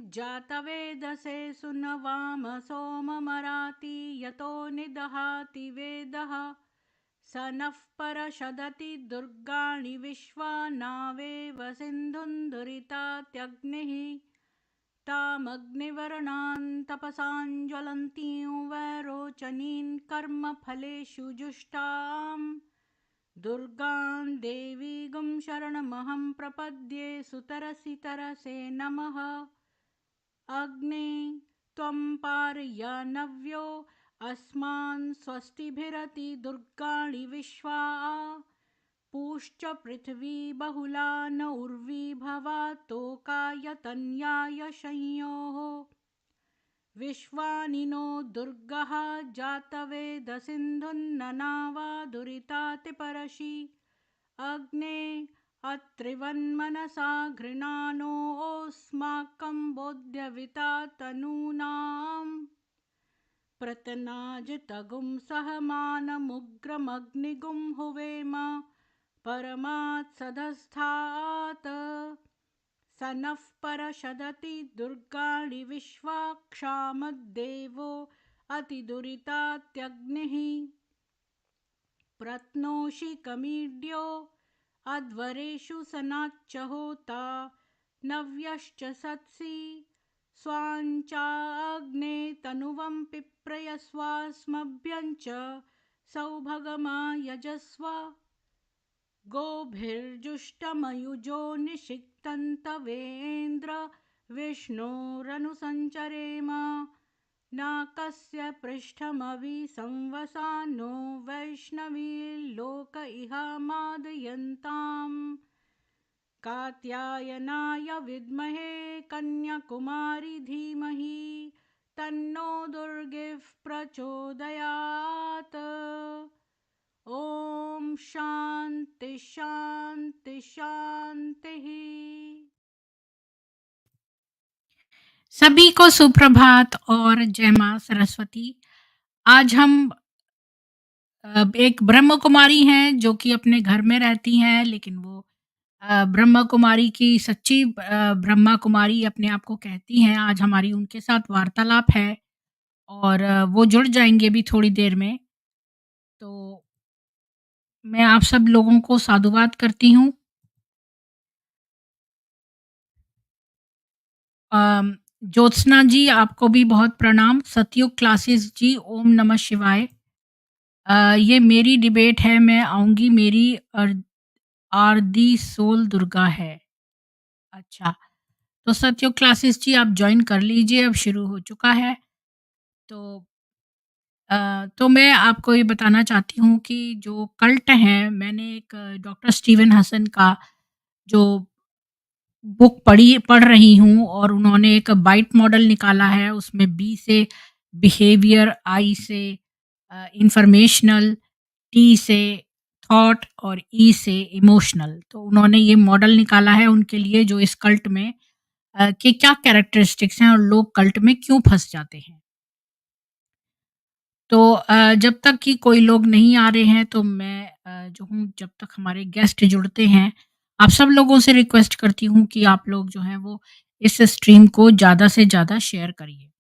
जातवेदसे सुनवाम सोममराति यतो निदहाति वेदः स नः परषदति दुर्गाणि विश्वा नावेव सिन्धुं दुरितात्यग्निः तामग्निवर्णान् तपसाञ्ज्वलन्तीं वैरोचनीन् कर्मफलेषु जुष्टां दुर्गां देवीगुं शरणमहं प्रपद्ये सुतरसि तरसे नमः। अग्ने त्वं पारयानव्यो अस्मान् स्वस्तिभिरति दुर्गाणि विश्वा पूश्च पृथिवी बहुला न उर्वी भवा तोकाय तन्याय संयोः विश्वानि नो दुर्गः जातवेद सिन्धुन्ननावा दुरितातिपरशि अग्ने अत्रिवन्मनसा घृणानोऽस्माकं बोध्यविता तनूनां प्रतनाजितगुं सहमानमुग्रमग्निगुं हुवेम परमात्सदस्थात् स नः परषदति दुर्गाणि विश्वा क्षामद्देवो अतिदुरितात्यग्निः प्रत्नोषि कमीड्यो अध्वरेषु सनाच्च होता नव्यश्च सत्सि स्वाञ्चाग्ने तनुवं पिप्रयस्वास्मभ्यं च सौभगमा यजस्व गोभिर्जुष्टमयुजो निषिक्तन्तवेन्द्र विष्णोरनुसञ्चरेम नाकस्य पृष्ठमभि संवसानो वैष्णवीर्लोक इहामादयन्ताम् कात्यायनाय विद्महे कन्याकुमारी धीमहि तन्नो दुर्गिः प्रचोदयात्। ओम शांति शांति शांति। सभी को सुप्रभात और जय मां सरस्वती। आज हम एक ब्रह्म कुमारी हैं जो कि अपने घर में रहती हैं, लेकिन वो ब्रह्म कुमारी की सच्ची ब्रह्मा कुमारी अपने आप को कहती हैं। आज हमारी उनके साथ वार्तालाप है और वो जुड़ जाएंगे भी थोड़ी देर में। तो मैं आप सब लोगों को साधुवाद करती हूँ। ज्योत्सना जी, आपको भी बहुत प्रणाम। सतयुग क्लासेस जी, ओम नमः शिवाय। ये मेरी डिबेट है, मैं आऊँगी, मेरी आरदी सोल दुर्गा है। अच्छा, तो सतयुग क्लासेस जी आप जॉइन कर लीजिए, अब शुरू हो चुका है। तो तो मैं आपको ये बताना चाहती हूँ कि जो कल्ट हैं, मैंने एक डॉक्टर स्टीवन हसन का जो बुक पढ़ रही हूँ और उन्होंने एक बाइट मॉडल निकाला है। उसमें बी से बिहेवियर, आई से इंफॉर्मेशनल, टी से थॉट और ई से इमोशनल। तो उन्होंने ये मॉडल निकाला है उनके लिए जो इस कल्ट में कि क्या कैरेक्टरिस्टिक्स हैं और लोग कल्ट में क्यों फंस जाते हैं। तो जब तक कि कोई लोग नहीं आ रहे हैं तो मैं जो हूँ, जब तक हमारे गेस्ट जुड़ते हैं, आप सब लोगों से रिक्वेस्ट करती हूँ कि आप लोग जो हैं वो इस स्ट्रीम को ज़्यादा से ज़्यादा शेयर करिए।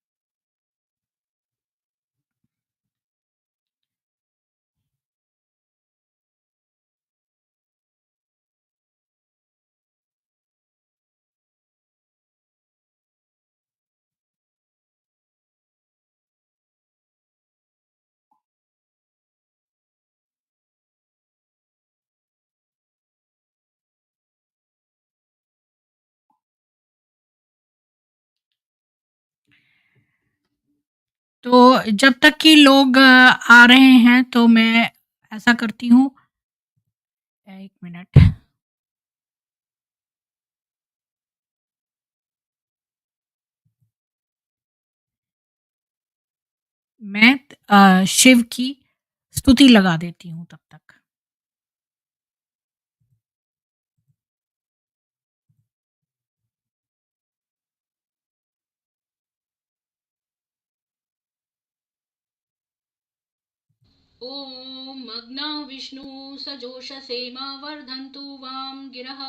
तो जब तक कि लोग आ रहे हैं तो मैं ऐसा करती हूँ। एक मिनट। मैं शिव की स्तुति लगा देती हूँ तब तक। ॐ मग्ना विष्णु सजोषसेमा वर्धन्तु वां गिरः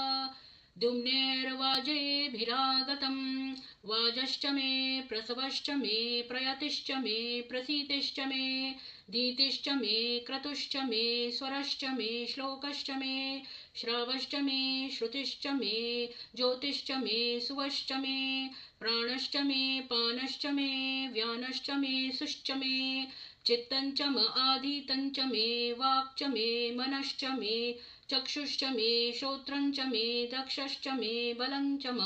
द्युम्नेर्वाजेभिरागतम् वाजश्च मे प्रसवश्च मे प्रयतिश्च मे प्रसीतिश्च मे धीतिश्च मे क्रतुश्च मे स्वरश्च मे श्लोकश्च मे श्रावश्च मे श्रुतिश्च मे ज्योतिश्च मे सुवश्च मे प्राणश्च मे पानश्च मे व्यानश्च मे सुश्च मे चित्तञ्च म आधीतञ्च मे वाक्च मे मनश्च मे चक्षुश्च मे श्रोत्रञ्च मे दक्षश्च मे बलञ्च म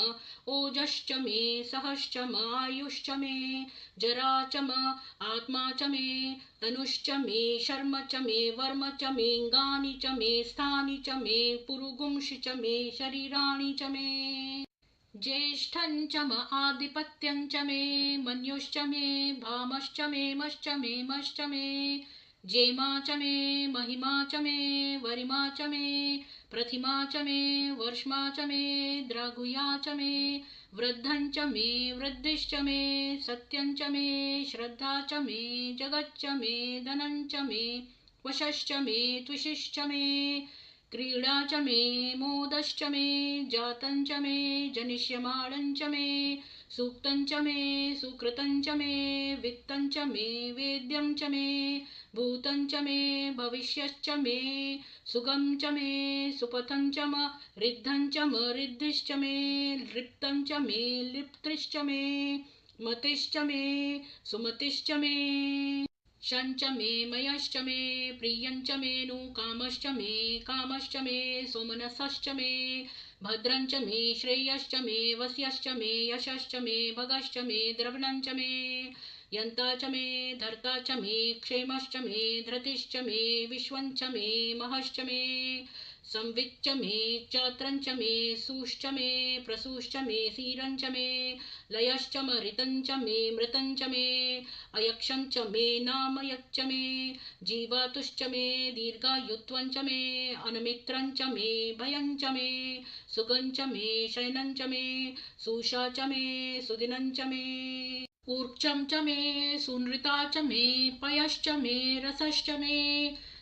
ओजश्च मे सहश्च म आयुश्च मे जरा च म आत्मा च मे तनुश्च मे शर्म च मे वर्म च मेऽङ्गानि च मे स्थानि च मे पुरुगुंषि च मे शरीराणि च मे ज्येष्ठं च म आधिपत्यं च मे मन्युश्च मे भामश्च मे मश्च मे मश्च मे जेमा च मे महिमा च मे वरिमा च मे प्रतिमा च मे वर्ष्मा च मे द्रागुया च मे वृद्धं च मे वृद्धिश्च मे सत्यं च मे श्रद्धा च मे जगच्च मे धनं च मे वशश्च मे त्विषिश्च मे क्रीडा च मे मोदश्च मे जातं च मे जनिष्यमाणं च मे सूक्तं च मे सुकृतं च मे वित्तं च मे वेद्यं च मे भूतं च मे भविष्यश्च मे सुगं च मे सुपथं च म रिद्धं च म रिद्धिश्च मे लिप्तं च मे लिप्तिश्च मे मतिश्च मे सुमतिश्च मे शञ्च मे मयश्च मे प्रियञ्च मे नु कामश्च मे सोमनसश्च मे भद्रञ्च मे श्रेयश्च मे वस्यश्च मे यशश्च मे भगश्च मे द्रवणञ्च मे यन्ता च मे धर्ता च मे क्षेमश्च मे धृतिश्च मे विश्वञ्च मे महश्च मे संविच्च मे चात्रञ्च मे सूश्च मे प्रसूश्च मे सीरञ्च मे लयश्च मृतञ्च मे मृतञ्च मे अयक्षञ्च मे नामयच्च मे जीवातुश्च मे दीर्घायुत्वञ्च मे अनमित्रञ्च मे भयञ्च मे सुगञ्च मे शयनञ्च मे सुषा च मे सुदिनञ्च मे ऊर्क्षं च मे सुनृता च मे पयश्च मे रसश्च मे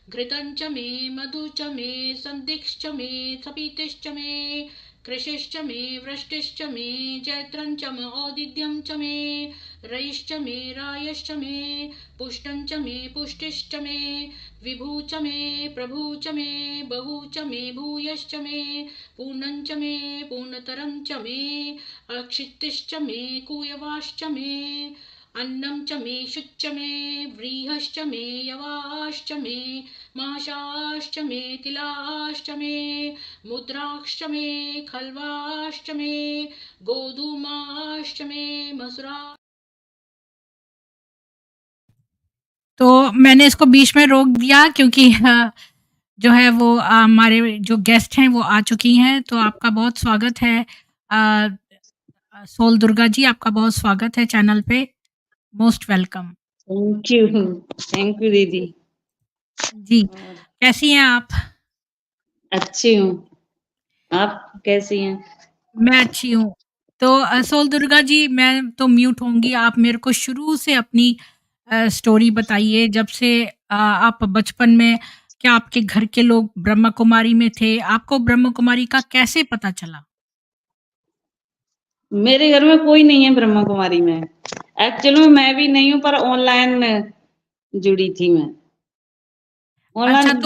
घृतं च मे मधु च मे सन्दिश्च मे सपीतिश्च मे कृशिश्च मे वृष्टिश्च मे जैत्रं च म औदिद्यं च मे रयिश्च मे रायश्च मे पुष्टं च मे पुष्टिश्च मे विभू च मे प्रभू च मे बहु च मे भूयश्च मे पूर्णं च मे पूर्णतरं च मे अक्षितिश्च मे कूयवाश्च मे अन्नं च मे शुच्च मे व्रीहश्च मे यवाश्च मे माशाश्च मे तिलाश्च मे मुद्राश्च मे खल्वाश्च मे गोधूमाश्च मे मसुरा। तो मैंने इसको बीच में रोक दिया क्योंकि जो है वो हमारे जो गेस्ट हैं वो आ चुकी हैं, तो आपका बहुत स्वागत है। सोल दुर्गा जी, आपका बहुत स्वागत है चैनल पे। Most welcome. थैंक यू दीदी। जी, कैसी हैं आप? अच्छी हूँ, आप कैसी हैं? मैं अच्छी हूँ। तो सोल दुर्गा जी, मैं तो म्यूट होंगी, आप मेरे को शुरू से अपनी स्टोरी बताइए। जब से आप बचपन में, क्या आपके घर के लोग ब्रह्मा कुमारी में थे? आपको ब्रह्मा कुमारी का कैसे पता चला? मेरे घर में कोई नहीं है ब्रह्मा कुमारी में। एक्चुअली में मैं भी नहीं हूँ, पर ऑनलाइन जुड़ी थी मैं। अच्छा, ऑनलाइन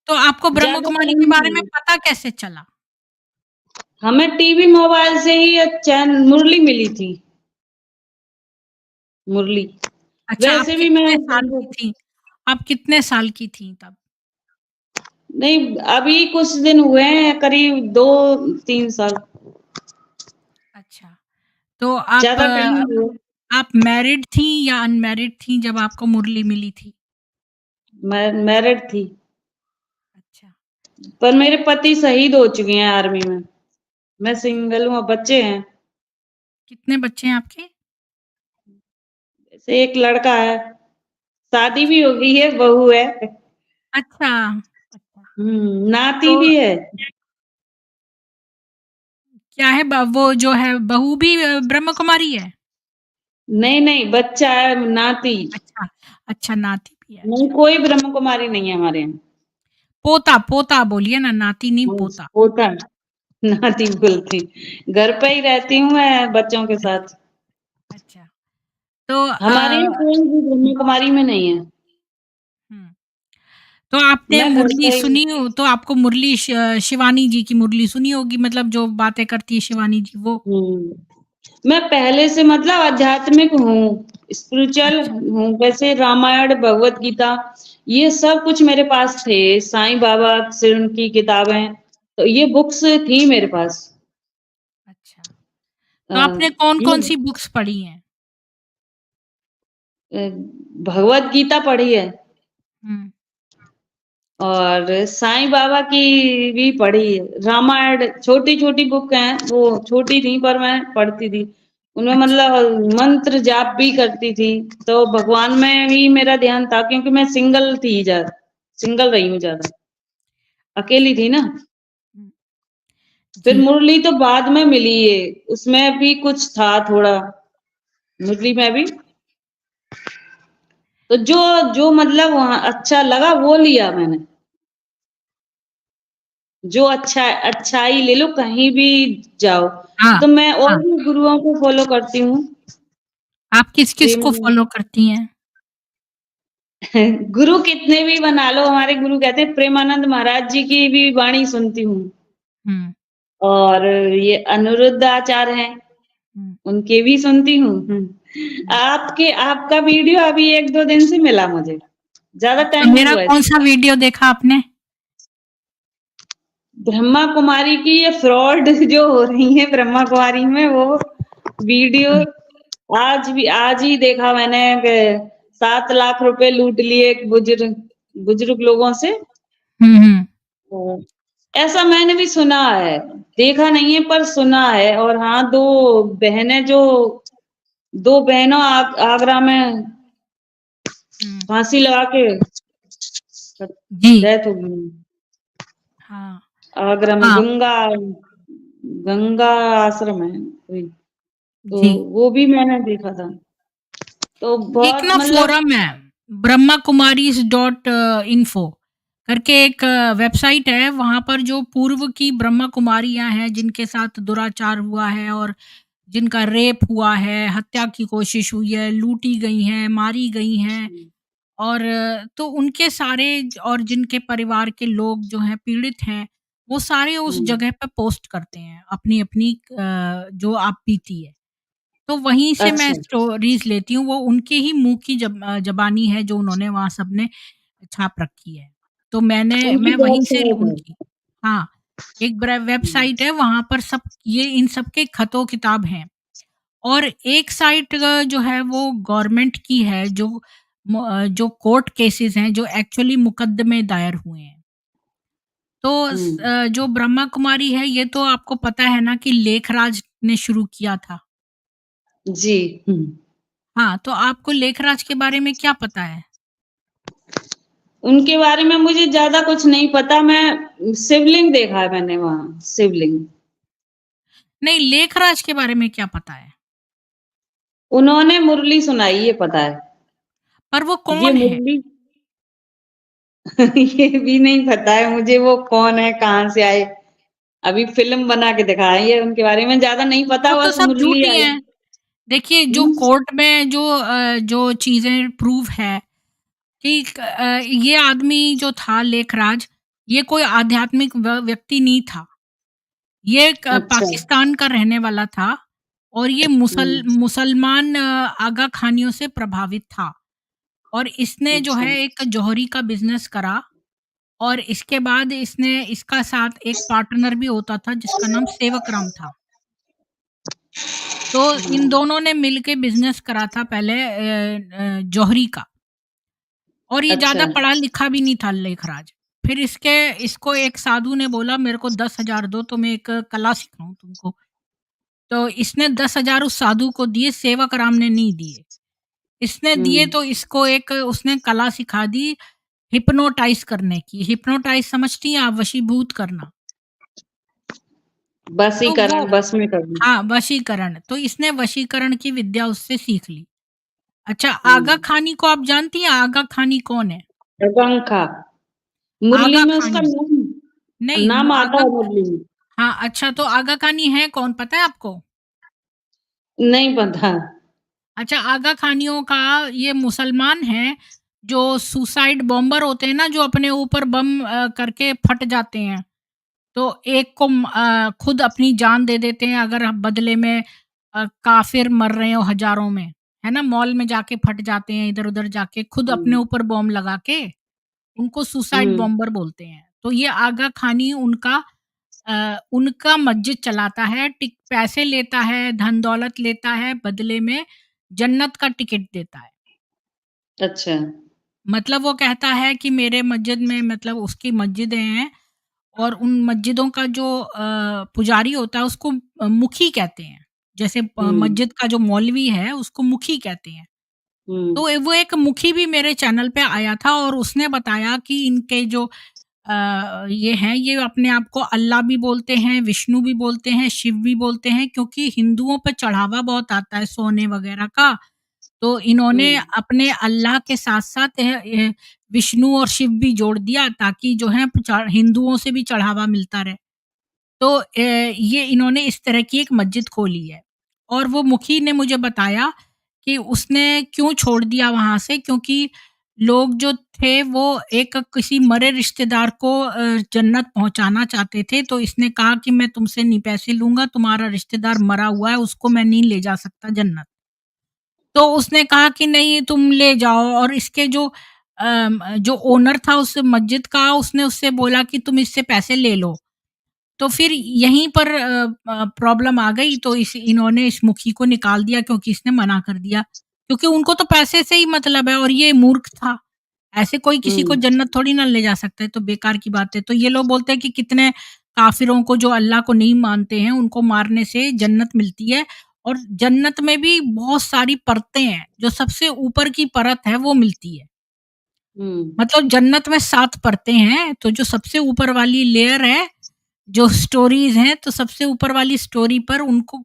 तो आपको ब्रह्मा ज्यादा कुमारी टाइम के बारे नहीं में है। पता कैसे चला? हमें टीवी मोबाइल से ही चैन मुरली मिली थी। मुरली अच्छा, आप वैसे भी मैं कितने साल की थीं? आप कितने साल की थीं तब? नहीं, अभी कुछ दिन हुए हैं, करीब 2-3 साल। अच्छा, तो ज्यादा टाइम नहीं हुआ। आप मैरिड थीं या अनमैरिड थीं जब आपको मुरली मिली थी? मैं मैरिड थी, अच्छा। पर मेरे पति शहीद हो चुके हैं आर्मी में। मैं सिंगल हूँ, बच्चे हैं। कितने बच्चे हैं आपके? जैसे एक लड़का है, शादी अच्छा। भी हो गई है, बहू है। अच्छा, अच्छा। नाती तो भी है। क्या है, वो जो है बहू भी ब्रह्म कुमारी है? नहीं नहीं, बच्चा है, नाती। अच्छा, अच्छा, नाती भी है, नहीं, अच्छा। कोई ब्रह्म कुमारी नहीं है हमारे यहाँ। पोता, पोता बोलिए ना, नाती नहीं, पोता। पोता। नाती बोलती। घर पे ही रहती हूँ मैं बच्चों के अच्छा, साथ। अच्छा। तो हमारे यहाँ कोई भी ब्रह्मा कुमारी में नहीं है। हुँ। तो आपने मैं घर मुरली पे ही सुनी हो तो आपको मुरली शिवानी जी की मुरली सुनी होगी मतलब जो बातें करती है शिवानी जी वो? हुँ। मैं पहले से मतलब आध्यात्मिक हूँ, स्पिरिचुअल अच्छा, हूँ, वैसे रामायण, भगवत गीता ये सब कुछ मेरे पास थे, साईं बाबा से उनकी किताबें, तो ये बुक्स थी मेरे पास। अच्छा। अ, तो आपने ये कौन-कौन सी बुक्स पढ़ी हैं? अ, भगवत गीता पढ़ी है हुँ, और साईं बाबा की भी पढ़ी है। रामायण छोटी-छोटी बुक हैं, वो छोटी थी पर मैं पढ़ती थी। उनमें अच्छा, मतलब मंत्र जाप भी करती थी, तो भगवान में ही मेरा ध्यान था क्योंकि मैं सिंगल रही हूँ ज़्यादा, अच्छा। अकेली थी ना। हुँ, फिर जी। मुरली तो बाद में मिली है, उसमें भी कुछ था थोड़ा, मुरली में भी। तो जो जो मतलब वहाँ अच्छा लगा वो लिया मैंने। जो अच्छाई ले लो कहीं भी जाओ। हाँ, तो मैं और हाँ। भी गुरुओं को फ़ॉलो करती हूँ। आप किस-किस प्रेम को फ़ॉलो करती हैं? गुरु कितने भी बना लो, हमारे गुरु कहते हैं प्रेमानंद महाराज जी की भी वाणी सुनती हूँ हुँ, और ये अनिरुद्ध आचार्य हैं, हुँ, उनके भी सुनती हूँ। हुँ। आपके आपका वीडियो अभी 1-2 दिन से मिला मुझे, ज़्यादा अच्छा, टाइम नहीं मेरा हुआ इसको। कौन-सा वीडियो देखा आपने? ब्रह्मा कुमारी की ये फ्रॉड जो हो रही है ब्रह्मा कुमारी में वो वीडियो हुँ, आज ही देखा मैंने 7 लाख रुपए लूट लिए एक बुजुर्ग बुजुर्ग लोगों से। हुँ, हुँ, तो ऐसा मैंने भी सुना है, देखा नहीं है पर सुना है और हाँ 2 बहनों आगरा में हुँ। फांसी लगा के जी, डेथ हो गई। हाँ, आगरा में हाँ, गंगा आश्रम है कोई, तो जी। वो भी मैंने देखा था। तो एक बहुत ना मतलब फ़ोरम है, ब्रह्माकुमारीज़ डॉट इन्फो करके एक वेबसाइट है, वहाँ पर जो पूर्व की ब्रह्मा कुमारियाँ हैं, जिनके साथ दुराचार हुआ है और जिनका रेप हुआ है, हत्या की कोशिश हुई है, लूटी गई हैं, मारी गई हैं और तो उनके सारे और जिनके परिवार के लोग जो हैं पीड़ित हैं, वो सारे उस हुँ, जगह पे पोस्ट करते हैं, अपनी-अपनी जो आप बीती है। तो वहीं से मैं अच्छा, स्टोरीज़ लेती हूँ, वो उनके ही मुँह की ज़बानी है जो उन्होंने वहाँ सबने छाप रखी है। तो उनकी मैं वहीं से वेबसाइट है। उनकी हाँ, एक हुँ, वेबसाइट है वहाँ पर सब ये इन सब के खतो-किताब हैं। और एक साइट जो है वो गवर्नमेंट की है जो कोर्ट केसेस हैं जो एक्चुअली मुकदमे दायर हुए हैं। तो हुँ, जो ब्रह्मा कुमारी है ये तो आपको पता है ना कि लेखराज ने शुरू किया था। जी, हुँ। हाँ, तो आपको लेखराज के बारे में क्या पता है? उनके बारे में मुझे ज़्यादा कुछ नहीं पता, मैं शिवलिंग देखा है मैंने वहाँ, शिवलिंग। नहीं, लेखराज के बारे में क्या पता है? उन्होंने मुरली सुनाई ये पता है। पर वो ये कौन है? मुरली ये भी नहीं पता है मुझे वो कौन है, कहाँ से आए। अभी फ़िल्म बना के दिखाया है ये उनके बारे में ज़्यादा नहीं पता वो तो बस सब झूठ मुरली ही आई। हैं। देखिए जो हुँ, कोर्ट में जो चीज़ें प्रूव है कि ये आदमी जो था लेखराज, ये कोई आध्यात्मिक व्यक्ति नहीं था। ये एक अच्छा, पाकिस्तान का रहने वाला था और ये हुँ, मुसलमान आगा खानियों से प्रभावित था और इसने जो अच्छा, है एक जौहरी का बिज़नेस करा और इसके बाद इसने इसका साथ एक पार्टनर भी होता था जिसका नाम सेवक राम था। तो इन हुँ, दोनों ने मिलके बिज़नेस करा था पहले जौहरी का और ये अच्छा, ज़्यादा पढ़ा-लिखा भी नहीं था लेखराज। फिर इसको एक साधु ने बोला मेरे को 10,000 दो तो मैं एक कला सिखाऊँ तुमको। तो इसने 10,000 उस साधु को दिए, सेवक राम ने नहीं दिए। इसने दिए हुँ, तो इसको एक उसने कला सिखा दी हिप्नोटाइज़ करने की। हिप्नोटाइज़ समझती हैं आप? वशीभूत करना। तो वो बसीकरण, बस में करना। हाँ, वशीकरण। तो इसने वशीकरण की विद्या उससे सीख ली। अच्छा, हुँ, आगा खानी को आप जानती हैं? आगा खानी कौन है? आकांक्षा, मुरली आगा में उसका खानी नहीं, नाम आता आगा है मुरली में। हाँ, अच्छा तो आगा खानी है कौन पता है आपको? नहीं पता। अच्छा आगा खानियों का ये मुसलमान हैं, जो सुसाइड बॉम्बर होते हैं ना, जो अपने ऊपर बम करके फट जाते हैं। तो एक को खुद अपनी जान दे देते हैं अगर बदले में काफ़िर मर रहे हो हज़ारों में, है ना? मॉल में जाके फट जाते हैं इधर-उधर जाके खुद अपने हुँ, ऊपर बॉम्ब लगा के, उनको सुसाइड हुँ, बॉम्बर बोलते हैं। तो ये आगा खानी उनका मस्जिद चलाता है, पैसे लेता है, धन-दौलत लेता है, बदले में जन्नत का टिकट देता है। अच्छा। मतलब वो कहता है कि मेरे मस्जिद में मतलब उसकी मस्जिदें हैं और उन मस्जिदों का जो पुजारी होता है उसको मुखी कहते हैं। जैसे हुँ, मस्जिद का जो मौलवी है उसको मुखी कहते हैं। हुँ, तो वो एक मुखी भी मेरे चैनल पे आया था और उसने बताया कि इनके जो ये हैं ये अपने आप को अल्लाह भी बोलते हैं, विष्णु भी बोलते हैं, शिव भी बोलते हैं क्योंकि हिंदुओं पे चढ़ावा बहुत आता है सोने वगैरह का। तो इन्होंने हुँ, अपने अल्लाह के साथ-साथ विष्णु और शिव भी जोड़ दिया ताकि जो है हिंदुओं से भी चढ़ावा मिलता रहे। तो ये इन्होंने इस तरह की एक मस्जिद खोली है और वो मुखी ने मुझे बताया कि उसने क्यों छोड़ दिया वहाँ से क्योंकि लोग जो थे वो एक किसी मरे रिश्तेदार को जन्नत पहुँचाना चाहते थे, तो इसने कहा कि मैं तुमसे नहीं पैसे लूँगा, तुम्हारा रिश्तेदार मरा हुआ है, उसको मैं नहीं ले जा सकता जन्नत। तो उसने कहा कि नहीं तुम ले जाओ और इसके जो ओनर था उस मस्जिद का उसने उससे बोला कि तुम इससे पैसे ले लो। तो फिर यहीं पर प्रॉब्लम आ गई तो इन्होंने इस मुखी को निकाल दिया क्योंकि इसने मना कर दिया। क्योंकि उनको तो पैसे से ही मतलब है और ये मूर्ख था। ऐसे कोई किसी को हुँ, जन्नत थोड़ी ना ले जा सकता है, तो बेकार की बात है। तो ये लोग बोलते हैं कि कितने काफ़िरों को जो अल्लाह को नहीं मानते हैं, उनको मारने से जन्नत मिलती है और जन्नत में भी बहुत सारी परतें हैं, जो सबसे ऊपर की परत है वो मिलती है। हुँ, मतलब जन्नत में 7 परतें हैं, तो जो सबसे ऊपर वाली लेयर है, जो स्टोरीज़ हैं, तो सबसे ऊपर वाली स्टोरी पर उनको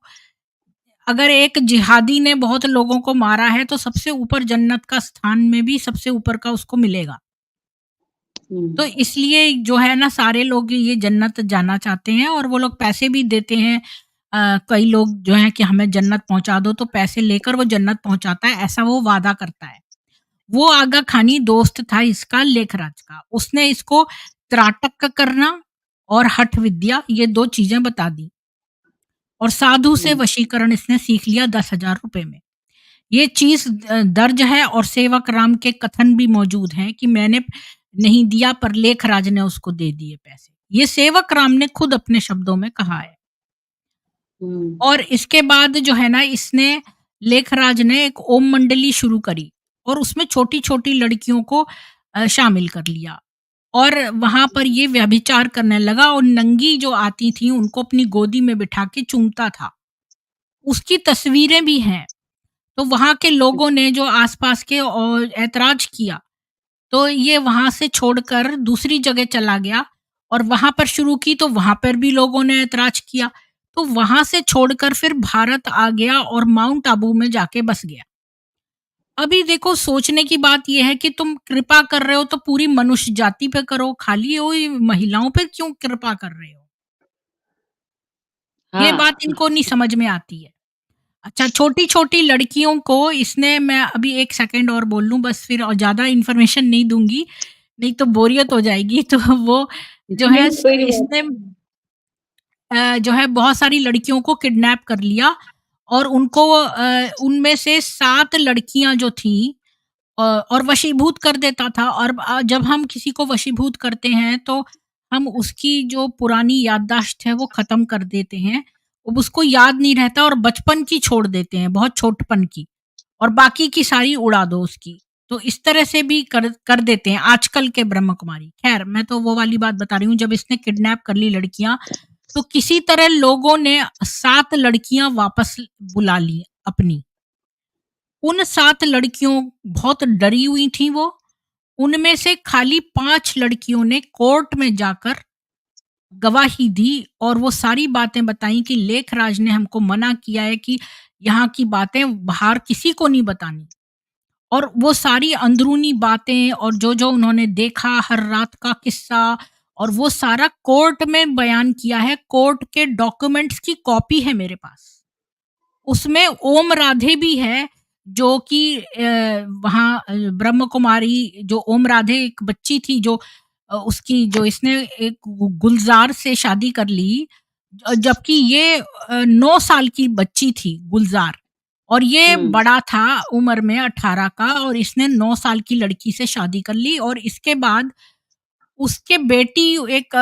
अगर एक जिहादी ने बहुत लोगों को मारा है, तो सबसे ऊपर जन्नत का स्थान में भी सबसे ऊपर का उसको मिलेगा। हुँ, तो इसलिए जो है ना सारे लोग ये जन्नत जाना चाहते हैं और वो लोग पैसे भी देते हैं। कई लोग जो हैं कि हमें जन्नत पहुँचा दो, तो पैसे लेकर वो जन्नत पहुँचाता है, ऐसा वो वादा करता है। वो आगा खानी दोस्त था इसका लेखराज का। उसने इसको त्राटक करना और हठ विद्या ये 2 चीज़ें बता दी और साधु से हुँ, वशीकरण इसने सीख लिया 10,000 रुपए में। ये चीज़ दर्ज है और सेवक राम के कथन भी मौजूद हैं कि मैंने नहीं दिया पर लेखराज ने उसको दे दिए पैसे। ये सेवक राम ने खुद अपने शब्दों में कहा है। हुँ, और इसके बाद जो है ना इसने लेखराज ने एक ओम मंडली शुरू करी और उसमें छोटी-छोटी लड़कियों को शामिल कर लिया और वहाँ पर ये व्यभिचार करने लगा और नंगी जो आती थी उनको अपनी गोदी में बिठा के चूमता था। उसकी तस्वीरें भी हैं। तो वहाँ के लोगों ने जो आस-पास के और ऐतराज़ किया, तो ये वहाँ से छोड़कर दूसरी जगह चला गया और वहाँ पर शुरू की तो वहाँ पर भी लोगों ने ऐतराज़ किया। तो वहाँ से छोड़कर फिर भारत आ गया और माउंट आबू में जाके बस गया। अभी देखो सोचने की बात ये है कि तुम कृपा कर रहे हो तो पूरी मनुष्य जाति पे करो, खाली वही महिलाओं पे क्यों कृपा कर रहे हो? ये बात हाँ। इनको नहीं समझ में आती है। अच्छा, छोटी-छोटी लड़कियों को इसने मैं अभी 1 सेकंड और बोल लूँ बस फिर और ज़्यादा इन्फॉर्मेशन नहीं दूँगी, नहीं तो बोरियत हो जाएगी। तो वो जो है नहीं, कोई बात इसने जो है बहुत सारी लड़कियों को किडनैप कर लिया और उनको उनमें से 7 लड़कियाँ जो थीं और वशीभूत कर देता था और जब हम किसी को वशीभूत करते हैं तो हम उसकी जो पुरानी याददाश्त है वो ख़त्म कर देते हैं। अब उसको याद नहीं रहता और बचपन की छोड़ देते हैं, बहुत छोटपन की और बाकी की सारी उड़ा दो उसकी। तो इस तरह से भी कर कर देते हैं आजकल के ब्रह्म कुमारी। ख़ैर मैं तो वो वाली बात बता रही हूँ जब इसने किडनैप कर ली लड़कियाँ, तो किसी तरह लोगों ने 7 लड़कियाँ वापस बुला ली अपनी। उन 7 लड़कियों बहुत डरी हुई थीं वो। उनमें से खाली 5 लड़कियों ने कोर्ट में जाकर गवाही दी और वो सारी बातें बताई कि लेखराज ने हमको मना किया है कि यहाँ की बातें बाहर किसी को नहीं बतानी। और वो सारी अंदरूनी बातें और जो-जो उन्होंने देखा हर रात का किस्सा और वो सारा कोर्ट में बयान किया है, कोर्ट के डॉक्यूमेंट्स की कॉपी है मेरे पास। उसमें ओम राधे भी है, जो कि वहाँ ब्रह्म कुमारी जो ओम राधे एक बच्ची थी जो उसकी जो इसने एक गुलज़ार से शादी कर ली, जबकि ये 9 साल की बच्ची थी गुलज़ार, और ये हुँ, बड़ा था उम्र में 18 का, और इसने 9 साल की लड़की से शादी कर ली, और इसके बाद उसके बेटी एक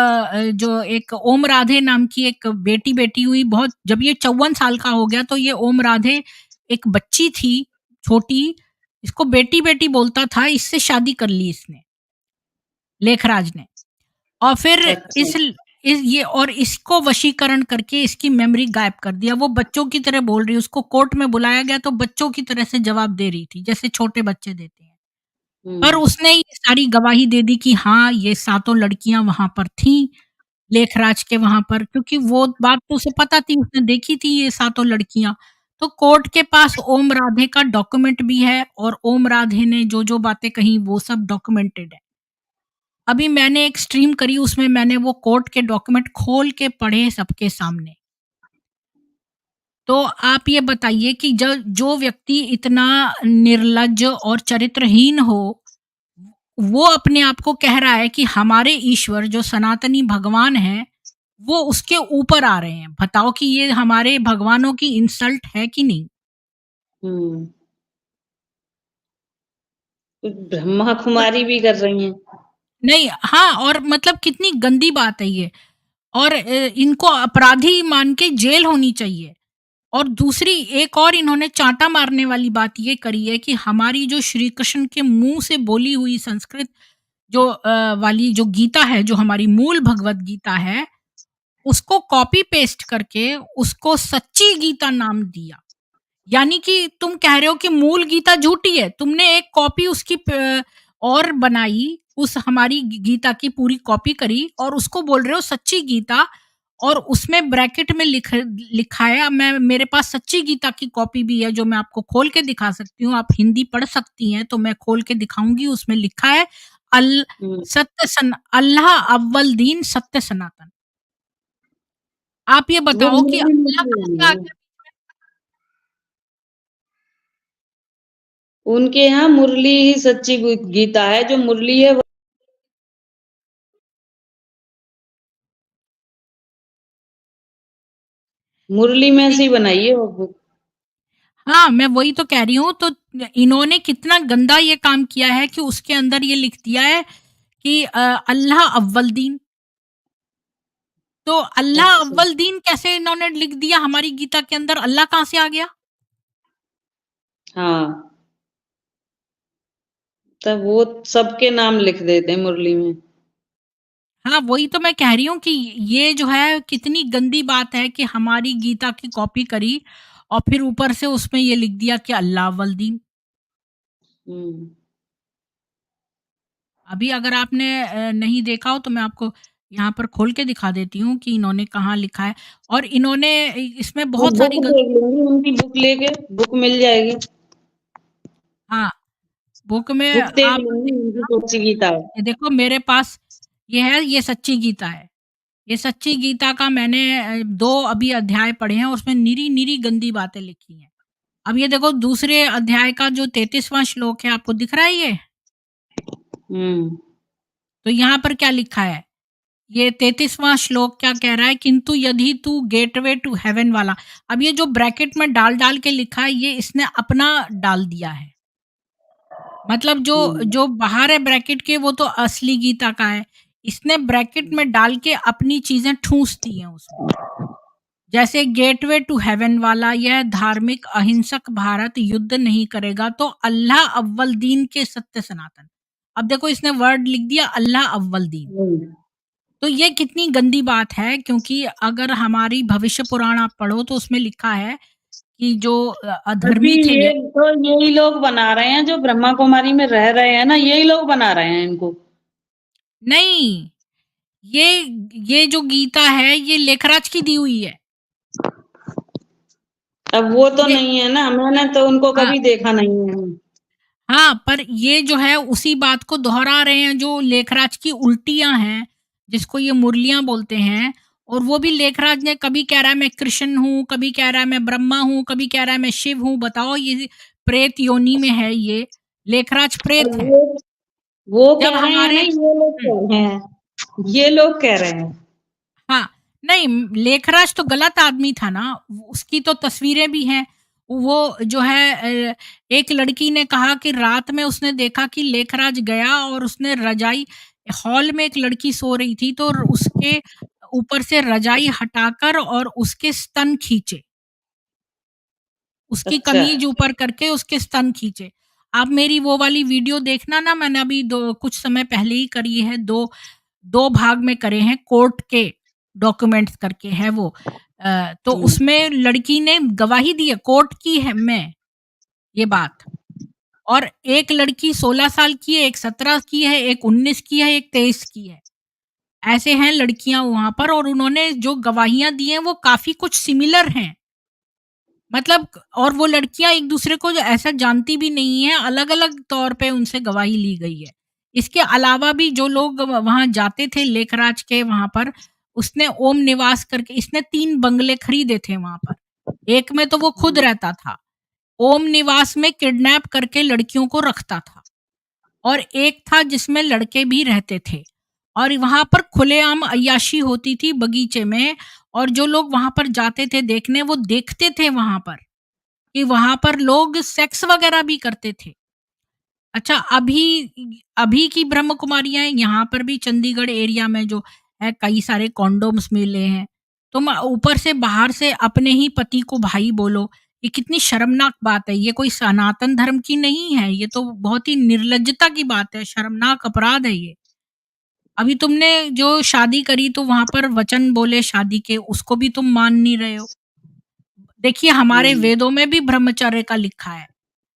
जो एक ओम राधे नाम की एक बेटी हुई, बहुत जब ये 54 साल का हो गया तो ये ओम राधे एक बच्ची थी छोटी, इसको बेटी-बेटी बोलता था, इससे शादी कर ली इसने, लेखराज ने। और फिर अच्छा। इस ये और इसको वशीकरण करके इसकी मेमोरी गायब कर दिया। वो बच्चों की तरह बोल रही है, उसको कोर्ट में बुलाया गया तो बच्चों की तरह से जवाब दे रही थी, जैसे छोटे बच्चे देते हैं। पर हुँ, उसने ये सारी गवाही दे दी कि हाँ, ये सातों लड़कियाँ वहाँ पर थीं, लेखराज के वहाँ पर, क्योंकि वो बात तो उसे पता थी, उसने देखी थी ये सातों लड़कियाँ। तो कोर्ट के पास ओम राधे का डॉक्यूमेंट भी है, और ओम राधे ने जो-जो बातें कही वो सब डॉक्यूमेंटेड है। अभी मैंने एक स्ट्रीम करी, उसमें मैंने वो कोर्ट के डॉक्यूमेंट खोल के पढ़े सबके सामने। तो आप ये बताइए कि जो व्यक्ति इतना निर्लज्ज और चरित्रहीन हो, वो अपने आप को कह रहा है कि हमारे ईश्वर जो सनातनी भगवान हैं, वो उसके ऊपर आ रहे हैं। बताओ कि ये हमारे भगवानों की इंसल्ट है कि नहीं? हुँ। ब्रह्मा मत कुमारी भी कर रही हैं। नहीं, हाँ, और मतलब कितनी गंदी बात है ये, और इनको अपराधी मान के जेल होनी चाहिए। और दूसरी एक और इन्होंने चाँटा मारने वाली बात ये करी है कि हमारी जो श्री कृष्ण के मुँह से बोली हुई संस्कृत जो वाली जो गीता है, जो हमारी मूल भगवत गीता है, उसको कॉपी पेस्ट करके उसको सच्ची गीता नाम दिया। यानी कि तुम कह रहे हो कि मूल गीता झूठी है, तुमने एक कॉपी उसकी और बनाई, उस हमारी गीता की पूरी कॉपी करी और उसको बोल रहे हो सच्ची गीता, और उसमें ब्रैकेट में लिखा है, अब मैं मेरे पास सच्ची गीता की कॉपी भी है जो मैं आपको खोल के दिखा सकती हूँ, आप हिंदी पढ़ सकती हैं तो मैं खोल के दिखाऊँगी, उसमें लिखा है अल हुँ, अल्लाह अव्वल दीन सत्य सनातन। आप ये वो बताओ कि मुरली अल्लाह मुरली कहाँ से आ है। गया? उनके यहाँ मुरली ही सच्ची गीता है, जो मुरली है वो मुरली में से नहीं, ही बनाई है वो बुक। हाँ, मैं वही तो कह रही हूँ, तो इन्होंने कितना गंदा ये काम किया है कि उसके अंदर ये लिख दिया है कि अल्लाह अव्वल दीन। तो अल्लाह अच्छा, अव्वल दीन कैसे इन्होंने लिख दिया हमारी गीता के अंदर, अल्लाह कहाँ से आ गया? हाँ, तब वो सबके नाम लिख देते हैं मुरली में। हाँ, वही तो मैं कह रही हूँ कि ये जो है कितनी गंदी बात है कि हमारी गीता की कॉपी करी और फिर ऊपर से उसमें ये लिख दिया कि अल्लाह अव्वल दीन। हुँ, अभी अगर आपने नहीं देखा हो तो मैं आपको यहाँ पर खोल के दिखा देती हूँ कि इन्होंने कहाँ लिखा है, और इन्होंने इसमें वो बहुत बुक सारी देख लूँगी, उनकी बुक लेके बुक मिल जाएगी। हाँ, बुक में बुक देख आप लूँगी उनकी देखना, कौन-सी गीता है। ये देखो मेरे पास ये है, ये सच्ची गीता है। ये सच्ची गीता का मैंने 2 अभी अध्याय पढ़े हैं, उसमें निरी-निरी गंदी बातें लिखी हैं। अब ये देखो दूसरे अध्याय का जो 33वाँ श्लोक है, आपको दिख रहा है ये? हुँ, तो यहाँ पर क्या लिखा है? ये 33वाँ श्लोक क्या कह रहा है? किंतु यदि तू गेटवे टू हेवन वाला, अब ये जो ब्रैकेट में डाल-डाल के लिखा है, ये इसने अपना डाल दिया है। मतलब जो हुँ, जो बाहर है ब्रैकेट के वो तो असली गीता का है। इसने ब्रैकेट में डाल के अपनी चीज़ें ठूँस दी हैं उसमें। जैसे गेटवे टू हेवन वाला, यह धार्मिक अहिंसक भारत युद्ध नहीं करेगा तो अल्लाह अव्वल दीन के सत्य सनातन। अब देखो इसने वर्ड लिख दिया अल्लाह अव्वल दीन। हुँ। तो ये कितनी गंदी बात है, क्योंकि अगर हमारी भविष्य पुराण आप पढ़ो तो उसमें लिखा है कि जो अभी अधर्मी थे ये ले तो यही लोग बना रहे हैं जो ब्रह्मा कुमारी में रह रहे हैं ना, यही लोग बना रहे हैं इनको। नहीं, ये ये जो गीता है ये लेखराज की दी हुई है। अब वो तो ये नहीं है ना, मैंने तो उनको हाँ, कभी देखा नहीं है। हाँ, पर ये जो है उसी बात को दोहरा रहे हैं जो लेखराज की उल्टियाँ हैं, जिसको ये मुरलियाँ बोलते हैं, और वो भी लेखराज ने कभी कह रहा है मैं कृष्ण हूँ, कभी कह रहा है मैं ब्रह्मा हूँ, कभी कह रहा है मैं शिव हूँ। बताओ, ये प्रेत योनि में है ये, लेखराज और प्रेत है। वो जब कह रहे हैं हमारे ना, ये लोग कह रहे हैं, ये लोग कह रहे हैं। हाँ, नहीं, लेखराज तो गलत आदमी था ना, उसकी तो तस्वीरें भी हैं। वो जो है एक लड़की ने कहा कि रात में उसने देखा कि लेखराज गया और उसने रजाई, हॉल में एक लड़की सो रही थी तो उसके ऊपर से रजाई हटाकर और उसके स्तन खींचे। उसकी अच्छा। कमीज ऊपर करके उसके स्तन खींचे। आप मेरी वो वाली वीडियो देखना ना, मैंने अभी दो कुछ समय पहले ही करी है, 2 भाग में करे हैं, कोर्ट के डॉक्यूमेंट्स करके है वो। तो हुँ। उसमें लड़की ने गवाही दी है, कोर्ट की है मैं ये बात। और एक लड़की 16 साल की है, एक 17 की है, एक 19 की है, एक 23 की है। ऐसे हैं लड़कियाँ वहाँ पर, और उन्होंने जो गवाहियाँ दी हैं वो काफ़ी कुछ सिमिलर हैं। मतलब, और वो लड़कियाँ एक-दूसरे को जो ऐसा जानती भी नहीं हैं, अलग-अलग तौर पे उनसे गवाही ली गई है। इसके अलावा भी जो लोग वहाँ जाते थे लेखराज के वहाँ पर, उसने ओम निवास करके इसने 3 बंगले खरीदे थे वहाँ पर। एक में तो वो खुद हुँ। रहता था। ओम निवास में किडनैप करके लड़कियों को रखता था, और एक था जिसमें लड़के भी रहते थे। और वहाँ पर खुलेआम अय्याशी होती थी बगीचे में, और जो लोग वहाँ पर जाते थे देखने, वो देखते थे वहाँ पर कि वहाँ पर लोग सेक्स वगैरह भी करते थे। अच्छा, अभी अभी की ब्रह्म कुमारियाँ यहाँ पर भी चंडीगढ़ एरिया में जो है, कई सारे कॉन्डोम्स मिले हैं। तुम ऊपर से बाहर से अपने ही पति को भाई बोलो, ये कितनी शर्मनाक बात है। ये कोई सनातन धर्म की नहीं है, ये तो बहुत ही निर्लज्जता की बात है, शर्मनाक अपराध है ये। अभी तुमने जो शादी करी तो वहाँ पर वचन बोले शादी के, उसको भी तुम मान नहीं रहे हो। देखिए, हमारे हुँ। वेदों में भी ब्रह्मचर्य का लिखा है।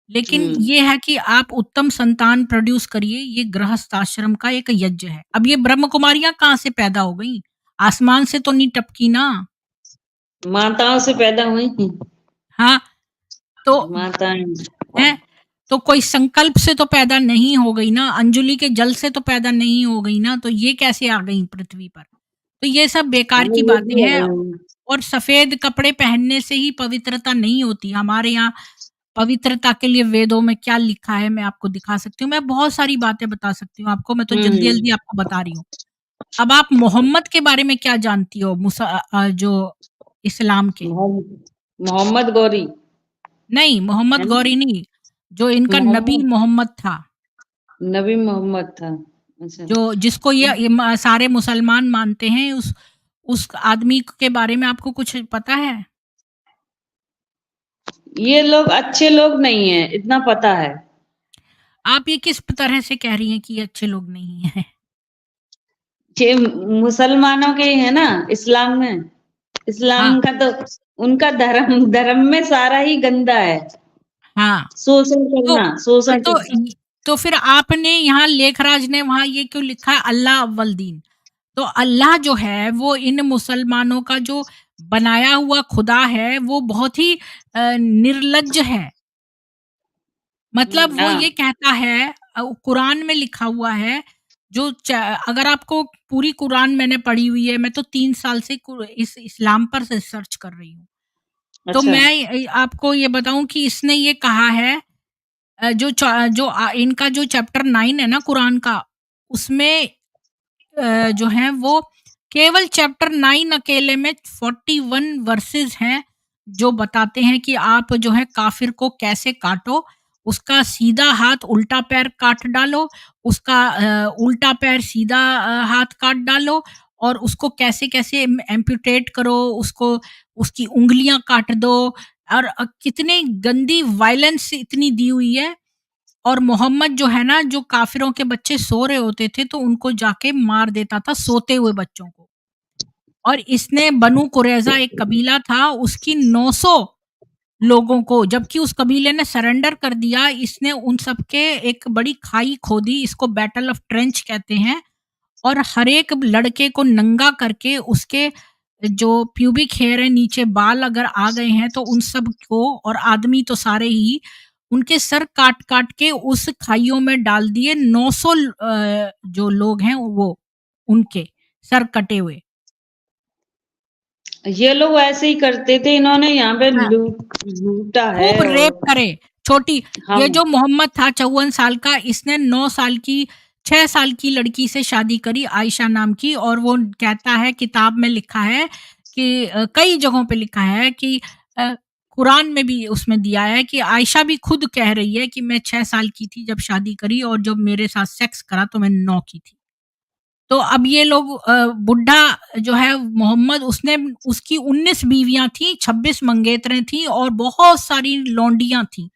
लेकिन हुँ। ये है कि आप उत्तम संतान प्रोड्यूस करिए, ये गृहस्थ आश्रम का एक यज्ञ है। अब ये ब्रह्म कुमारियाँ कहाँ से पैदा हो गईं? आसमान से तो नहीं टपकी ना। माताओं से पैदा हुई हैं, हाँ, तो माताएँ। हैं, तो कोई संकल्प से तो पैदा नहीं हो गई ना, अंजलि के जल से तो पैदा नहीं हो गई ना, तो ये कैसे आ गईं पृथ्वी पर? तो ये सब हाँ, बेकार की ये बातें भी हैं। है। और सफ़ेद कपड़े पहनने से ही पवित्रता नहीं होती। हमारे यहाँ पवित्रता के लिए वेदों में क्या लिखा है, मैं आपको दिखा सकती हूँ। मैं बहुत सारी बातें बता सकती हूँ आपको, मैं तो जल्दी-जल्दी हुँ। आपको बता रही हूँ। अब आप मोहम्मद के बारे में क्या जानती हो? जो इस्लाम के? मोहम्मद गौरी, नहीं, है मोहम्मद ना? गौरी नहीं, जो इनका नबी मोहम्मद मोहम्मद था, नबी मोहम्मद था। अच्छा। जो जिसको ये सारे मुसलमान मानते हैं, उस आदमी के बारे में आपको कुछ पता है? ये लोग अच्छे लोग नहीं हैं, इतना पता है। आप ये किस तरह से कह रही हैं कि ये अच्छे लोग नहीं हैं? ये मुसलमानों के है ना, इस्लाम में। हाँ, इस्लाम का तो उनका धर्म धर्म में सारा ही गंदा है। हाँ। शोषण तो करना, शोषण तो करना। तो फिर आपने यहाँ लेखराज ने वहाँ ये क्यों लिखा है अल्लाह अव्वल दीन? तो अल्लाह जो है वो इन मुसलमानों का जो बनाया हुआ खुदा है, वो बहुत ही निर्लज्ज है। मतलब वो हाँ। ये कहता है, कुरान में लिखा हुआ है, जो च अगर आपको पूरी कुरान मैंने पढ़ी हुई है, मैं तो 3 साल से इस इस्लाम पर सर्च कर रही हूँ। तो अच्छा। मैं आपको ये बताऊँ कि इसने ये कहा है, इनका जो चैप्टर 9 है ना कुरान का, उसमें जो है वो केवल चैप्टर 9 अकेले में 41 वर्सेस हैं, जो बताते हैं कि आप जो है काफ़िर को कैसे काटो, उसका सीधा हाथ उल्टा पैर काट डालो, उसका उल्टा पैर सीधा हाथ काट डालो, और उसको कैसे-कैसे एम्पुटेट करो, उसको उसकी उँगलियाँ काट दो, और कितनी गंदी वायलेंस इतनी दी हुई है। और मोहम्मद जो है ना, जो काफ़िरों के बच्चे सो रहे होते थे, तो उनको जाके मार देता था सोते हुए बच्चों को। और इसने बनु कुरैज़ा एक कबीला था, उसकी 900 लोगों को, जबकि उस कबीले ने सरेंडर कर दिया, इसने उन सब के एक बड़ी खाई खोदी, इसको बैटल ऑफ ट्रेंच कहते हैं। और हर एक लड़के को नंगा करके उसके जो प्यूबिक हेयर है, नीचे बाल अगर आ गए हैं तो उन सब को, और आदमी तो सारे ही, उनके सर काट-काट के उस खाइयों में डाल दिए। 900 जो लोग हैं वो उनके। सर कटे हुए। ये लोग ऐसे ही करते थे, इन्होंने यहाँ पे हाँ। लूटा है खूब रेप और करे। छोटी हाँ, ये जो मोहम्मद था 54 साल का, इसने 9 साल की 6 साल की लड़की से शादी करी आयशा नाम की, और वो कहता है किताब में लिखा है कि कई जगहों पे लिखा है कि कुरान में भी उसमें दिया है कि आयशा भी खुद कह रही है कि मैं 6 साल की थी जब शादी करी, और जब मेरे साथ सेक्स करा तो मैं 9 की थी। तो अब ये लोग बुड्ढा जो है मोहम्मद, उसने उसकी 19 बीवियाँ थी, 26 मंगेतरें थी और बहुत सारी लौंडियाँ थीं।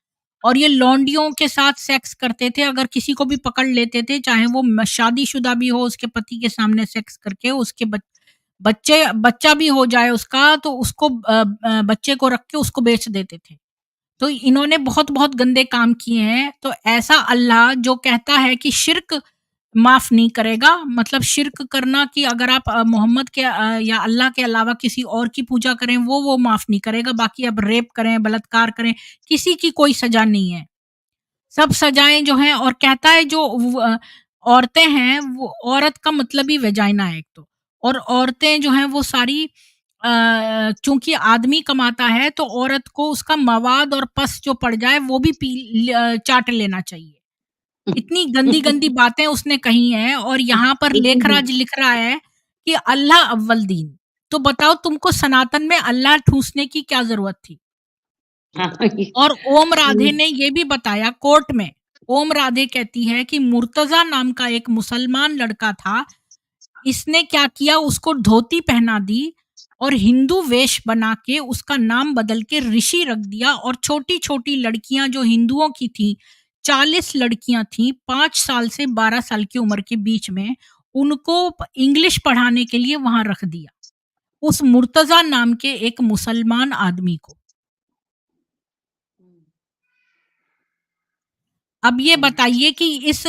और ये लौंडियों के साथ सेक्स करते थे, अगर किसी को भी पकड़ लेते थे, चाहे वो शादीशुदा भी हो, उसके पति के सामने सेक्स करके उसके बच्चा भी हो जाए उसका, तो उसको बच्चे को रख के उसको बेच देते थे। तो इन्होंने बहुत-बहुत गंदे काम किए हैं। तो ऐसा अल्लाह जो कहता है कि शिर्क माफ़ नहीं करेगा, मतलब शिर्क करना कि अगर आप मोहम्मद के या अल्लाह के अलावा किसी और की पूजा करें, वो माफ़ नहीं करेगा। बाकी अब रेप करें, बलात्कार करें, किसी की कोई सज़ा नहीं है। सब सज़ाएँ जो हैं, और कहता है जो औरतें हैं, वो औरत का मतलब ही वेजाइना है एक तो। और औरतें जो हैं वो सारी चूँकि आदमी कमाता है, तो औरत को उसका मवाद और पस जो पड़ जाए वो भी चाट लेना चाहिए। इतनी गंदी-गंदी बातें उसने कही हैं, और यहाँ पर लेखराज लिख रहा है कि अल्लाह अव्वल दीन। तो बताओ तुमको सनातन में अल्लाह ठूँसने की क्या ज़रूरत थी? हाँ, और ओम राधे ने ये भी बताया कोर्ट में, ओम राधे कहती है कि मुर्तज़ा नाम का एक मुसलमान लड़का था, इसने क्या किया, उसको धोती पहना दी और हिंदू वेश बना के उसका नाम बदल के ऋषि रख दिया, और छोटी-छोटी लड़कियाँ जो हिंदुओं की थीं, 40 लड़कियाँ थीं 5 साल से 12 साल की उम्र के बीच में, उनको इंग्लिश पढ़ाने के लिए वहाँ रख दिया, उस मुर्तज़ा नाम के एक मुसलमान आदमी को। अब ये बताइए कि इस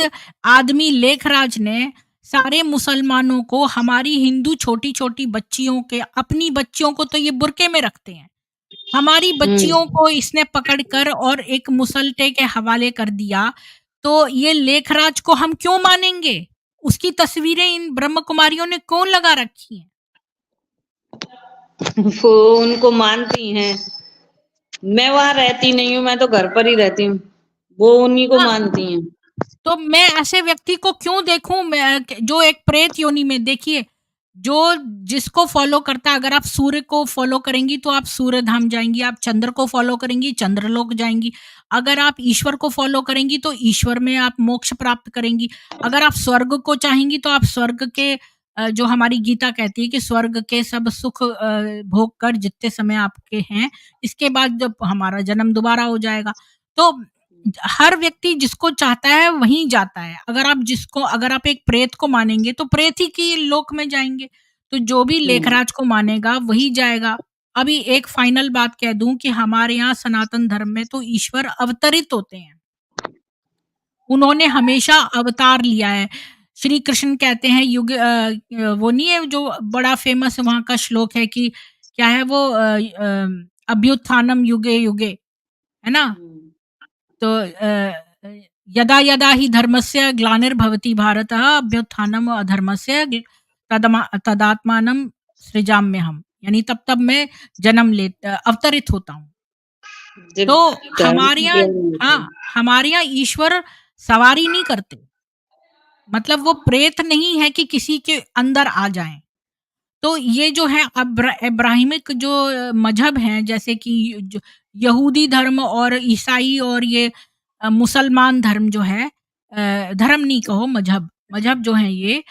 आदमी लेखराज ने सारे मुसलमानों को, हमारी हिंदू छोटी-छोटी बच्चियों के, अपनी बच्चियों को तो ये बुर्के में रखते हैं। हमारी बच्चियों हुँ। को इसने पकड़ कर और एक मुसल्टे के हवाले कर दिया, तो ये लेखराज को हम क्यों मानेंगे? उसकी तस्वीरें इन ब्रह्म कुमारियों ने क्यों लगा रखी हैं? वो उनको मानती हैं। मैं वहाँ रहती नहीं हूँ, मैं तो घर पर ही रहती हूँ। वो उन्हीं को हाँ। मानती हैं। तो मैं ऐसे व्यक्ति को क्यों देखूं, मैं जो एक प्रेत योनि में, देखिए, जो जिसको फॉलो करता है, अगर आप सूर्य को फॉलो करेंगी तो आप सूर्य धाम जाएंगी, आप चंद्र को फॉलो करेंगी चंद्रलोक जाएंगी, अगर आप ईश्वर को फॉलो करेंगी तो ईश्वर में आप मोक्ष प्राप्त करेंगी, अगर आप स्वर्ग को चाहेंगी तो आप स्वर्ग के जो हमारी गीता कहती है कि स्वर्ग के सब सुख भोग कर जितने समय आपके हैं, इसके बाद जब हमारा जन्म दोबारा हो जाएगा। तो हर व्यक्ति जिसको चाहता है वहीं जाता है। अगर आप एक प्रेत को मानेंगे तो प्रेत ही की लोक में जाएँगे। तो जो भी हुँ, लेखराज को मानेगा वही जाएगा। अभी एक फाइनल बात कह दूँ कि हमारे यहाँ सनातन धर्म में तो ईश्वर अवतरित होते हैं। उन्होंने हमेशा अवतार लिया है। श्री कृष्ण कहते हैं वो नहीं है जो बड़ा फ़ेमस वहाँ का श्लोक है कि क्या है वो अभ्युत्थानम युगे युगे, है ना? हुँ। तो यदा यदा हि धर्मस्य ग्लानिर्भवति भारत अभ्युत्थानम अधर्मस्य तदात्मानं सृजाम्यहम्, यानी तब तब मैं अवतरित होता हूँ। जब तो धर्म हमारे की यहाँ, जय होती है। हाँ, हमारे यहाँ ईश्वर सवारी नहीं करते, मतलब वो प्रेत नहीं है कि किसी के अंदर आ जाएं। तो ये जो है इब्राहिमिक जो मजहब हैं, जैसे कि जो यहूदी धर्म और ईसाई और ये मुसलमान धर्म जो है, धर्म नहीं कहो, मजहब मजहब जो है ये,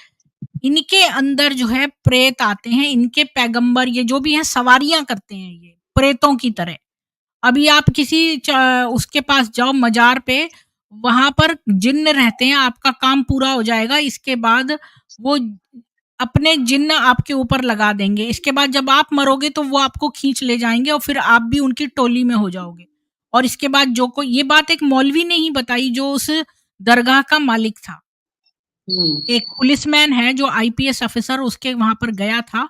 इनके अंदर जो है प्रेत आते हैं, इनके पैगंबर ये जो भी हैं सवारियां करते हैं ये प्रेतों की तरह। अभी आप किसी उसके पास जाओ मजार पे, वहां पर जिन्न रहते हैं, आपका काम पूरा हो जाएगा, इसके बाद वो अपने जिन्न आपके ऊपर लगा देंगे। इसके बाद जब आप मरोगे तो वो आपको खींच ले जाएँगे और फिर आप भी उनकी टोली में हो जाओगे। और इसके बाद जो कोई, ये बात एक मौलवी ने ही बताई जो उस दरगाह का मालिक था। हुँ, एक पुलिसमैन है जो आईपीएस ऑफिसर उसके वहाँ पर गया था।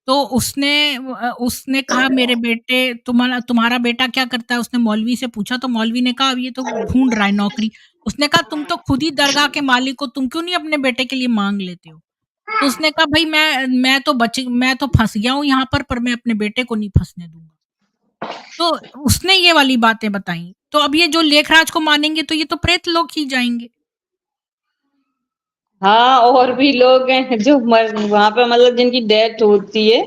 तो उसने कहा मेरे बेटे, तुम्हारा बेटा क्या करता है? उसने मौलवी से पूछा, तो मौलवी ने कहा अब ये तो ढूँढ रहा है नौकरी। उसने कहा तुम तो खुद ही दरगाह के मालिक हो, तुम क्यों नहीं अपने बेटे के लिए माँग लेते हो? तो उसने कहा भई मैं तो फँस गया हूँ यहाँ पर मैं अपने बेटे को नहीं फँसने दूँगा। तो उसने ये वाली बातें बताई। तो अब ये जो लेखराज को मानेंगे तो ये तो प्रेत लोक ही जाएँगे। हाँ, और भी लोग हैं जो मर वहाँ पे मतलब जिनकी डेथ होती है,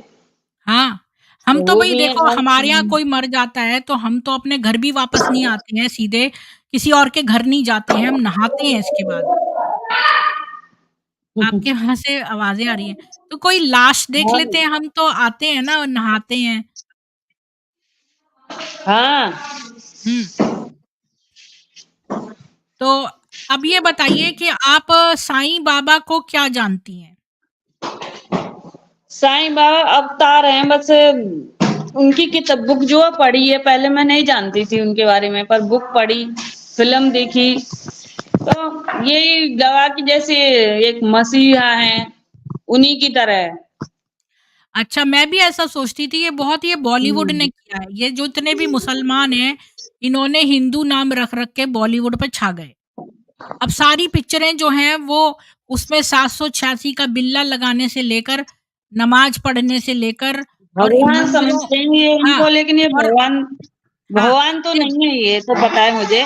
हाँ, हम तो वो भई भी हैं देखो और हमारे यहाँ कोई मर जाता है तो हम तो अपने घर भी वापस नहीं आते हैं, सीधे किसी और के घर नहीं जाते हैं, हम नहाते हैं इसके बाद। आपके वहाँ से आवाज़ें आ रही हैं। तो कोई लाश देख लेते हैं हम तो आते हैं ना, नहाते हैं। हाँ, हुँ, तो अब ये बताइए कि आप साईं बाबा को क्या जानती हैं? साईं बाबा अवतार हैं बस उनकी किताब बुक जो पढ़ी है, पहले मैं नहीं जानती थी उनके बारे में, पर बुक पढ़ी, फ़िल्म देखी, तो यही लगा कि जैसे एक मसीहा हैं, उन्हीं की तरह है। अच्छा, मैं भी ऐसा सोचती थी, ये बॉलीवुड ने हुँ। किया है। ये जो इतने भी मुसलमान हैं, इन्होंने हिंदू नाम रख के बॉलीवुड पे छा गए। अब सारी पिक्चरें जो हैं वो उसमें 786 का बिल्ला लगाने से लेकर, नमाज़ पढ़ने से लेकर और भगवान मंदिरों समझते हैं ये हाँ, इनको लेकिन ये और भगवान हाँ, भगवान तो ये नहीं है ये तो पता है मुझे।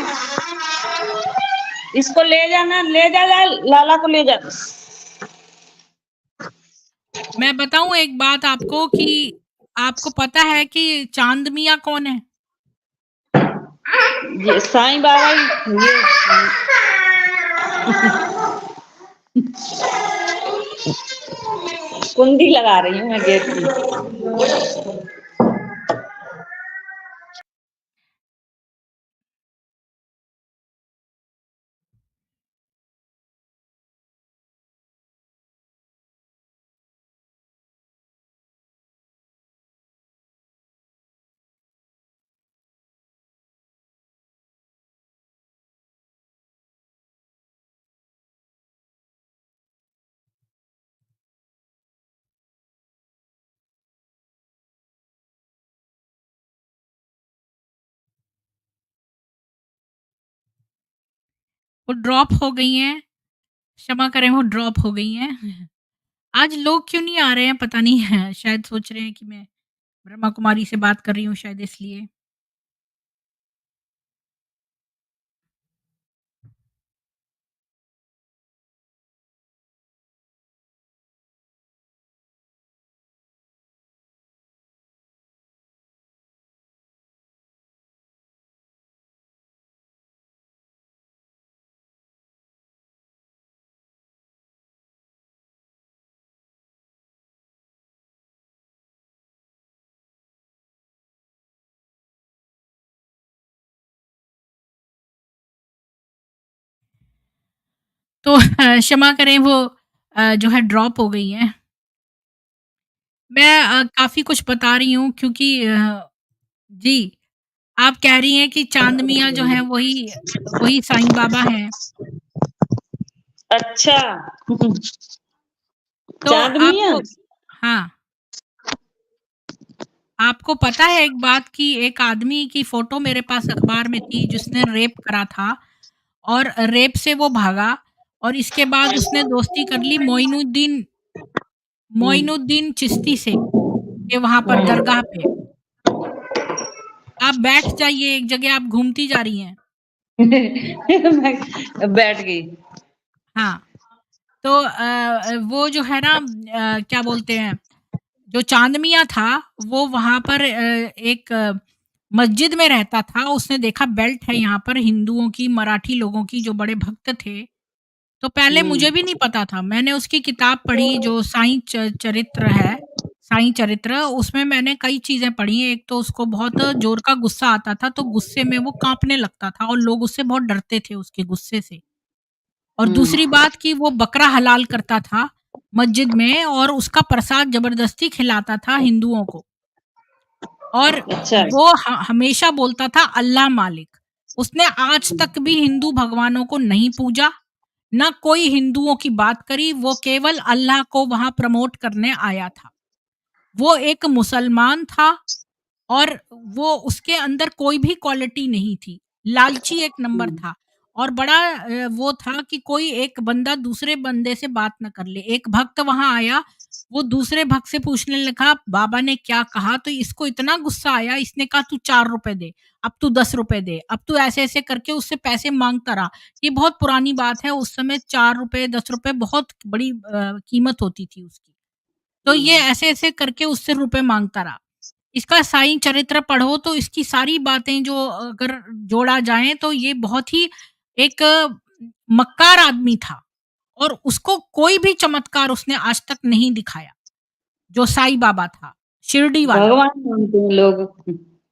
इसको ले जाना ले जा लाला को ले जा। मैं बताऊँ एक बात आपको कि आपको पता है कि चाँद मियाँ कौन है? ये साईं बाबा ही ये कुंडी लगा रही हूँ मैं गेट की। वो ड्रॉप हो गई हैं, क्षमा करें वो ड्रॉप हो गई हैं। आज लोग क्यों नहीं आ रहे हैं पता नहीं है, शायद सोच रहे हैं कि मैं ब्रह्मा कुमारी से बात कर रही हूँ शायद इसलिए। तो क्षमा करें वो जो है ड्रॉप हो गई हैं। मैं काफ़ी कुछ बता रही हूँ क्योंकि जी, आप कह रही हैं कि चाँद मियाँ जो हैं वही वही साईं बाबा हैं। अच्छा। तो चाँद मियाँ? आपको हाँ, आपको पता है एक बात कि एक आदमी की फ़ोटो मेरे पास अखबार में थी जिसने रेप करा था और रेप से वो भागा और इसके बाद उसने दोस्ती कर ली हुँ, मोइनुद्दीन चिश्ती से, के वहाँ पर हुँ। दरगाह पे। आप बैठ जाइए एक जगह आप घूमती जा रही हैं। मैं बैठ गई। हाँ, तो वो जो है ना क्या बोलते हैं, जो चाँद मियाँ था, वो वहाँ पर एक मस्जिद में रहता था। उसने देखा बेल्ट है यहाँ पर हिंदुओं की, मराठी लोगों की जो बड़े भक्त थे। तो पहले मुझे भी हुँ। नहीं पता था। मैंने उसकी किताब पढ़ी जो साईं चरित्र है, साईं चरित्र, उसमें मैंने कई चीज़ें पढ़ी। एक तो उसको बहुत ज़ोर का गुस्सा आता था, तो गुस्से में वो काँपने लगता था और लोग उससे बहुत डरते थे उसके गुस्से से। और हुँ। दूसरी बात कि वो बकरा हलाल करता था मस्जिद में और उसका प्रसाद ज़बरदस्ती खिलाता था हिंदुओं को। और अच्छा। वो हमेशा बोलता था अल्लाह मालिक। उसने आज तक भी हिंदू भगवानों को नहीं पूजा, ना कोई हिंदुओं की बात करी, वो केवल अल्लाह को वहाँ प्रमोट करने आया था। वो एक मुसलमान था और वो उसके अंदर कोई भी क्वालिटी नहीं थी, लालची एक नंबर था और बड़ा वो था कि कोई एक बंदा दूसरे बंदे से बात ना कर ले। एक भक्त वहाँ आया, वो दूसरे भक्त से पूछने लगा बाबा ने क्या कहा, तो इसको इतना गुस्सा आया, इसने कहा तू ₹4 दे, अब तू ₹10 दे, अब तू ऐसे-ऐसे करके उससे पैसे माँगता रहा। ये बहुत पुरानी बात है, उस समय ₹4 ₹10 बहुत बड़ी कीमत होती थी उसकी। तो ये हुँ। ऐसे-ऐसे करके उससे रुपए माँगता रहा। इसका साईं चरित्र पढ़ो तो इसकी सारी बातें जो अगर जोड़ा जाए तो ये बहुत ही एक मक्कार आदमी था और उसको कोई भी चमत्कार उसने आज तक नहीं दिखाया, जो साईं बाबा था, शिरडी वाला। भगवान मानते हैं लोग।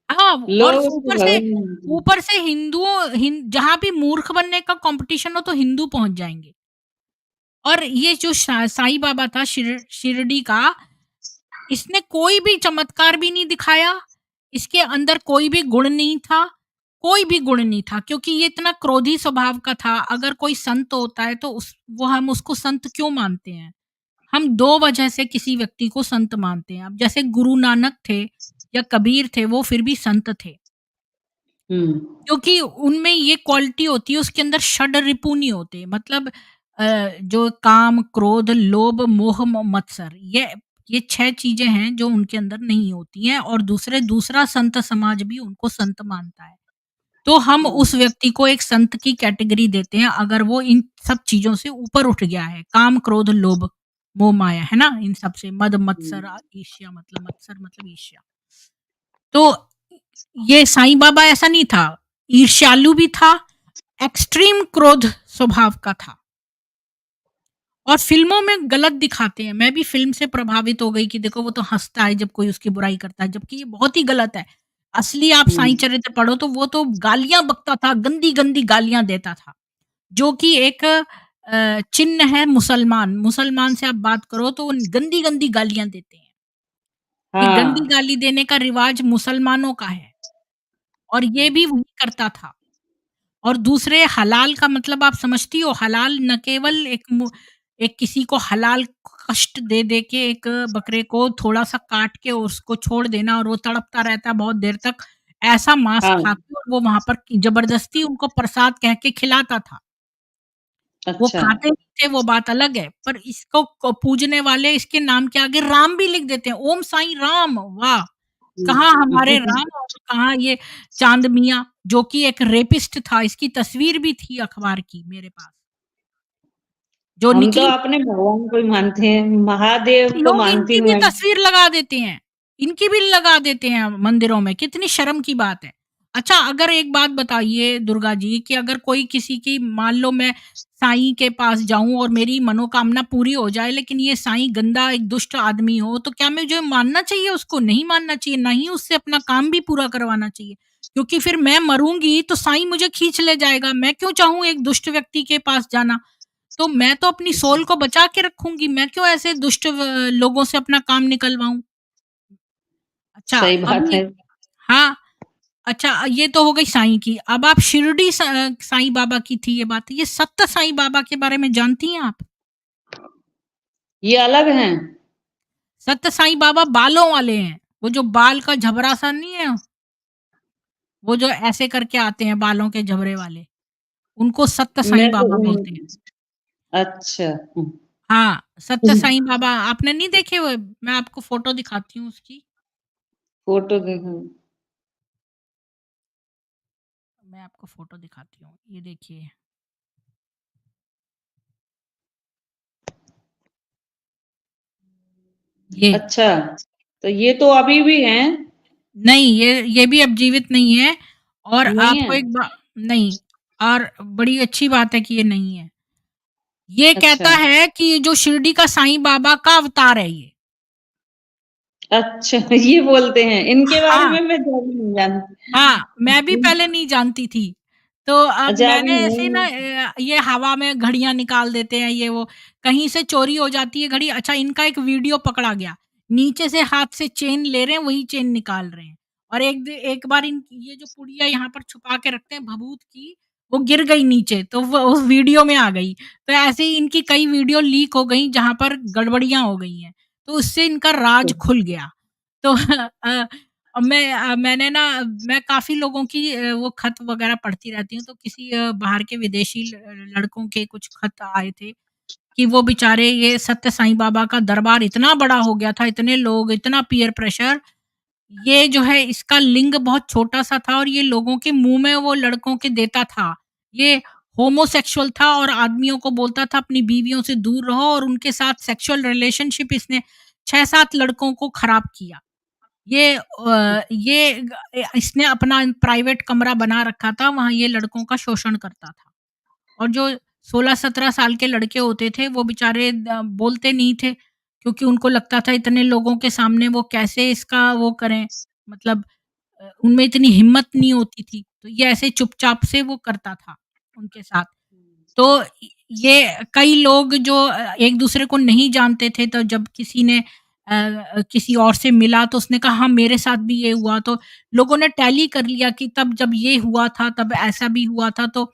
हाँ, और लोग उसको भगवान मानते हैं। ऊपर से हिंदुओं जहाँ भी मूर्ख बनने का कॉम्पिटिशन हो तो हिंदू पहुँच जाएँगे। और ये जो साईं बाबा था शिरडी का, इसने कोई भी चमत्कार भी नहीं दिखाया, इसके अंदर कोई भी गुण नहीं था, कोई भी गुण नहीं था क्योंकि ये इतना क्रोधी स्वभाव का था। अगर कोई संत होता है तो हम उसको संत क्यों मानते हैं? हम 2 वजह से किसी व्यक्ति को संत मानते हैं। अब जैसे गुरु नानक थे या कबीर थे, वो फिर भी संत थे। हुँ। क्योंकि उनमें ये क्वालिटी होती है, उसके अंदर षड्रिपु नहीं होते, मतलब जो काम, क्रोध, लोभ, मोह, मत्सर, ये 6 चीज़ें हैं जो उनके अंदर नहीं होती हैं और दूसरा संत समाज भी उनको संत मानता है। तो हम हुँ। उस व्यक्ति को एक संत की कैटेगरी देते हैं अगर वो इन सब चीज़ों से ऊपर उठ गया है। काम, क्रोध, लोभ, मोह, माया, है ना? इन सब से मद, हुँ। मत्सर, ईर्ष्या, मतलब मत्सर मतलब ईर्ष्या। तो ये साईं बाबा ऐसा नहीं था, ईर्ष्यालु भी था, एक्सट्रीम क्रोध स्वभाव का था और फ़िल्मों में गलत दिखाते हैं। मैं भी फ़िल्म से प्रभावित हो गई कि देखो वो तो हँसता है जब कोई उसकी बुराई करता है, जबकि ये बहुत ही गलत है। असली आप हुँ। साईं चरित्र पढ़ो तो वो तो गालियाँ बकता था, गंदी-गंदी गालियाँ देता था, जो कि एक चिन्ह है मुसलमान। मुसलमान से आप बात करो तो वो गंदी-गंदी गालियाँ देते हैं। ये गंदी हाँ। गाली देने का रिवाज मुसलमानों का है और ये भी वही करता था। और दूसरे हलाल का मतलब आप समझती हो? हलाल न केवल एक किसी को हलाल कष्ट दे दे के एक बकरे को थोड़ा-सा काट के उसको छोड़ देना और वो तड़पता रहता है बहुत देर तक, ऐसा मांस हाँ। खा के और वो वहाँ पर ज़बरदस्ती उनको प्रसाद कह के खिलाता था। वो अच्छा। खाते नहीं थे वो बात अलग है, पर इसको पूजने वाले इसके नाम के आगे राम भी लिख देते हैं, ओम साईं राम, वाह! कहाँ हमारे हुँ। राम और कहाँ ये चाँद मियाँ, जो कि एक रेपिस्ट था, इसकी तस्वीर भी थी अखबार की मेरे पास, जो हम तो निकली। अपने भगवान को ही मानते हैं, महादेव को लोग मानती इनकी हूँ भी मैं। तस्वीर लगा देते हैं, इनकी भी लगा देते हैं मंदिरों में, कितनी शर्म की बात है। अच्छा, अगर एक बात बताइए दुर्गा जी कि अगर कोई किसी की, मान लो मैं साईं के पास जाऊँ और मेरी मनोकामना पूरी हो जाए, लेकिन ये साईं गंदा एक दुष्ट आदमी हो, तो क्या मुझे मानना चाहिए उसको? नहीं मानना चाहिए, ना ही उससे अपना काम भी पूरा करवाना चाहिए। क्योंकि फिर मैं मरूँगी तो साईं मुझे खींच ले जाएगा, मैं क्यों चाहूँ एक दुष्ट व्यक्ति के पास जाना? तो मैं तो अपनी सोल को बचा के रखूँगी, मैं क्यों ऐसे दुष्ट लोगों से अपना काम निकलवाऊँ? अच्छा, सही बात अभी है। हाँ, अच्छा ये तो हो गई साईं की, अब आप शिरडी साईं बाबा की थी ये बात, ये सत्य साईं बाबा के बारे में जानती हैं आप? ये अलग हैं। सत्य साईं बाबा बालों वाले हैं, वो जो बाल का झबरा-सा नहीं है, वो जो ऐसे करके आते हैं बालों के झबरे वाले, उनको सत्य मैं साईं तो बाबा बोलते हैं। अच्छा। हुँ। हाँ, सत्य साईं बाबा आपने नहीं देखे हुए? मैं आपको फ़ोटो दिखाती हूँ उसकी। फ़ोटो देखा। मैं आपको फ़ोटो दिखाती हूँ, ये देखिए, ये। अच्छा, तो ये तो अभी भी हैं? नहीं, ये भी अब जीवित नहीं है और नहीं आपको है? एक बा नहीं, और बड़ी अच्छी बात है कि ये नहीं है। ये अच्छा। कहता है कि ये जो शिरडी का साईं बाबा का अवतार है ये। अच्छा, ये बोलते हैं। इनके बारे हाँ। में मैं ज़्यादा नहीं हाँ, मैं भी जानती। पहले नहीं जानती थी। तो अब अच्छा, मैंने अभी ऐसे ही ना नहीं। ये हवा में घड़ियाँ निकाल देते हैं ये वो, कहीं से चोरी हो जाती है घड़ी। अच्छा, इनका एक वीडियो पकड़ा गया, नीचे से हाथ से चेन ले रहे हैं, वही चेन निकाल रहे हैं और एक बार इन ये जो पुड़िया यहाँ पर छुपा के रखते हैं भभूत की, वो गिर गई नीचे, तो वो उस वीडियो में आ गई। तो ऐसे ही इनकी कई वीडियो लीक हो गई जहाँ पर गड़बड़ियाँ हो गई हैं, तो उससे इनका राज खुल गया। तो मैंने ना मैं काफ़ी लोगों की वो खत वग़ैरह पढ़ती रहती हूँ, तो किसी बाहर के विदेशी लड़कों के कुछ खत आए थे कि वो बेचारे ये सत्य साईं बाबा का दरबार इतना बड़ा हो गया था, इतने लोग, इतना पीयर प्रेशर, ये जो है इसका लिंग बहुत छोटा-सा था और ये लोगों के मुँह में वो लड़कों के देता था। ये होमोसेक्सुअल था और आदमियों को बोलता था अपनी बीवियों से दूर रहो और उनके साथ सेक्सुअल रिलेशनशिप इसने 6-7 लड़कों को खराब किया। इसने अपना प्राइवेट कमरा बना रखा था, वहाँ ये लड़कों का शोषण करता था। और जो 16-17 साल के लड़के होते थे, वो बेचारे बोलते नहीं थे, क्योंकि उनको लगता था इतने लोगों के सामने वो कैसे इसका वो करें, मतलब उनमें इतनी हिम्मत नहीं होती थी, तो ये ऐसे चुपचाप से वो करता था उनके साथ। तो ये कई लोग जो एक-दूसरे को नहीं जानते थे, तो जब किसी ने किसी और से मिला तो उसने कहा हाँ, मेरे साथ भी ये हुआ, तो लोगों ने टैली कर लिया कि तब जब ये हुआ था, तब ऐसा भी हुआ था, तो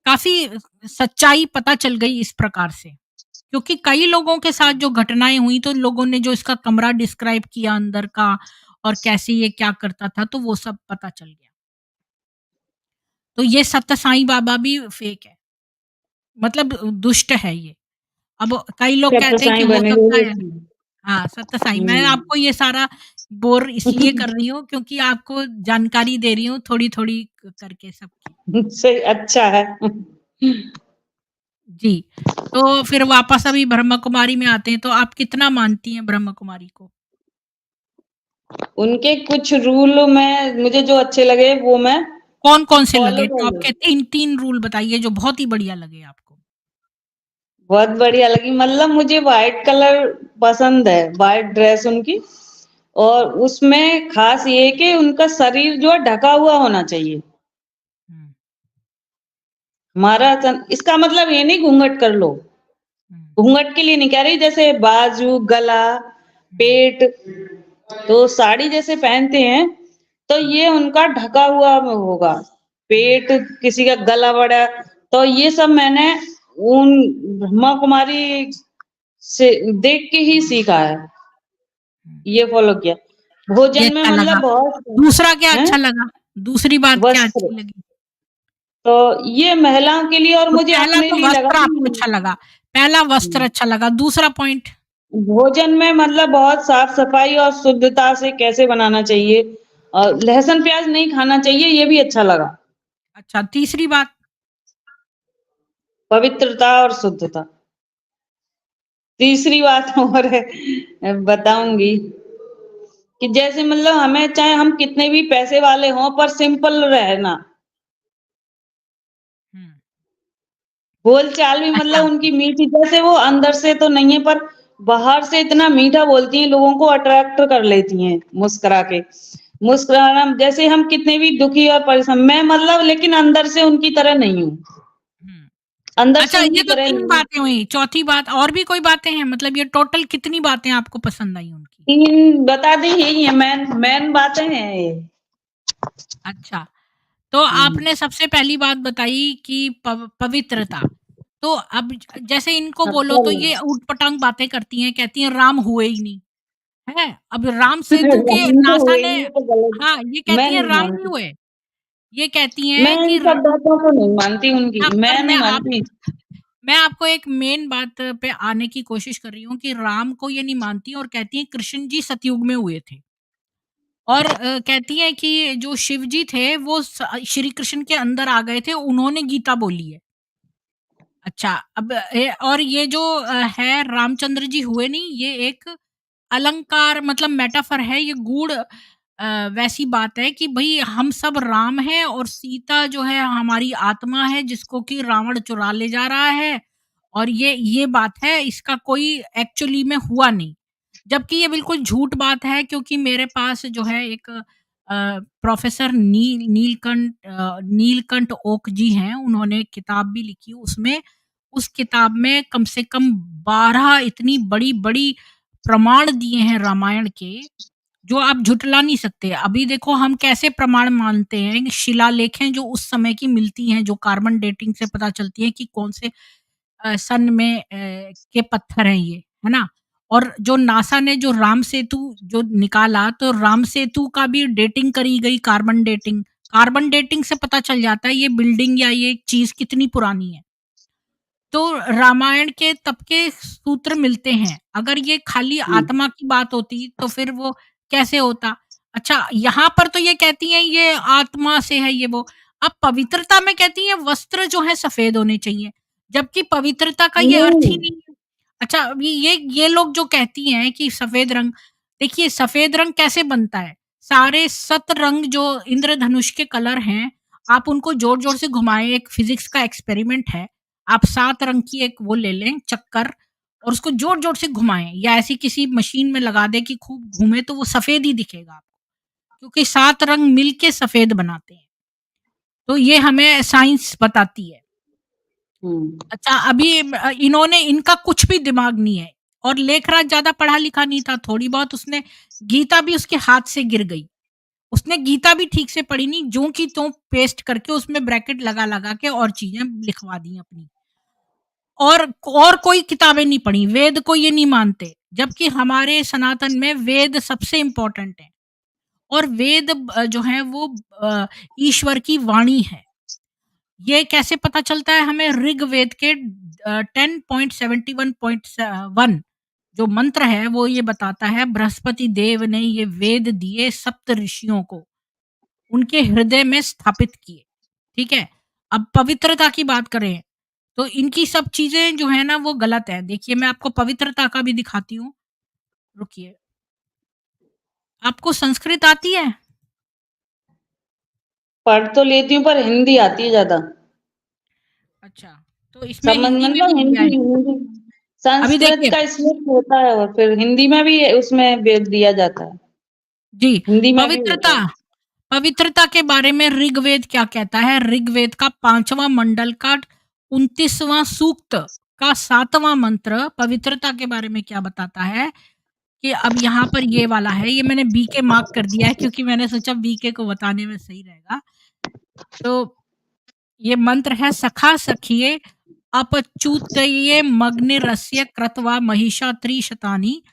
काफ़ी सच्चाई पता चल गई इस प्रकार से। क्योंकि कई लोगों के साथ जो घटनाएँ हुई, तो लोगों ने जो इसका कमरा डिस्क्राइब किया अंदर का और कैसे ये क्या करता था, तो वो सब पता चल गया। तो ये सत्य साईं बाबा भी फेक है, मतलब दुष्ट है ये। अब कई लोग छत्र कहते हैं कि साईं हो बने सकता हुए है, थे। हाँ, सत्य साईं। मैं हुँ। आपको ये सारा बोर इसलिए कर रही हूँ क्योंकि आपको जानकारी दे रही हूँ थोड़ी-थोड़ी करके सबकी। सही अच्छा है। जी, तो फिर वापस अभी ब्रह्मा कुमारी में आते हैं, तो आप कितना मानती हैं ब्रह्मा कुमारी को? उनके कुछ रूल में मुझे जो अच्छे लगे वो मैं कौन-कौन से फॉलो लगे? कर टॉप के लेती 3 रूल बताइए जो बहुत ही बढ़िया लगे आपको। बहुत बढ़िया लगी मतलब मुझे व्हाइट कलर पसंद है, व्हाइट ड्रेस उनकी और उसमें ख़ास ये है कि उनका शरीर जो है ढका हुआ होना चाहिए। हुँ, हमारा सन इसका मतलब ये नहीं घूंघट कर लो। हुँ, घूंघट के लिए नहीं कह रही जैसे बाजू, गला, हुँ, पेट तो साड़ी जैसे पहनते हैं तो हुँ, ये उनका ढका हुआ होगा। हुँ, पेट किसी का गला बड़ा तो ये सब मैंने उन ब्रह्मा कुमारी से देख के ही सीखा है। हुँ। ये फॉलो किया। ये भोजन में अच्छा लगा। मतलब बहुत दूसरा क्या हैं अच्छा लगा? दूसरी बात क्या वस्त्र अच्छी लगी? तो ये महिलाओं के लिए और तो मुझे पहला अपने तो लिए लगा वस्त्र आपको कि अच्छा लगा। पहला वस्त्र अच्छा लगा, दूसरा पॉइंट? भोजन में मतलब बहुत साफ-सफाई और शुद्धता से कैसे बनाना चाहिए और लहसुन प्याज नहीं खाना चाहिए, ये भी अच्छा लगा। अच्छा, तीसरी बात? पवित्रता और शुद्धता। तीसरी बात और है बताऊँगी कि जैसे मतलब हमें चाहे हम कितने भी पैसे वाले हों पर सिंपल रहना। हुँ, बोलचाल भी अच्छा, मतलब उनकी मीठी जैसे वो अंदर से तो नहीं है पर बाहर से इतना मीठा बोलती हैं, लोगों को अट्रैक्ट कर लेती हैं मुस्कुरा के। मुस्कुराना जैसे हम कितने भी दुखी और परेशान मैं मतलब लेकिन अंदर से उनकी तरह नहीं हूँ। हुँ। अंदर से अच्छा, ये उनकी तो तरह 3 नहीं हूँ। बातें हुई, चौथी बात और भी कोई बातें हैं? मतलब ये टोटल कितनी बातें आपको पसंद आई उनकी? 3 बता दी यही है मेन मेन बातें हैं ये। अच्छा, तो हुँ। आपने सबसे पहली बात बताई कि पवित्रता। तो अब जैसे इनको बोलो तो ये ऊट-पटांग बातें करती हैं, कहती हैं राम हुए ही नहीं, हैं? अब राम सेतु के तो नासा हुए ने, नहीं तो गलत हाँ, ये मैं कहती हैं नहीं राम नहीं मानती। हुए। ये कहती मैं हैं इन कि सब बातों को नहीं मानती उनकी, हाँ, पर मैं नहीं मानती। मैं आपको एक मेन बात पे आने की कोशिश कर रही हूँ कि राम को ये नहीं मानती और कहती हैं कृष्ण जी सतयुग में हुए थे। और कहती हैं कि जो शिव जी थे वो श्री कृष्ण के अंदर आ गए थे, उन्होंने गीता बोली है। अच्छा, अब और ये जो है रामचंद्र जी हुए नहीं, ये एक अलंकार मतलब मेटाफर है, ये गूढ़ वैसी बात है कि भई हम सब राम हैं और सीता जो है हमारी आत्मा है जिसको कि रावण चुरा ले जा रहा है और ये बात है, इसका कोई एक्चुअली में हुआ नहीं। जबकि ये बिल्कुल झूठ बात है क्योंकि मेरे पास जो है एक प्रोफ़ेसर नीलकंठ ओक जी हैं, उन्होंने किताब भी लिखी, उसमें उस किताब में कम से कम 12 इतनी बड़ी-बड़ी प्रमाण दिए हैं रामायण के, जो आप झुठला नहीं सकते। अभी देखो हम कैसे प्रमाण मानते हैं, शिलालेखें जो उस समय की मिलती हैं, जो कार्बन डेटिंग से पता चलती है कि कौन से सन में के पत्थर हैं ये, है ना? और जो नासा ने जो राम सेतु जो निकाला, तो राम सेतु का भी डेटिंग करी गई, कार्बन डेटिंग। कार्बन डेटिंग से पता चल जाता है ये बिल्डिंग या ये चीज़ कितनी पुरानी है। तो रामायण के तब के सूत्र मिलते हैं। अगर ये खाली हुँ, आत्मा की बात होती तो फिर वो कैसे होता? अच्छा, यहाँ पर तो ये कहती हैं ये आत्मा से है ये वो। अब पवित्रता में कहती हैं वस्त्र जो है सफ़ेद होने चाहिए, जबकि पवित्रता का ये अर्थ ही नहीं, नहीं है। अच्छा, अभी ये लोग जो कहती हैं कि सफ़ेद रंग, देखिए सफ़ेद रंग कैसे बनता है? सारे 7 रंग जो इंद्रधनुष के कलर हैं, आप उनको जोर-जोर से घुमाएँ, एक फ़िज़िक्स का एक्सपेरिमेंट है। आप 7 रंग की एक वो ले लें चक्कर और उसको ज़ोर-ज़ोर से घुमाएँ या ऐसी किसी मशीन में लगा दें कि खूब घूमे तो वो सफ़ेद ही दिखेगा आपको, क्योंकि 7 रंग मिल के सफ़ेद बनाते हैं। तो ये हमें साइंस बताती है। हुँ, अच्छा, अभी इन्होंने इनका कुछ भी दिमाग नहीं है और लेखराज ज़्यादा पढ़ा-लिखा नहीं था, थोड़ी बहुत उसने गीता भी उसके हाथ से गिर गई। उसने गीता भी ठीक से पढ़ी नहीं, ज्यों की त्यों पेस्ट करके उसमें ब्रैकेट लगा-लगा के और चीज़ें लिखवा दी अपनी। और कोई किताबें नहीं पढ़ी, वेद को ये नहीं मानते, जबकि हमारे सनातन में वेद सबसे इम्पोर्टेंट है और वेद जो है वो ईश्वर की वाणी है। ये कैसे पता चलता है हमें? ऋग्वेद के 10.71.1 जो मंत्र है वो ये बताता है, बृहस्पति देव ने ये वेद दिए सप्त ऋषियों को, उनके हृदय में स्थापित किए, ठीक है? अब पवित्रता की बात करें, तो इनकी सब चीज़ें जो है ना वो गलत है। देखिए मैं आपको पवित्रता का भी दिखाती हूँ, रुकिए। आपको संस्कृत आती है? पढ़ तो लेती हूँ पर हिंदी आती है ज़्यादा। अच्छा, तो इसमें समझ हिंदी में मतलब भी दिया है। हिंदी अभी संस्कृत देखिए का श्लोक होता है और फिर हिंदी में भी उसमें वेद दिया जाता है। जी, हिंदी में भी होता पवित्रता है। पवित्रता के बारे में ऋग्वेद क्या कहता है? ऋग्वेद का 5वाँ मंडल का 29वाँ सूक्त का 7वाँ मंत्र पवित्रता के बारे में क्या बताता है कि अब यहाँ पर ये वाला है, ये मैंने बीके मार्क कर दिया है क्योंकि मैंने सोचा बीके को बताने में सही रहेगा। तो ये मंत्र है, सखा सखिये अपच्युतये मग्निरस्य क्रत्वा महिषा त्रिशतानि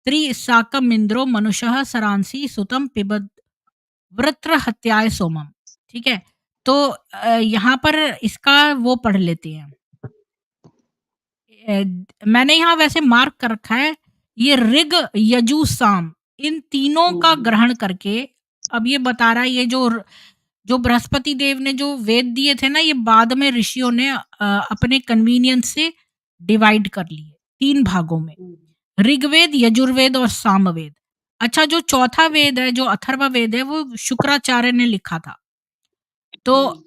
त्रिसाकमिंद्रो मनुषः सरांसि सुतम पिबद वृत्र हत्याय सोमम। ठीक है? तो यहाँ पर इसका वो पढ़ लेते हैं। मैंने यहाँ वैसे मार्क कर रखा है, ये ऋग, यजु, साम इन तीनों का हुँ, ग्रहण करके अब ये बता रहा है, ये जो बृहस्पति देव ने जो वेद दिए थे ना, ये बाद में ऋषियों ने अपने कन्वीनियंस से डिवाइड कर लिए 3 भागों में। हुँ, ऋग्वेद, यजुर्वेद और सामवेद। अच्छा, जो चौथा वेद है, जो अथर्ववेद है, वो शुक्राचार्य ने लिखा था। तो हुँ,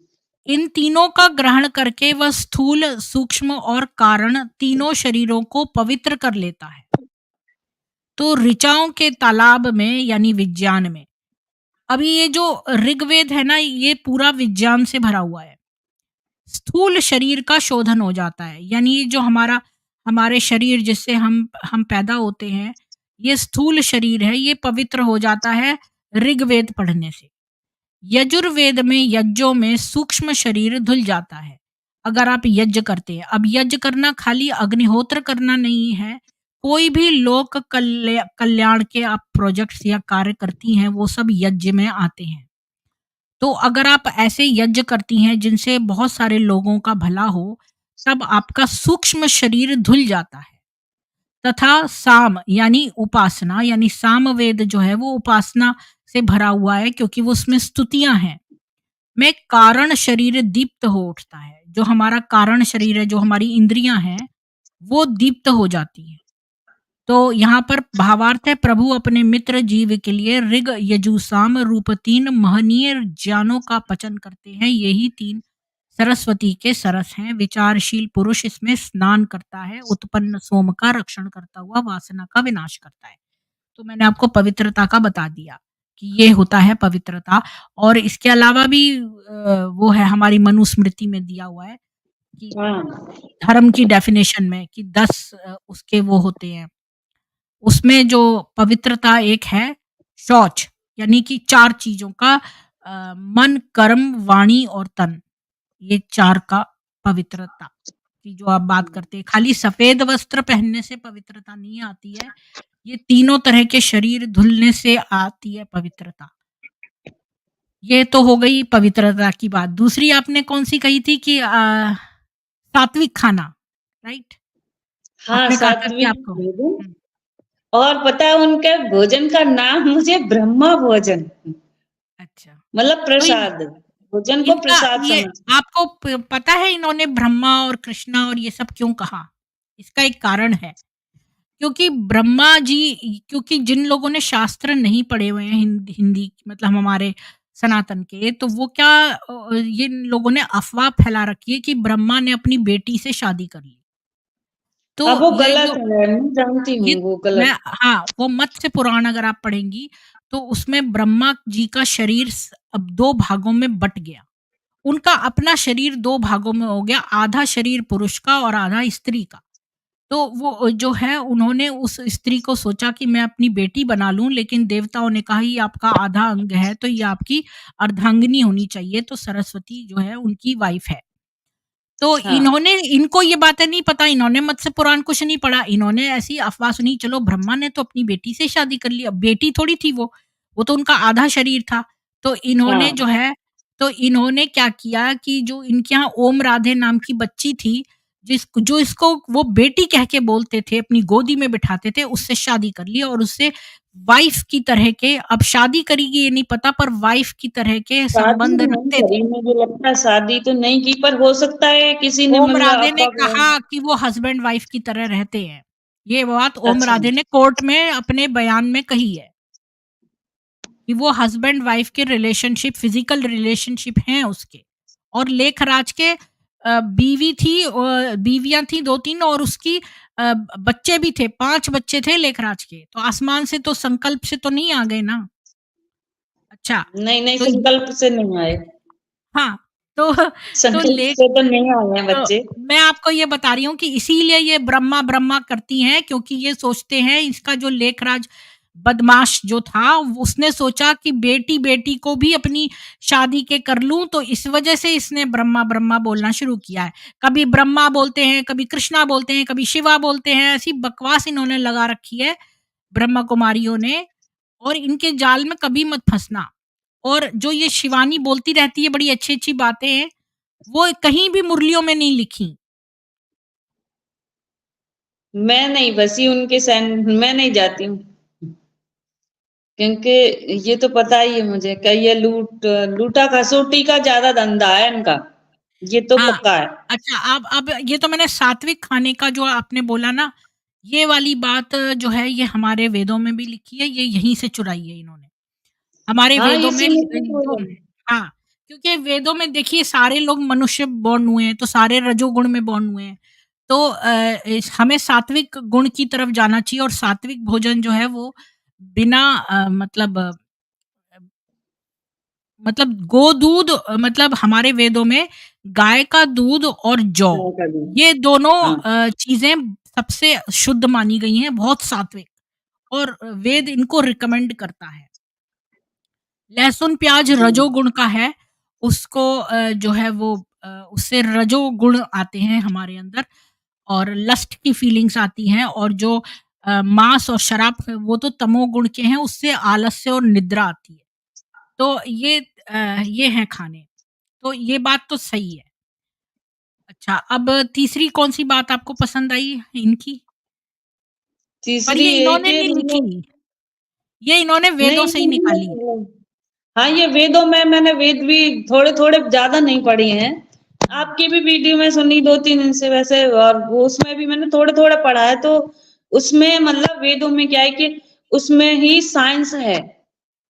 इन तीनों का ग्रहण करके वह स्थूल, सूक्ष्म और कारण तीनों शरीरों को पवित्र कर लेता है। तो ऋचाओं के तालाब में यानी विज्ञान में, अभी ये जो ऋग्वेद है ना, ये पूरा विज्ञान से भरा हुआ है। स्थूल शरीर का शोधन हो जाता है, यानी ये जो हमारे शरीर जिससे हम पैदा होते हैं, ये स्थूल शरीर है, ये पवित्र हो जाता है ऋग्वेद पढ़ने से। यजुर्वेद में यज्ञों में सूक्ष्म शरीर धुल जाता है अगर आप यज्ञ करते हैं। अब यज्ञ करना खाली अग्निहोत्र करना नहीं है, कोई भी लोक कल्याण के आप प्रोजेक्ट्स या कार्य करती हैं वो सब यज्ञ में आते हैं। तो अगर आप ऐसे यज्ञ करती हैं जिनसे बहुत सारे लोगों का भला हो, तब आपका सूक्ष्म शरीर धुल जाता है। तथा साम यानी उपासना, यानी सामवेद जो है वो उपासना से भरा हुआ है क्योंकि वो उसमें स्तुतियां हैं, में कारण शरीर दीप्त हो उठता है। जो हमारा कारण शरीर है, जो हमारी इंद्रियां हैं, वो दीप्त हो जाती हैं। तो यहाँ पर भावार्थ है, प्रभु अपने मित्र जीव के लिए ऋग, यजु, साम रूप 3 महनीय ज्ञानों का पचन करते हैं। यही 3 सरस्वती के सरस हैं। विचारशील पुरुष इसमें स्नान करता है, उत्पन्न सोम का रक्षण करता हुआ वासना का विनाश करता है। तो मैंने आपको पवित्रता का बता दिया कि ये होता है पवित्रता। और इसके अलावा भी वो है हमारी मनुस्मृति में दिया हुआ है कि हाँ, धर्म की डेफिनेशन में कि 10 उसके वो होते हैं। उसमें जो पवित्रता एक है शौच, यानी कि 4 चीज़ों का मन, कर्म, वाणी और तन, ये 4 का पवित्रता। की जो आप बात करते हैं, खाली सफ़ेद वस्त्र पहनने से पवित्रता नहीं आती है, ये तीनों तरह के शरीर धुलने से आती है पवित्रता। ये तो हो गई पवित्रता की बात। दूसरी आपने कौन-सी कही थी कि सात्विक खाना, राइट? हाँ, आपने कहा था कि सात्विक आपको भोजन। हुँ, और पता है उनके भोजन का नाम मुझे ब्रह्मा भोजन, अच्छा। मतलब तो इ प्रसाद, भोजन को इनका प्रसाद ये समझ। आपको पता है इन्होंने ब्रह्मा और कृष्णा और ये सब क्यों कहा? इसका एक कारण है। क्योंकि ब्रह्मा जी क्योंकि जिन लोगों ने शास्त्र नहीं पढ़े हुए हैं हिंदी मतलब हमारे सनातन के, तो वो क्या ये लोगों ने अफ़वाह फैला रखी है कि ब्रह्मा ने अपनी बेटी से शादी कर ली। तो अब वो ये गलत जो है, मैं जानती ये हूँ वो मैं गलत। हाँ, वो मत्स्य पुराण अगर आप पढ़ेंगी, तो उसमें ब्रह्मा जी का शरीर अब 2 भागों में बँट गया। उनका अपना शरीर 2 भागों में हो गया, आधा शरीर पुरुष का और आधा स्त्री का। तो वो जो है उन्होंने उस स्त्री को सोचा कि मैं अपनी बेटी बना लूँ, लेकिन देवताओं ने कहा ये आपका आधा अंग है, तो ये आपकी अर्धांगिनी होनी चाहिए, तो सरस्वती जो है उनकी वाइफ़ है। तो हाँ, इनको ये बातें नहीं पता, इन्होंने मत्स्य पुराण कुछ नहीं पढ़ा, इन्होंने ऐसी अफ़वाह सुनी, चलो ब्रह्मा ने तो अपनी बेटी से शादी कर ली, अब बेटी थोड़ी थी वो तो उनका आधा शरीर था। तो इन्होंने जो हाँ। है तो इन्होंने क्या किया कि जो इनके यहाँ ओम राधे नाम की बच्ची थी, जो इसको वो बेटी कह के बोलते थे, अपनी गोदी में बिठाते थे, उससे शादी कर ली और उससे वाइफ़ की तरह के अब शादी करेगी ये नहीं पता पर वाइफ़ की तरह के शादी संबंध नहीं रखते करी, थे। मुझे लगता है शादी तो नहीं की, पर हो सकता है किसी ने ओम मतलब राधे ने अफ़वाह। कहा कि वो हस्बैंड वाइफ की तरह रहते हैं। ये बात ओम अच्छा, राधे ने कोर्ट में अपने बयान में कही है, कि वो हस्बैंड वाइफ के रिलेशनशिप फिज़िकल रिलेशनशिप हैं उसके। और लेखराज के बीवी थी बीवियाँ थी 2-3 और उसकी बच्चे भी थे, 5 बच्चे थे लेखराज के। तो आसमान से तो संकल्प से तो नहीं आ गए ना। अच्छा, नहीं, नहीं तो संकल्प से नहीं आए, हाँ, तो तो संकल्प ले से तो नहीं आए हैं तो बच्चे। मैं आपको ये बता रही हूँ कि इसीलिए ये ब्रह्मा, ब्रह्मा करती हैं क्योंकि ये सोचते हैं इसका जो लेखराज बदमाश जो था उसने सोचा कि बेटी-बेटी को भी अपनी शादी के कर लूँ तो इस वज़ह से इसने ब्रह्मा, ब्रह्मा बोलना शुरू किया है। कभी ब्रह्मा बोलते हैं, कभी कृष्णा बोलते हैं, कभी शिवा बोलते हैं, ऐसी बकवास इन्होंने लगा रखी है ब्रह्मा कुमारियों ने और इनके जाल में कभी मत फँसना। और जो ये शिवानी बोलती रहती है बड़ी अच्छी-अच्छी बातें, वो कहीं भी मुरलियों में नहीं लिखी। मैं नहीं बसी उनके सैन मैं नहीं जाती हूँ, क्योंकि ये तो पता ही है मुझे कि ये लूटा-खसोटी का ज़्यादा धंधा है इनका, ये तो हाँ, पक्का है। अच्छा अब ये तो मैंने सात्विक खाने का जो आपने बोला ना, ये वाली बात जो है ये हमारे वेदों में भी लिखी है, ये यहीं से चुराई है इन्होंने। हमारे हाँ, वेदों में इसी में से तो जो हाँ, क्योंकि वेदों में देखिए सारे लोग मनुष्य बॉर्न हुए हैं, तो सारे रजोगुण में बॉर्न हुए हैं। तो इस हमें सात्विक गुण की तरफ जाना चाहिए और सात्विक भोजन जो है वो बिना मतलब गोदूध मतलब हमारे वेदों में गाय का दूध और जौ, गाय का दूध। ये दोनों हाँ, चीज़ें सबसे शुद्ध मानी गई हैं, बहुत सात्विक और वेद इनको रिकमेंड करता है। लहसुन, प्याज़ हुँ। रजोगुण का है, उसको जो है वो उससे रजोगुण आते हैं हमारे अंदर और लस्ट की फीलिंग्स आती हैं और जो मांस और शराब वो तो तमोगुण के हैं, उससे आलस्य और निद्रा आती है। तो ये हैं खाने, तो ये बात तो सही है। अच्छा, अब तीसरी कौन-सी बात आपको पसंद आई इनकी? पर तीसरी ये है इन्होंने कि नहीं लिखी, मतलब ये इन्होंने वेदों नहीं, से ही नहीं, निकाली है। नहीं। हाँ, ये वेदों में मैंने वेद भी थोड़े-थोड़े ज़्यादा नहीं पढ़े हैं। हुँ, आपकी भी वीडियो में सुनी 2-3 दिन से वैसे, और वो उसमें भी मैंने थोड़ा-थोड़ा पढ़ा है, तो उसमें मतलब वेदों में क्या है कि उसमें ही साइंस है।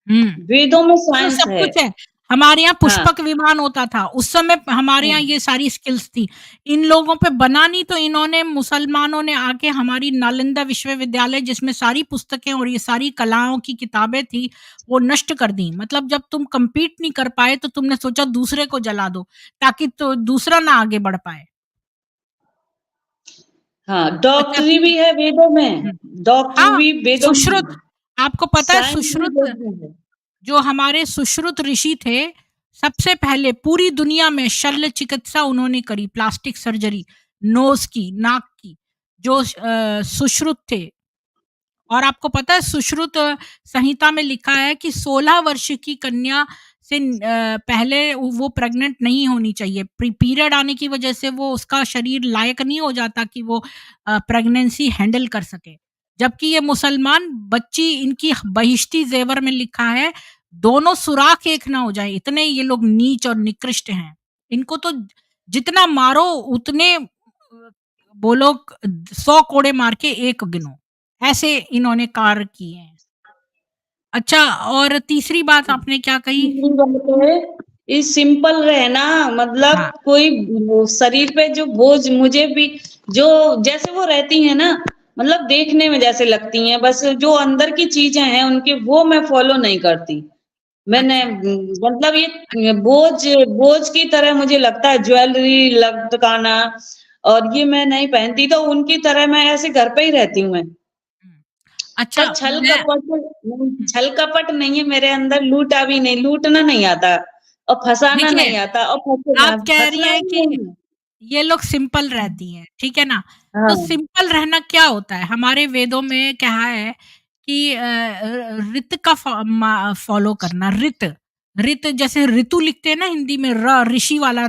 हुँ। वेदों में उसमें साइंस सब है। कुछ है। हमारे यहाँ हाँ, पुष्पक विमान होता था, उस समय हमारे हाँ, यहाँ ये सारी स्किल्स थी। इन लोगों पे बना नहीं तो इन्होंने मुसलमानों ने आके हमारी नालंदा विश्वविद्यालय जिसमें सारी पुस्तकें और ये सारी कलाओं की किताबें थी, वो नष्ट कर दी। मतलब जब तुम कम्पीट नहीं कर पाए तो तुमने सोचा दूसरे को जला दो, ताकि तो दूसरा ना आगे बढ़ पाए। हाँ, अच्छा डॉक्टरी भी है वेदों में, हुँ। डॉक्टरी हाँ, भी वेदों में सुश्रुत है, आपको पता है साइंस भी सुश्रुत वेद में है। जो हमारे सुश्रुत ऋषि थे, सबसे पहले पूरी दुनिया में शल्य चिकित्सा उन्होंने करी, प्लास्टिक सर्जरी। नोज़ की, नाक की, जो सुश्रुत थे। और आपको पता है सुश्रुत संहिता में लिखा है कि 16 वर्ष की कन्या से पहले वो प्रेग्नेंट नहीं होनी चाहिए। पीरियड आने की वजह से वो उसका शरीर लायक नहीं हो जाता कि वो प्रेगनेंसी हैंडल कर सके। जबकि ये मुसलमान बच्ची इनकी बहिश्ती ज़ेवर में लिखा है, दोनों सुराख एक ना हो जाए, इतने ये लोग नीच और निकृष्ट हैं। इनको तो जितना मारो उतने बोलो 100 कोड़े मार के एक गिनो। ऐसे इन्होंने कार्य किए हैं। अच्छा और तीसरी बात आपने क्या कही? दूसरी बात है, ये सिंपल रहना, मतलब हाँ, कोई वो शरीर पे जो बोझ मुझे भी जो जैसे वो रहती है ना, मतलब देखने में जैसे लगती हैं, बस जो अंदर की चीजें हैं उनके वो मैं फॉलो नहीं करती। मैंने अच्छा, मतलब ये बोझ बोझ की तरह मुझे लगता है, ज्वेलरी लटकाना और ये मैं नहीं पहनती, तो उनकी तरह मैं ऐसे घर पे ही रहती हूँ मैं। हुँ। पर अच्छा छल मैं कपट हुँ, छल कपट नहीं है मेरे अंदर, लूटा भी नहीं, लूटना नहीं आता और फँसाना देखिए नहीं आता और फँसना आप कह रही फँसना हैं भी कि नहीं है। ये लोग सिंपल रहती हैं, ठीक है ना? तो हाँ। सिंपल रहना क्या होता है? हमारे वेदों में कहा है कि ऋत का फ़ॉलो करना, ऋत। ऋत जैसे ऋतु लिखते हैं ना हिंदी में ऋषि वाला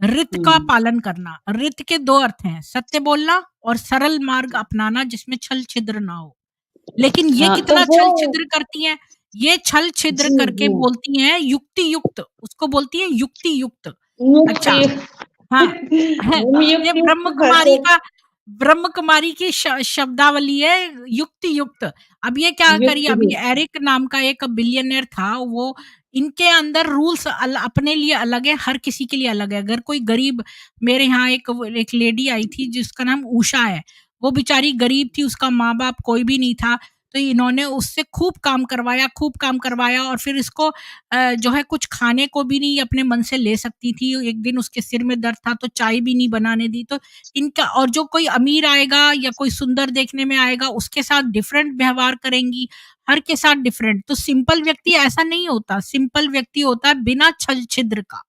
ऋत का हुँ। पालन करना। ऋत के 2 अर्थ हैं, सत्य बोलना और सरल मार्ग अपनाना जिसमें छल-छिद्र ना हो। लेकिन ये हाँ, तो कितना वो छल-छिद्र करती हैं, ये छल-छिद्र जी, करके जी। बोलती हैं युक्ति-युक्त, उसको बोलती हैं युक्ति-युक्त। मुक्ति अच्छा, हाँ, है हम ये युक्त ब्रह्म कुमारी फँसे का ब्रह्म कुमारी की शब्दावली है युक्ति-युक्त। अब ये क्या करिए युक्त अभी ही। एरिक नाम का एक बिलियनेयर था, वो इनके अंदर रूल्स अपने लिए अलग है, हर किसी के लिए अलग है। अगर कोई गरीब मेरे यहाँ एक लेडी आई थी जिसका नाम उषा है, वो बेचारी गरीब थी, उसका माँ-बाप कोई भी नहीं था, तो इन्होंने उससे खूब काम करवाया और फिर इसको जो है कुछ खाने को भी नहीं अपने मन से ले सकती थी। एक दिन उसके सिर में दर्द था तो चाय भी नहीं बनाने दी। तो इनका और जो कोई अमीर आएगा या कोई सुंदर देखने में आएगा उसके साथ डिफरेंट व्यवहार करेंगी, हर के साथ डिफरेंट। तो सिंपल व्यक्ति ऐसा नहीं होता, सिंपल व्यक्ति होता है बिना छल-छिद्र का।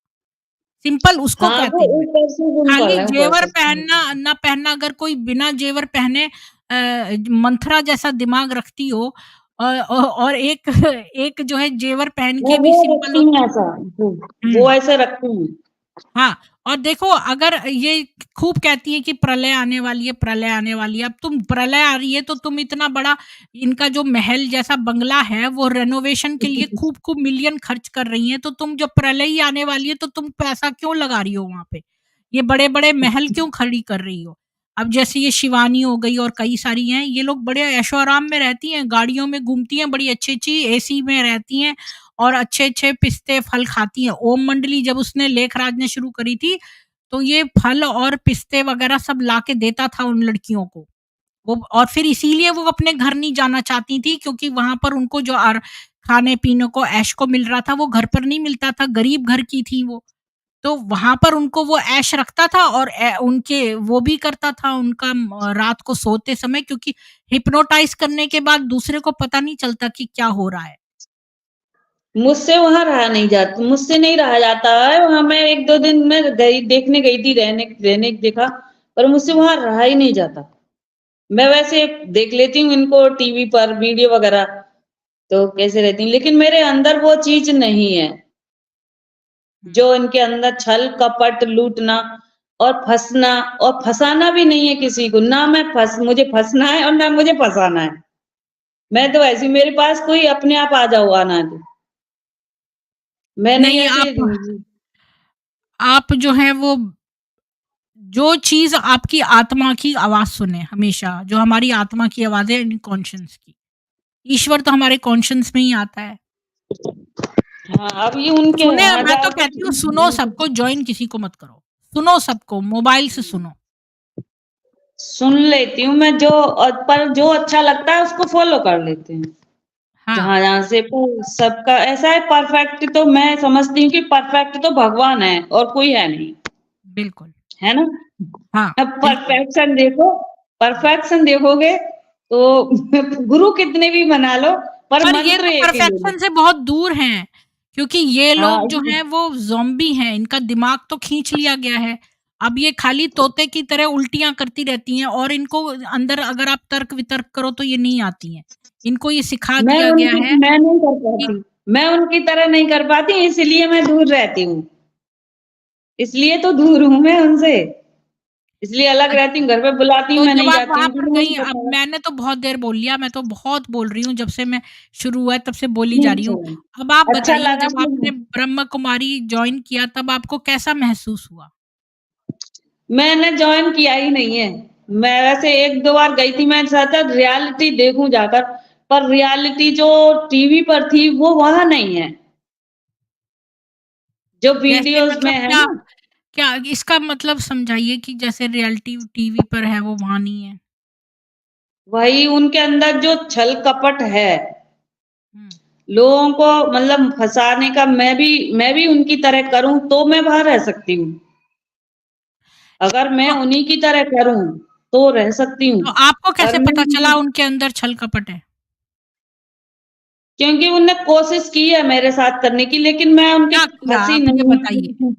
सिंपल उसको हाँ, वो कहते हैं। ऊपर से खाली सिंपल है, ऊपर जेवर से। पहनना ना पहनना अगर कोई बिना जेवर पहने मंथरा जैसा दिमाग रखती हो और एक एक जो है जेवर पहन हाँ, के भी वो सिंपल रखती हो हैं ऐसा। जी, वो हुँ। ऐसे रखती हैं। हाँ, और देखो अगर ये खूब कहती हैं कि प्रलय आने वाली है, प्रलय आने वाली है। अब तुम प्रलय आ रही है तो तुम इतना बड़ा इनका जो महल जैसा बंगला है वो रेनोवेशन के लिए खूब-खूब मिलियन खर्च कर रही हैं, तो तुम जब प्रलय ही आने वाली है तो तुम पैसा क्यों लगा रही हो वहाँ पे? ये बड़े-बड़े महल क्यों खड़ी कर रही हो? अब जैसे ये शिवानी हो गई और कई सारी हैं, ये लोग बड़े ऐशो-आराम में रहती हैं, गाड़ियों में घूमती हैं, बड़ी अच्छी-अच्छी एसी में रहती हैं और अच्छे-अच्छे पिस्ते फल खाती हैं। ओम मंडली जब उसने लेखराज ने शुरू करी थी, तो ये फल और पिस्ते वगैरह सब लाके देता था उन लड़कियों को। वो और फिर इसीलिए वो अपने घर नहीं जाना चाहती थी क्योंकि वहाँ पर उनको जो खाने-पीने को, ऐश को मिल रहा था, वो घर पर नहीं मिलता था, गरीब घर की थी वो। तो वहाँ पर उनको वो ऐश रखता था और उनके वो भी करता था उनका रात को सोते समय क्योंकि हिप्नोटाइज़ करने के बाद दूसरे को पता नहीं चलता कि क्या हो रहा है। मुझसे नहीं रहा जाता है, वहाँ मैं 1-2 दिन मैं गई देखने गई थी, रहने रहने देखा, पर मुझसे हुँ, वहाँ रहा ही नहीं जाता। मैं वैसे देख लेती हूँ इनको टीवी पर वीडियो वगैरह, तो कैसे रहती हैं, लेकिन मेरे अंदर वो चीज़ नहीं है, हुँ। जो इनके अंदर छल, कपट, लूटना और फँसाना भी नहीं है किसी को, ना मुझे फँसना है और ना मुझे फँसाना है। मैं तो ऐसी मेरे पास कोई अपने आप आ जाओ आना है तो। मैं नहीं नहीं ऐसे आप जो है वो जो चीज़ आपकी आत्मा की आवाज़ सुने हमेशा, जो हमारी आत्मा की आवाज़ है कॉन्शियस की। ईश्वर तो हमारे कॉन्शियस में ही आता है। हाँ, अब ये उनके सुने यहाँ मैं तो जाओ कहती हूँ सुनो सबको, जॉइन किसी को मत करो। सुनो सबको, मोबाइल से सुनो। सुन लेती हूँ मैं जो पर जो अच्छा लगता है उसको फ़ॉलो कर लेते हैं। हाँ, जहाँ-जहाँ से पर सबका ऐसा है, परफेक्ट तो मैं समझती हूँ कि परफेक्ट तो भगवान है और कोई है नहीं, बिल्कुल। है ना? हाँ, अब बिल्कुल। परफेक्शन देखोगे तो गुरु कितने भी बना लो, पर पर ये मंत्र तो एक ही ले लो। परफेक्शन से बहुत दूर हैं, क्योंकि ये हाँ, लोग जो हैं वो ज़ॉम्बी हैं, इनका दिमाग तो खींच लिया गया है। अब ये खाली तोते की तरह उल्टियाँ करती रहती हैं और इनको अंदर अगर आप तर्क-वितर्क करो तो ये नहीं आती हैं। इनको ये सिखा दिया गया है मैं नहीं कर कि पाती। मैं उनकी तरह नहीं कर पाती इसलिए मैं दूर रहती हूँ। इसलिए तो दूर हूँ मैं उनसे। इसलिए अलग रहती हूँ, अच्छा, घर पे बुलाती हूँ, तो मैं जब नहीं आप जाती वहाँ हूँ पर क्योंकि मुझे गईं अब पता है। मैंने तो बहुत देर बोल लिया, मैं तो बहुत बोल रही हूँ जब से मैं शुरू हुआ है तब से बोली जा रही ठीक हूँ। है। अब आप अच्छा बताइए लगा जब मुझे। आपने ब्रह्म कुमारी जॉइन किया तब आपको कैसा महसूस हुआ? मैंने जॉइन किया ही नहीं है। मैं वैसे 1-2 बार गई थी, मैं सोचा रियलिटी देखूँ जाकर, पर रियलिटी जो टीवी पर थी वो वहाँ नहीं है। जो जैसे वीडियोज़ में मतलब है क्या ना, क्या इसका मतलब समझाइए कि जैसे रियलिटी टीवी पर है वो वहाँ नहीं है? वही उनके अंदर जो छल कपट है, हुँ। लोगों को मतलब फँसाने का मैं भी उनकी तरह करूँ तो मैं वहाँ रह सकती हूँ। अगर मैं तो उन्हीं की तरह करूँ, तो रह सकती हूँ। तो आपको पर कैसे मैं पता चला उनके अंदर छल कपट है? क्योंकि उनने कोशिश की है मेरे साथ करने की, लेकिन मैं उनके क्या किया फँसी आप ये नहीं बताइए? हूँ।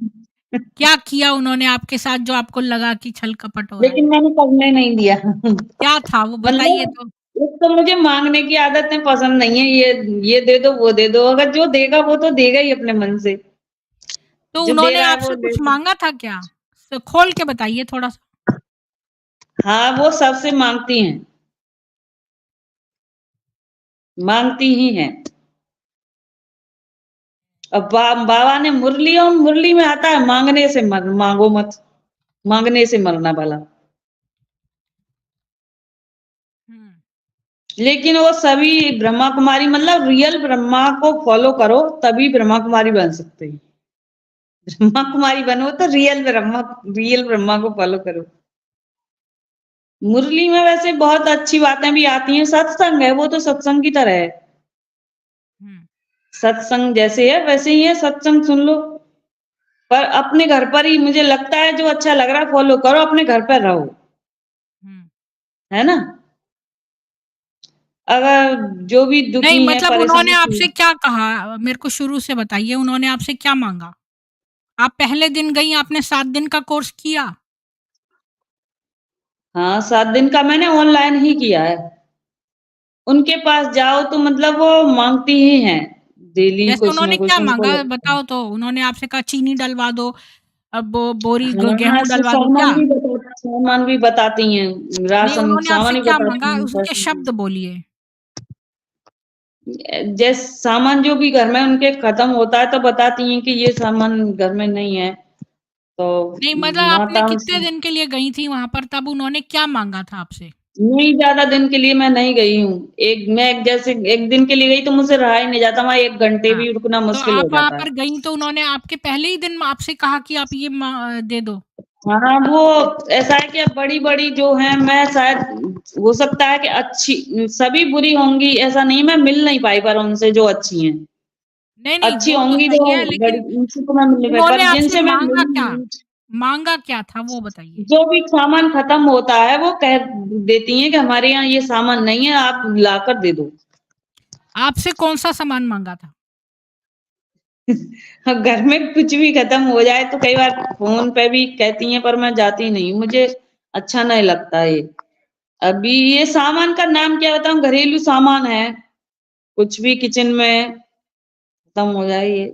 क्या किया उन्होंने आपके साथ जो आपको लगा कि छल कपट हो रहा है? लेकिन मैंने करने नहीं दिया। क्या था वो बताइए मतलब तो? एक तो मुझे माँगने की आदतें पसंद नहीं है, ये दे दो, वो दे दो, अगर जो देगा वो तो देगा ही अपने मन से। तो जो दे उन्होंने रहा है वो आपसे दे कुछ दो। माँगा था क्या? खोल के बताइए थोड़ा-सा। हाँ, वो सबसे माँगती हैं, माँगती ही हैं। अब बाबा ने मुरली में आता है माँगने से माँगो मत, माँगने से मरना भला। हुँ। लेकिन वो सभी ब्रह्मा कुमारी मतलब रियल ब्रह्मा को फॉलो करो तभी ब्रह्मा कुमारी बन सकते हैं। ब्रह्मा कुमारी बनो तो रियल ब्रह्मा को फॉलो करो। मुरली में वैसे बहुत अच्छी बातें भी आती हैं, सत्संग है, वो तो सत्संग की तरह है। हुँ, सत्संग जैसे है वैसे ही है, सत्संग सुन लो। पर अपने घर पर ही मुझे लगता है जो अच्छा लग रहा है फॉलो करो, अपने घर पर रहो, हुँ। है ना? अगर जो भी नहीं दुखी है, मतलब उन्होंने परेशान आपसे क्या कहा? मेरे को शुरू से बताइए उन्होंने आपसे क्या माँगा? आप पहले दिन गईं आपने 7 दिन का कोर्स किया? हाँ, 7 दिन का मैंने ऑनलाइन ही किया है। उनके पास जाओ तो मतलब वो माँगती ही हैं, डेली जैसे कुछ उन्होंने न क्या कुछ उनको माँगा लगता है। बताओ तो? उन्होंने आपसे कहा चीनी डलवा दो, अब बोरी हाँ, गेहूँ डलवा दो क्या? सामान भी बताती हैं, नहीं राशन उन्होंने सामान आपसे ही क्या बताती माँगा? हैं उसके कैसे शब्द बोलिए। सामान जो भी घर में उनके खत्म होता है तो बताती हैं कि ये सामान घर में नहीं है, तो नहीं मतलब आपने माता कितने दिन के लिए गई थी वहाँ पर तब उन्होंने क्या माँगा था आपसे? नहीं ज़्यादा दिन के लिए मैं नहीं गई हूँ। एक जैसे 1 दिन के लिए गई तो मुझसे रहा ही नहीं जाता, वहाँ 1 घंटे हाँ, भी रुकना तो मुश्किल हो आप वहाँ जाता है। पर गईं तो उन्होंने आपके पहले ही दिन आपसे कहा कि आप ये दे दो? हाँ, वो ऐसा है कि अब बड़ी-बड़ी जो हैं मैं शायद हो सकता है कि अच्छी सभी बुरी होंगी ऐसा नहीं मैं मिल नहीं पाई पर उनसे जो अच्छी हैं। नहीं, नहीं अच्छी वो तो होंगी सही तो है बड़ी लेकिन उनसे तो मैं मिल नहीं पाई, उन्होंने पर आपसे जिनसे मैं माँगा मिली क्या? हूँ, माँगा क्या था वो बताइए? जो भी सामान खत्म होता है वो कह देती हैं कि हमारे यहाँ ये सामान नहीं है, आप लाकर दे दो। आपसे कौन-सा सामान माँगा था? घर में कुछ भी खत्म हो जाए तो कई बार फ़ोन पे भी कहती हैं पर मैं जाती नहीं हूँ, मुझे अच्छा नहीं लगता ये। अभी ये सामान का नाम क्या बताऊँ घरेलू सामान है, कुछ भी किचन में खत्म हो जाए ये,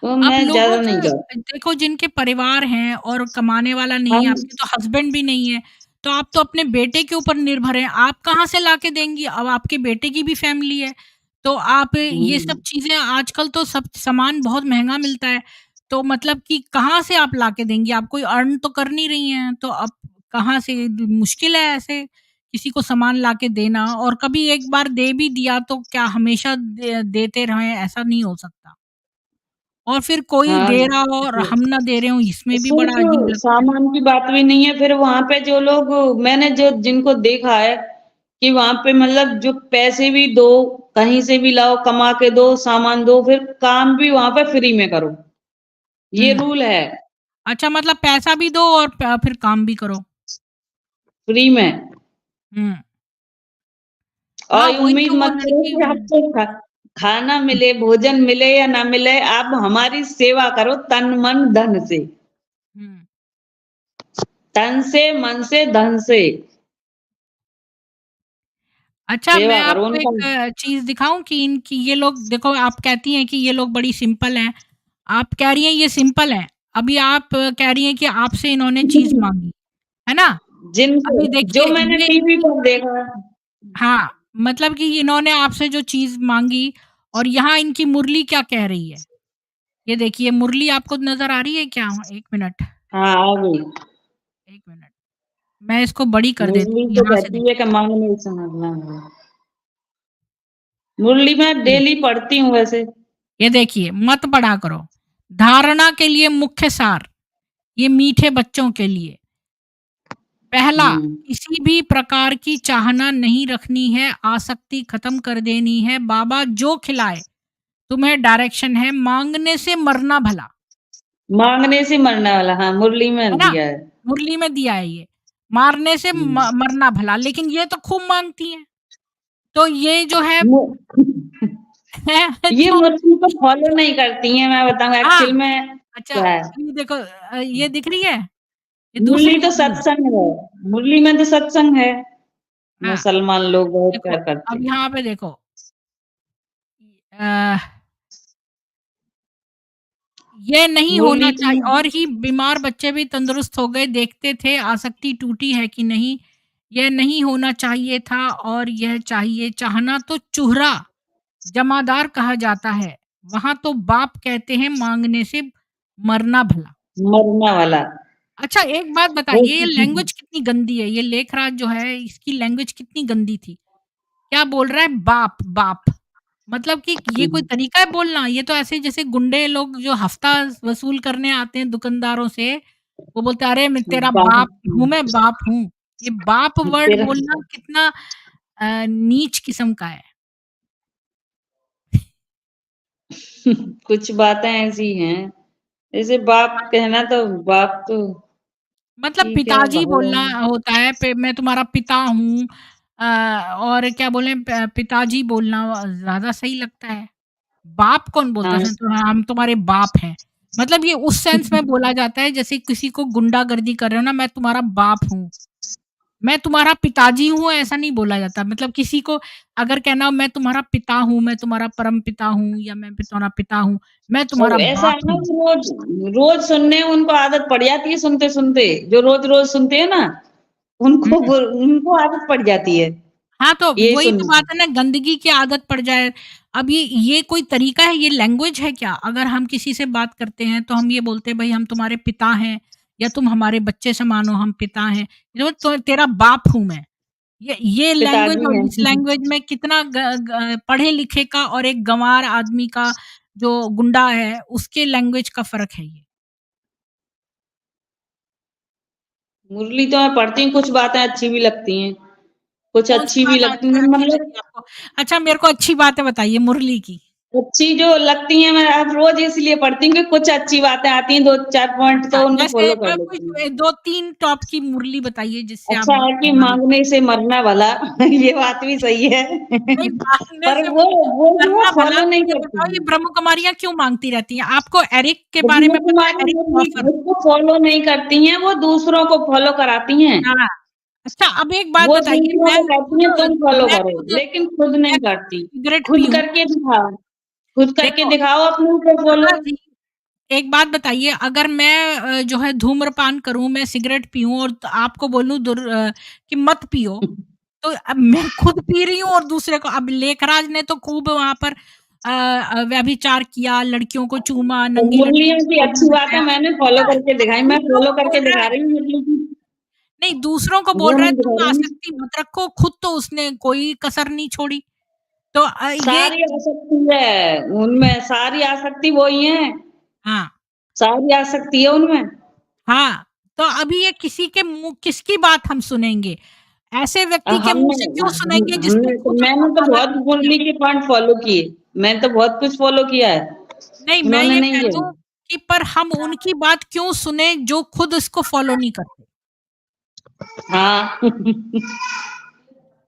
तो अब मैं लोगों ज़्यादा नहीं के जाती। देखो जिनके परिवार हैं और कमाने वाला नहीं है, हम आपके तो हस्बैंड भी नहीं है, तो आप तो अपने बेटे के ऊपर निर्भर हैं, आप कहाँ से लाके देंगी? अब आपके बेटे की भी फैमिली है, तो आप ये सब हुँ, चीज़ें आजकल तो सब सामान बहुत महँगा मिलता है, तो मतलब कि कहाँ से आप लाके देंगी? आप कोई अर्न तो कर नहीं रही हैं, तो अब कहाँ से द मुश्किल है ऐसे किसी को सामान लाके देना और कभी एक बार दे भी दिया तो क्या हमेशा देते रहें, ऐसा नहीं हो सकता। और फिर कोई हाँ, दे रहा हो और हम ना दे रहे हों, इसमें भी बड़ा सिर्फ़ अजीब लगता है। सामान की बात भी नहीं है, फिर वहाँ पे जो लोग मैंने जो जिनको देखा है कि वहाँ पे मतलब जो पैसे भी दो, कहीं से भी लाओ, कमा के दो, सामान दो, फिर काम भी वहाँ पे फ्री में करो। ये हुँ। रूल है, अच्छा मतलब पैसा भी दो और फिर काम भी करो। फ्री में। हुँ। और हाँ, ये वही उम्मीद तो वो मत है करो कि कि आपको खाना मिले, भोजन मिले या ना मिले, आप हमारी सेवा करो तन, मन, धन से। हुँ। तन से, मन से, धन से अच्छा, मैं सेवा करो आपको उनका। एक चीज़ दिखाऊँ कि इनकी ये लोग देखो आप कहती हैं कि ये लोग बड़ी सिंपल हैं। आप कह रही हैं ये सिंपल हैं। अभी आप कह रही हैं कि आपसे इन्होंने चीज़ माँगी, है ना? जिनसे अभी जो देखिए मैंने ये टीवी इनकी पर देखा। हाँ, मतलब कि इन्होंने आपसे जो चीज़ माँगी और यहाँ इनकी मुरली क्या कह रही है? ये देखिए मुरली आपको नज़र आ रही है क्या? 1 मिनट, हाँ, आ गई। 1 मिनट। मैं इसको बड़ी कर देती मुरली हूँ, तो यहाँ से कहती है कि देखिए। मांगने समझना है। मुरली मैं ये डेली पढ़ती हूँ वैसे। ये देखिए, मत पढ़ा करो। धारणा के लिए मुख्य सार, ये मीठे बच्चों के लिए। पहला, हुँ, किसी भी प्रकार की चाहना नहीं रखनी है, आसक्ति खत्म कर देनी है, बाबा जो खिलाए, तुम्हें डायरेक्शन है, माँगने से मरना भला, माँगने से मरने वाला, हाँ, मुरली है में ना? दिया है। मुरली में दिया है ये, मारने से हुँ। मरना भला, लेकिन ये तो खूब माँगती हैं। तो ये जो है मु ये जो मुरली को फ़ॉलो नहीं करती हैं, मैं बताऊँ हाँ, एक्चुअल में अच्छा क्या है। ये देखो ये दिख रही है? ये मुरली दूसरी तो मुरली है। सत्संग है, मुरली में तो सत्संग है। हाँ, मुसलमान लोग बहुत देखो, प्यार करते अब हैं। यहाँ पे देखो अ ये नहीं होना मुरली चाहिए में और ही बीमार बच्चे भी तंदुरुस्त हो गए, देखते थे आसक्ति टूटी है कि नहीं, यह नहीं होना चाहिए था और यह चाहिए, चाहना तो चूहरा जमादार कहा जाता है, वहाँ तो बाप कहते हैं माँगने से मरना भला। मरने वाला। अच्छा एक बात वो बताइए ये लैंग्वेज कितनी गंदी है, ये लेखराज जो है इसकी लैंग्वेज कितनी गंदी थी। क्या बोल रहा है बाप, बाप। मतलब कि ये कोई तरीका है बोलना? ये तो ऐसे जैसे गुंडे लोग जो हफ्ता वसूल करने आते हैं दुकानदारों से, वो बोलते हैं, "अरे! मैं तेरा बाप हूँ मैं, बाप हूँ।" ये बाप वर्ड तेरा बोलना कितना नीच किस्म का है। कुछ बातें ऐसी हैं, जैसे बाप कहना तो बाप तो मतलब ठीक है, पिताजी बोलना भगवान होता है, मैं तुम्हारा पिता हूँ और क्या बोलें पिताजी बोलना ज़्यादा सही लगता है। बाप कौन बोलता हाँ। है? तो हाँ, हम तुम्हारे बाप हैं। मतलब ये उस सेंस में बोला जाता है जैसे किसी को गुंडागर्दी कर रहे हो ना, मैं तुम्हारा बाप हूँ। मैं तुम्हारा पिताजी हूँ, ऐसा नहीं बोला जाता। मतलब किसी को अगर कहना हो मैं तुम्हारा पिता हूँ, मैं तुम्हारा परमपिता हूँ या मैं तुम्हारा पिता हूँ, मैं और तुम्हारा ऐसा बाप है ना हूँ। कि रोज रोज सुनने उनको आदत पड़ जाती है सुनते-सुनते, जो रोज-रोज सुनते हैं ना, हुँ। उनको आदत पड़ जाती है, हाँ, तो ये वही तो सुनने बात की। है ना गंदगी की आदत पड़ जाए। अब ये कोई तरीका है, ये लैंग्वेज है क्या? अगर हम किसी से बात करते हैं तो हम ये बोलते हैं भई हम तुम्हारे पिता हैं या तुम हमारे बच्चे समान हो, हम पिता हैं। तो तेरा बाप हूँ मैं। ये लैंग्वेज पिताजी और हैं। इस लैंग्वेज में कितना पढ़े-लिखे का और एक गँवार आदमी का जो गुंडा है, उसके लैंग्वेज का फ़र्क है ये। मुरली तो मैं पढ़ती हूँ, कुछ बातें अच्छी भी लगती हैं, कुछ कौन-सी अच्छी भी बात लगती हैं अच्छी मतलब लगी आपको? अच्छा मेरे को अच्छी बातें बताइए मुरली की। अच्छी जो लगती हैं मैं अब रोज़ इसलिए पढ़ती हूँ कि कुछ अच्छी बातें आती हैं, 2-4 पॉइंट अच्छा, तो उनको जैसे फ़ॉलो कर कुछ लेती हूँ। 2-3 टॉप की मुरली बताइए जिससे आप अच्छा बहुत है कि प्रभावित माँगने से मरना भला ये बात भी सही है। नहीं माँगने पर से वो मरना भला फ़ॉलो तो नहीं ये करती बताओ ये हैं। ब्रह्म कुमारियाँ क्यों माँगती रहती हैं? आपको एरिक के बारे ब्रह्म में पता है कुमारी एरिक मुरली हॉफर? खुद को फ़ॉलो नहीं करती हैं, वो दूसरों को फ़ॉलो कराती हैं। हाँ। अच्छा अब एक बात वो बताइए दूसरों को कहती हैं तुम फ़ॉलो मैं करो, खुद लेकिन खुद मैं नहीं खुद करती। सिगरेट खुद पीऊँ करके दिखाओ, खुद करके देखो दिखाओ अपने को फ़ॉलो। दुर्गा जी एक बात बताइए अगर मैं जो है धूम्रपान करूँ, मैं सिगरेट पीऊँ और आपको बोलूँ कि मत पियो, तो अब मैं खुद पी रही हूँ और दूसरे को अब लेखराज ने तो खूब वहाँ पर व्यभिचार किया, लड़कियों को चूमा, और नंगी लड़कियों मुरलियों को की गोद अच्छी में बात है बैठाया। मैंने फ़ॉलो अच्छा, करके तो दिखाई, मैं दूसरों फ़ॉलो को करके बोल रहा दिखा है रही हूँ मुरली की। नहीं, दूसरों को बोल वो रहा है नहीं दिखा तुम रही हूँ। आसक्ति मत रखो, खुद तो उसने कोई कसर नहीं छोड़ी। तो ये सारी आसक्ति है उनमें, सारी आसक्ति वो ही है, हाँ, सारी आसक्ति है उनमें। हाँ, तो अभी ये किसी के मुँह किसकी बात हम सुनेंगे? ऐसे व्यक्ति के मुँह हमने से क्यों सुनेंगे जिसने हमने तो खुद मैंने तो वफ़ादारी बहुत नहीं किया? मुरली के पॉइंट फ़ॉलो किए, मैंने तो बहुत कुछ फ़ॉलो किया है, नहीं, मैं उन्होंने ये नहीं कह रही किया। हूँ कि पर हम उनकी बात क्यों सुने जो खुद इसको फ़ॉलो नहीं करते? हाँ।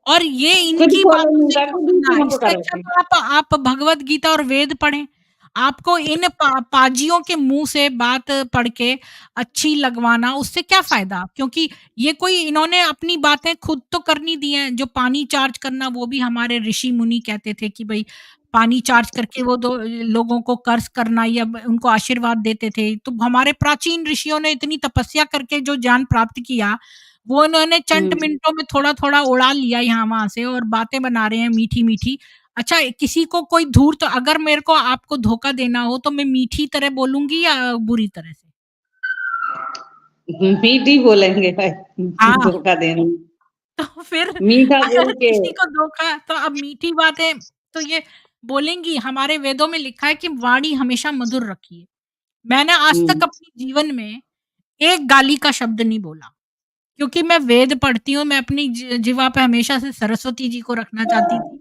और ये खुद इनकी फ़ॉलो बातों नहीं से क्यों करते, सुनना? दूसरों को इससे अच्छा कराते। तो आप भगवत गीता और वेद पढ़ें। आपको इन पाजियों के मुँह से बात पढ़ के अच्छी लगवाना, उससे क्या फ़ायदा? क्योंकि ये कोई इन्होंने अपनी बातें खुद तो करनी दी हैं, जो पानी चार्ज करना वो भी हमारे ऋषि-मुनि कहते थे कि भई पानी चार्ज करके वो दो लोगों को कर्ज़ करना या ब उनको आशीर्वाद देते थे। तो हमारे प्राचीन ऋषियों ने इतनी तपस्या करके जो ज्ञान प्राप्त किया, वो इन्होंने चंद हुँ। मिनटों में थोड़ा-थोड़ा उड़ा लिया यहाँ-वहाँ से और बातें बना रहे हैं मीठी-मीठी। अच्छा, किसी को कोई धूर्त अगर मेरे को आपको धोखा देना हो तो मैं मीठी तरह बोलूँगी या बुरी तरह से? मीठी बोलेंगे भाई हाँ, धोखा देना। तो फिर मीठा अगर बोल के किसी को धोखा तो अब मीठी बातें तो ये बोलेंगी, हमारे वेदों में लिखा है कि वाणी हमेशा मधुर रखिए। मैंने आज हुँ, तक अपने जीवन में एक गाली का शब्द नहीं बोला, क्योंकि मैं वेद पढ़ती हूँ, मैं अपनी जिह्वा पे हमेशा से सरस्वती जी को रखना चाहती थी।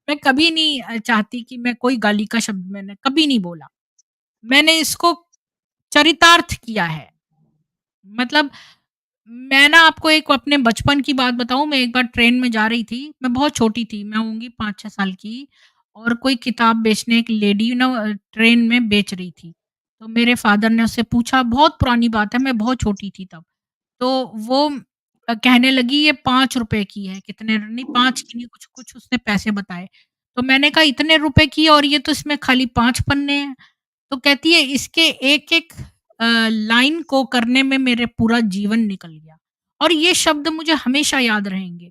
मैं कभी नहीं चाहती कि मैं कोई गाली का शब्द मैंने कभी नहीं बोला। मैंने इसको चरितार्थ किया है। मतलब मैं ना आपको एक अपने बचपन की बात बताऊँ, मैं एक बार ट्रेन में जा रही थी, मैं बहुत छोटी थी, मैं होंगी 5-6 साल की और कोई किताब बेचने एक लेडी ना ट्रेन में बेच रही थी। तो मेरे फ़ादर ने उससे पूछा, बहुत पुरानी बात है, मैं बहुत छोटी थी तब। तो वो कहने लगी ये ₹5 की है, कितने नहीं 5 की नहीं कुछ-कुछ उसने पैसे बताए। तो मैंने कहा इतने रुपए की और ये तो इसमें खाली 5 पन्ने हैं। तो कहती है इसके एक-एक लाइन को करने में मेरे पूरा जीवन निकल गया। और ये शब्द मुझे हमेशा याद रहेंगे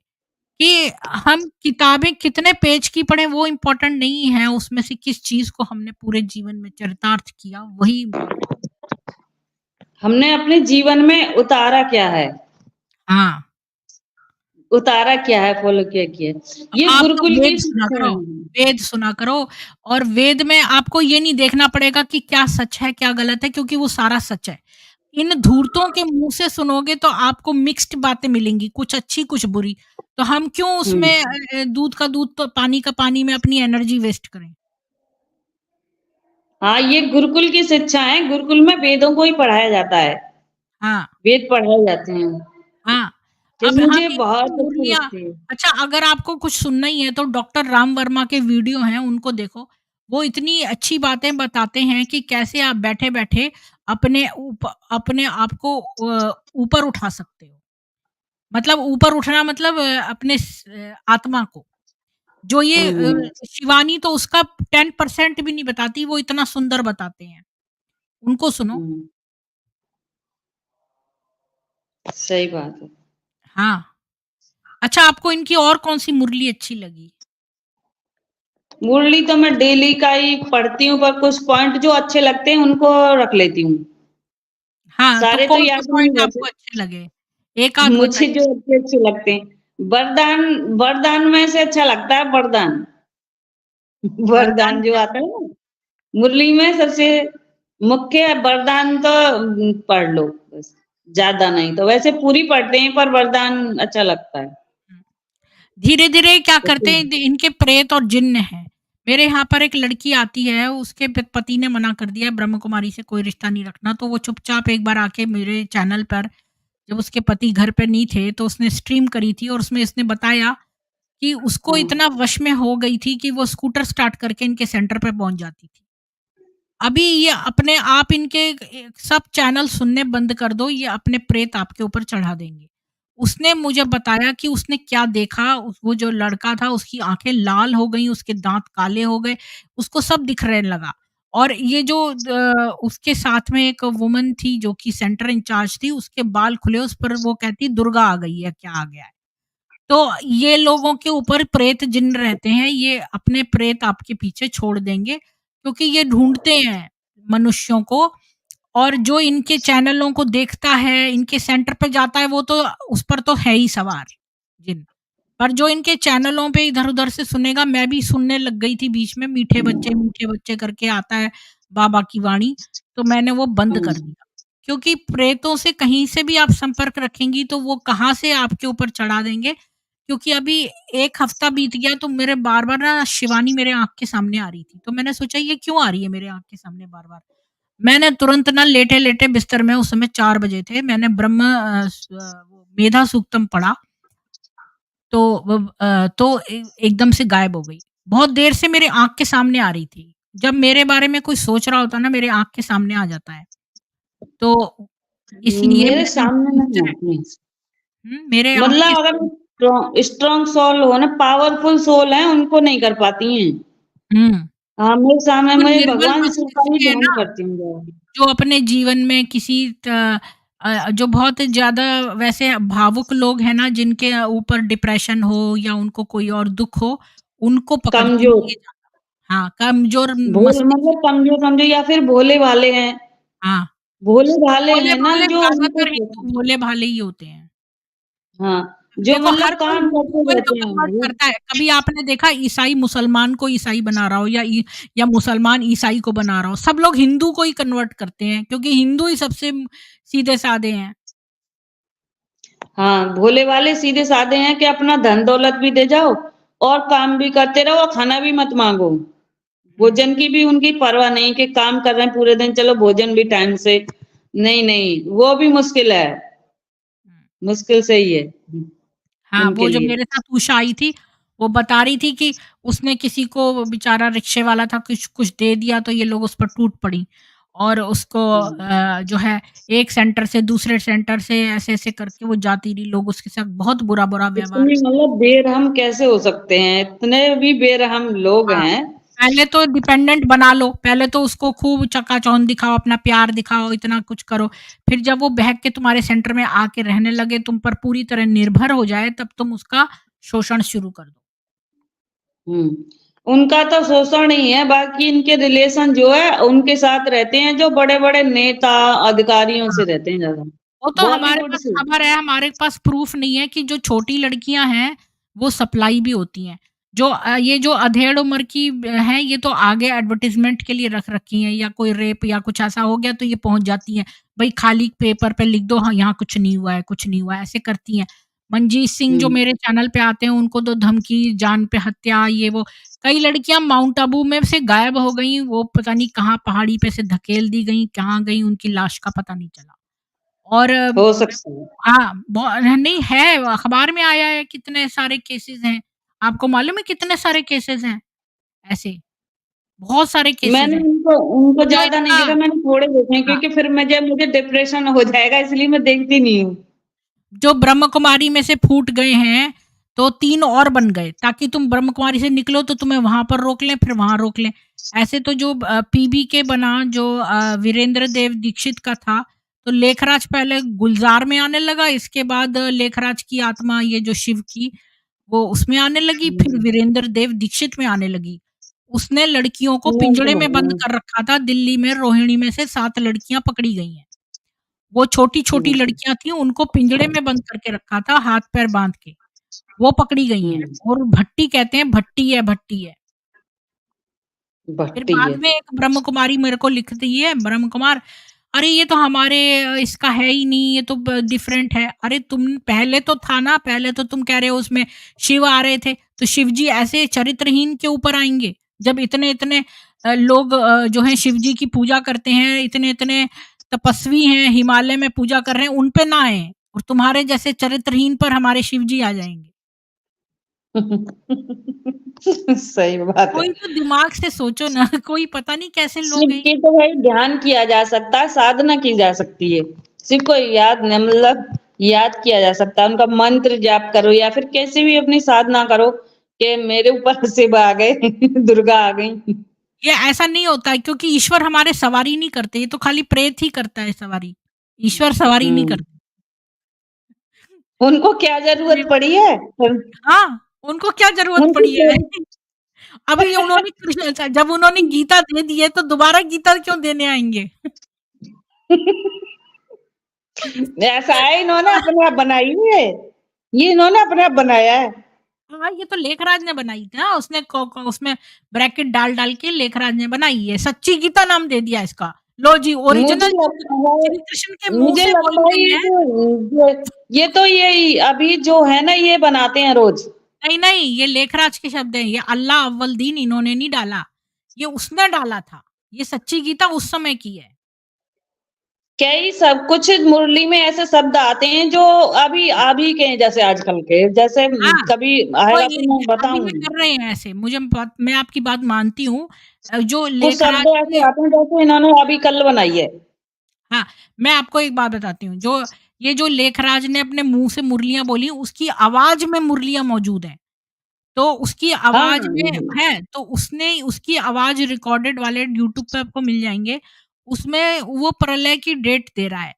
कि हम किताबें कितने पेज की पढ़ें वो इम्पोर्टेंट नहीं है, उसमें से किस चीज़ को हमने पूरे जीवन में चरितार्थ किया वही इम्पोर्टेंट। हमने अपने जीवन में उतारा क्या है? हाँ, उतारा क्या है, फ़ॉलो क्या किया है? तो ये आप तो गुरुकुल वेद की सुना शिक्षा करो, है। वेद सुना करो और वेद में आपको ये नहीं देखना पड़ेगा कि क्या सच है, क्या गलत है क्योंकि वो सारा सच है। इन धूर्तों के मुँह से सुनोगे तो आपको मिक्स्ड बातें मिलेंगी, कुछ अच्छी, कुछ बुरी। तो हम क्यों हुँ। उसमें दूध का दूध तो पानी का पानी में अपनी एनर्जी वेस्ट करें? हाँ, ये गुरुकुल की शिक्षा है, गुरुकुल में वेदों को ही पढ़ाया जाता है। हाँ, वेद पढ़ाए जाते हैं। हाँ। जो अब हम मुझे इनकी बहुत अच्छी मुरलियाँ लगती है। अच्छा अगर आपको कुछ सुनना ही है तो डॉक्टर राम वर्मा के वीडियो हैं उनको देखो। वो इतनी अच्छी बातें बताते हैं कि कैसे आप बैठे-बैठे अपने आप को ऊपर उठा सकते हो। मतलब ऊपर उठना मतलब अपने आत्मा को। जो ये हुँ, हुँ। शिवानी तो उसका 10% भी नहीं बताती, वो इतना सुंदर बताते हैं। उनको सुनो। हुँ, सही बात है। हाँ। अच्छा आपको इनकी और कौन-सी मुरली अच्छी लगी? मुरली तो मैं डेली का ही पढ़ती हूँ, पर कुछ पॉइंट जो अच्छे लगते हैं, उनको रख लेती हूँ। हाँ, तो सारे तो कौन-से याद नहीं पॉइंट रहते। आपको अच्छे लगे? एक आध मुझे बताइए। जो अच्छे-अच्छे लगते हैं, वरदान वरदान में से अच्छा लगता है वरदान। वरदान वरदान जो कैसा? आता है ना, मुरली में सबसे मुख्य वरदान तो पढ़ लो बस, ज़्यादा नहीं तो वैसे पूरी पढ़ते हैं पर वरदान अच्छा लगता है। हुँ। धीरे-धीरे क्या करते जैसे हैं इनके प्रेत और जिन्न हैं। मेरे यहाँ पर एक लड़की आती है, उसके पति ने मना कर दिया है ब्रह्म कुमारी से कोई रिश्ता नहीं रखना, तो वो चुपचाप एक बार आके मेरे चैनल पर जब उसके पति घर पे नहीं थे, तो उसने स्ट्रीम करी थी और उसमें इसने बताया कि उसको हाँ, इतना वश में हो गई थी कि वो स्कूटर स्टार्ट करके इनके सेंटर पे पहुँच जाती थी। अभी ये अपने आप इनके सब चैनल सुनने बंद कर दो, ये अपने प्रेत आपके ऊपर चढ़ा देंगे। उसने मुझे बताया कि उसने क्या देखा, वो जो लड़का था उसकी आँखें लाल हो गईं, उसके दाँत काले हो गए, उसको सब दिखने लगा। और ये जो उसके साथ में एक वुमन थी जो कि सेंटर इंचार्ज थी, उसके बाल खुले, उस पर वो कहती दुर्गा आ गई है, क्या आ गया है। तो ये लोगों के ऊपर प्रेत जिन्न रहते हैं, ये अपने प्रेत आपके पीछे छोड़ देंगे, क्योंकि ये ढूँढते हैं मनुष्यों को और जो इनके चैनलों को देखता है, इनके सेंटर पे जाता है, वो तो उस पर तो है ही सवार जिन्न। पर जो इनके चैनलों पे इधर-उधर से सुनेगा, मैं भी सुनने लग गई थी बीच में मीठे बच्चे करके आता है बाबा की वाणी, तो मैंने वो बंद हुँ, कर दिया। क्योंकि प्रेतों से कहीं से भी आप संपर्क रखेंगी तो वो कहाँ से आपके ऊपर चढ़ा देंगे, क्योंकि अभी 1 हफ्ता बीत गया तो मेरे बार-बार ना शिवानी मेरे आँख के सामने आ रही थी। तो मैंने सोचा ये क्यों आ रही है मेरे आँख के सामने बार-बार? मैंने तुरंत ना लेटे-लेटे बिस्तर में उस समय 4 बजे थे, मैंने वो मेधा सूक्तम पढ़ा तो तो एकदम से गायब हो गई। बहुत देर से मेरे आँख के सामने आ रही थी। जब मेरे बारे में कोई सोच रहा होता है ना, मेरे आँख के सामने आ जाता है। तो इसलिए मेरे मेरी सामने नहीं नेचर आती। मेरे आँख के मतलब अगर सामने। स्ट्रॉन्ग सोल हो ना, पावरफुल सोल है, उनको नहीं कर पाती हैं। हुँ, हाँ, मेरे सामने जो मैं निर्मल भगवान शिव का मस्तिष्क ही के है ध्यान ना, करती हूँ ज़्यादा। जो अपने जीवन में किसी जो बहुत ज़्यादा वैसे भावुक लोग हैं ना, जिनके ऊपर डिप्रेशन हो या उनको कोई और दुःख हो, उनको पकड़ती कमज़ोर, हैं ये ज़्यादा। हाँ, कमज़ोर मतलब मस्तिष्क। कमज़ोर समझो या फिर भोले-भाले हैं। हाँ, भोले-भाले हैं ना भोले-भाले जो उनको ज़्यादातर हिंदू भोले-भाले ही होते हैं। हाँ, जो देखो हर मतलब कोई काम हिंदू करते को ही तो रहते हैं कन्वर्ट वो। करता है। कभी आपने देखा ईसाई मुसलमान को ईसाई बना रहा हो या मुसलमान ईसाई को बना रहा हो। सब लोग हिंदू को ही कन्वर्ट करते हैं क्योंकि हिंदू ही सबसे सीधे-साधे हैं। हाँ, भोले-भाले सीधे-साधे हैं कि अपना धन-दौलत भी दे जाओ और काम भी करते रहो और खाना भी मत माँगो। हुँ, भोजन की भी उनकी परवाह नहीं कि काम कर रहे हैं पूरे दिन, चलो भोजन भी टाइम से। नहीं, नहीं, वो भी मुश्किल है, हुँ। मुश्किल से ही है हाँ, उनके वो जो लिए। मेरे साथ उषा आई थी, वो बता रही थी कि उसने किसी को बेचारा रिक्शे वाला था, कुछ कुछ दे दिया तो ये लोग उस पर टूट पड़ी और उसको हुँ। जो है एक सेंटर से दूसरे सेंटर से ऐसे-ऐसे करके वो जाती रही, लोग उसके साथ बहुत बुरा-बुरा व्यवहार। इतने मतलब बेरहम कैसे हो सकते हैं? इतने भी बेरहम लोग हाँ, हैं। पहले तो डिपेंडेंट बना लो, पहले तो उसको खूब चकाचौंध दिखाओ, अपना प्यार दिखाओ, इतना कुछ करो। फिर जब वो बहक के तुम्हारे सेंटर में आके रहने लगे, तुम पर पूरी तरह निर्भर हो जाए, तब तुम उसका शोषण शुरू कर दो। हुँ। उनका तो शोषण ही है, बाकी इनके रिलेशन जो है उनके साथ रहते हैं जो बड़े-बड़े नेता, अधिकारियों हाँ। से रहते हैं ज़्यादा। वो तो हमारे बॉलीवुड पास से। खबर है, हमारे पास प्रूफ नहीं है कि जो छोटी लड़कियाँ हैं, वो सप्लाई भी होती हैं। जो ये जो अधेड़ उम्र की हैं, ये तो आगे एडवर्टाइज़मेंट के लिए रख रखी हैं या कोई रेप या कुछ ऐसा हो गया तो ये पहुँच जाती हैं। भई खाली पेपर पे लिख दो हाँ, यहाँ कुछ नहीं हुआ है, कुछ नहीं हुआ है, ऐसे करती हैं। मंजीत सिंह जो हुँ। मेरे चैनल पे आते हैं, उनको तो धमकी, जान पे हत्या, ये वो। कई लड़कियाँ माउंट आबू में से गायब हो गईं, वो पता नहीं कहाँ पहाड़ी पे से धकेल दी गईं, कहाँ गईं, उनकी लाश का पता नहीं चला। और हो सकता है। हाँ, नहीं है, अखबार में आया है, कितने सारे केसेज़ हैं। आपको मालूम है कितने सारे केसेज़ हैं ऐसे? बहुत सारे केसेज़ मैंने हैं। उनको उनको वो जो ज़्यादा नहीं इतना देखा, मैंने थोड़े देखे हैं हाँ, क्योंकि फिर मुझे डिप्रेशन हो जाएगा इसलिए मैं देखती नहीं हूँ। जो ब्रह्म कुमारी में से फूट गए हैं, तो 3 और बन गए, ताकि तुम ब्रह्म कुमारी से निकलो तो तुम्हें वहाँ पर रोक लें, फिर वहाँ रोक लें। ऐसे तो जो पीबीके बना जो वीरेंद्र देव दीक्षित का था, तो लेखराज पहले गुलज़ार में आने लगा, इसके बाद लेखराज की आत्मा ये जो शिव की वो उसमें आने लगी, फिर हुँ। वीरेंद्र देव दीक्षित में आने लगी। उसने लड़कियों को मैं पिंजड़े तो में बंद कर रखा था, दिल्ली में रोहिणी में से 7 लड़कियाँ पकड़ी गई हैं। वो छोटी-छोटी हुँ, लड़कियाँ थीं, उनको पिंजड़े में बंद करके रखा था, हाथ-पैर बाँध के। वो पकड़ी गई हुँ, हैं और भट्टी कहते हैं, भट्टी है, भट्टी है। फिर भट्टी बाद है। में एक ब्रह्म कुमारी मेरे को लिखती है, ब्रह्म कुमार, "अरे! ये तो हमारे इसका है ही नहीं, ये तो ब डिफरेंट है।" अरे! तुम पहले तो था ना, पहले तो तुम कह रहे हो उसमें शिव आ रहे थे, तो शिव जी ऐसे चरित्रहीन के ऊपर आएँगे? जब इतने-इतने लोग जो हैं शिव जी की पूजा करते हैं, इतने-इतने तपस्वी हैं, हिमालय में पूजा कर रहे हैं, उन पे ना आएँ और तुम्हारे जैसे चरित्रहीन पर हमारे शिव जी आ जाएँगे। सही बात है। कोई तो दिमाग से सोचो ना, कोई पता नहीं कैसे लोग शिव हैं। की तो भाई ध्यान किया जा सकता है, साधना की जा सकती है। शिव को याद न मतलब याद किया जा सकता है, उनका मंत्र जाप करो या फिर कैसे भी अपनी साधना करो कि मेरे ऊपर शिव आ गए, दुर्गा आ गई। ये ऐसा नहीं होता है क्योंकि ईश्वर हमारे सवारी नहीं करते, ये तो खाली प्रेत ही करता है सवारी। ईश्वर सवारी नहीं हुँ, करते। उनको क्या ये ज़रूरत पड़ी है? हाँ, उनको क्या ज़रूरत उनकी पड़ी है? सेवा अभी उन्होंने कृष्ण अच्छा जब उन्होंने गीता दे दी है तो दोबारा गीता क्यों देने आएँगे? ऐसा है इन्होंने अपने आप बनाई हुई है। ये इन्होंने अपने आप बनाया है। हाँ, ये तो लेखराज ने बनाई थी ना, उसने को उसमें ब्रैकेट डाल-डाल के लेखराज ने बनाई है, सच्ची गीता नाम दे दिया इसका। लो जी मुझे ओरिजिनल जो लगता श्री कृष्ण के है मुँह मुझे से लगता बोली है गई ये है। जो ये अभी जो है ना ये बनाते हैं रोज़। नहीं, नहीं, ये लेखराज के शब्द हैं, ये अल्लाह अव्वल दीन इन्होंने नहीं डाला, ये उसने डाला था। ये सच्ची गीता उस समय की है। कई सब कुछ मुरली में ऐसे शब्द आते हैं जो अभी अभी के हैं, जैसे आजकल के, जैसे हाँ, कभी वो आएगा ये तो मैं अभी में बताऊँगी। कर रहे हैं ऐसे, मुझे बात मैं आपकी बात मानती हूँ। जो कुछ लेखराज शब्द ऐसे ने आते हैं जैसे इन्होंने अभी कल बनाई है। हाँ, मैं आपको एक बात बताती हूँ, जो लेखराज ने अपने मुँह से मुरलियाँ बोली, उसकी आवाज़ में मुरलियाँ मौजूद हैं। तो उसकी हाँ, आवाज़ में हाँ। है, तो उसने उसकी आवाज़ रिकॉर्डेड वाले यूट्यूब पे आपको मिल जाएँगे। उसमें वो प्रलय की डेट दे रहा है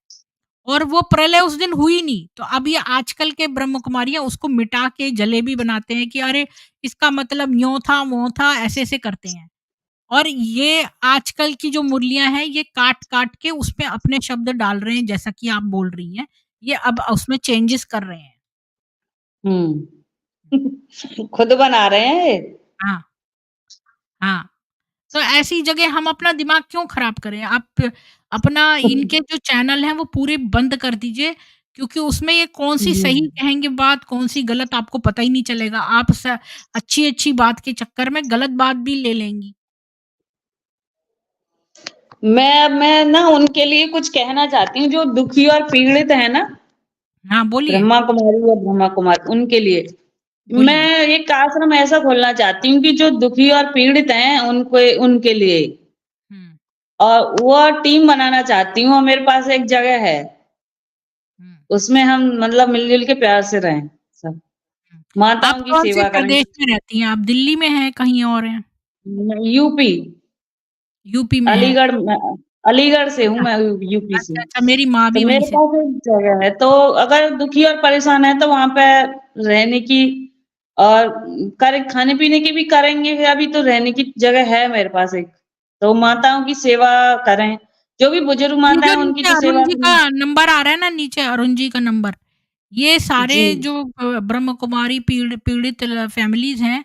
और वो प्रलय उस दिन हुई नहीं। तो अब ये आजकल के ब्रह्म कुमारियाँ उसको मिटा के जलेबी बनाते हैं कि अरे! इसका मतलब यों था, वो था, ऐसे-ऐसे करते हैं। और ये आजकल की जो मुरलियाँ हैं, ये काट-काट के उसमें अपने शब्द डाल रहे हैं, जैसा कि आप बोल रही हैं। ये अब उसमें चेंजेज़ कर रहे हैं। हुँ। खुद बना रहे हैं ये। हाँ, हाँ। तो ऐसी जगह हम अपना दिमाग क्यों खराब करें? आप अपना इनके जो चैनल हैं वो पूरे बंद कर दीजिए क्योंकि उसमें ये कौन-सी हुँ। सही कहेंगे बात, कौन-सी गलत आपको पता ही नहीं चलेगा। आप अच्छी-अच्छी बात के चक्कर में गलत बात भी ले लेंगी। मैं ना उनके लिए कुछ कहना चाहती हूँ जो दुखी और पीड़ित है ना, हाँ, बोलिए, ब्रह्मा कुमारी या ब्रह्मा कुमार उनके लिए। बोलिए। मैं एक आश्रम ऐसा खोलना चाहती हूँ कि जो दुखी और पीड़ित हैं उनको उनके लिए, हुँ, और वो टीम बनाना चाहती हूँ और मेरे पास एक जगह है। हुँ, उसमें हम मतलब मिल-जुल के प्यार से रहें सब। हुँ। आप माताओं की कौन-से सेवा करें। प्रदेश में रहती हैं? आप दिल्ली में हैं, कहीं और हैं? यूपी, यूपी में हैं। अलीगढ़ अलीगढ़ से हूँ अच्छा, मैं, यूपी से। अच्छा, अच्छा, मेरी माँ तो भी वहीं मेरे से। पास एक जगह है, तो अगर दुखी और परेशान है तो वहाँ पे रहने की और करे खाने-पीने की भी करेंगे, अभी तो रहने की जगह है मेरे पास एक। तो माताओं की सेवा करें, जो भी बुजुर्ग ये माता जो हैं उनकी नीचे तो अरुण सेवा जी का करें। नंबर आ रहा है ना नीचे अरुण जी का नंबर, ये सारे जी। जो ब्रह्म कुमारी पीड़ित फैमिलीज़ हैं,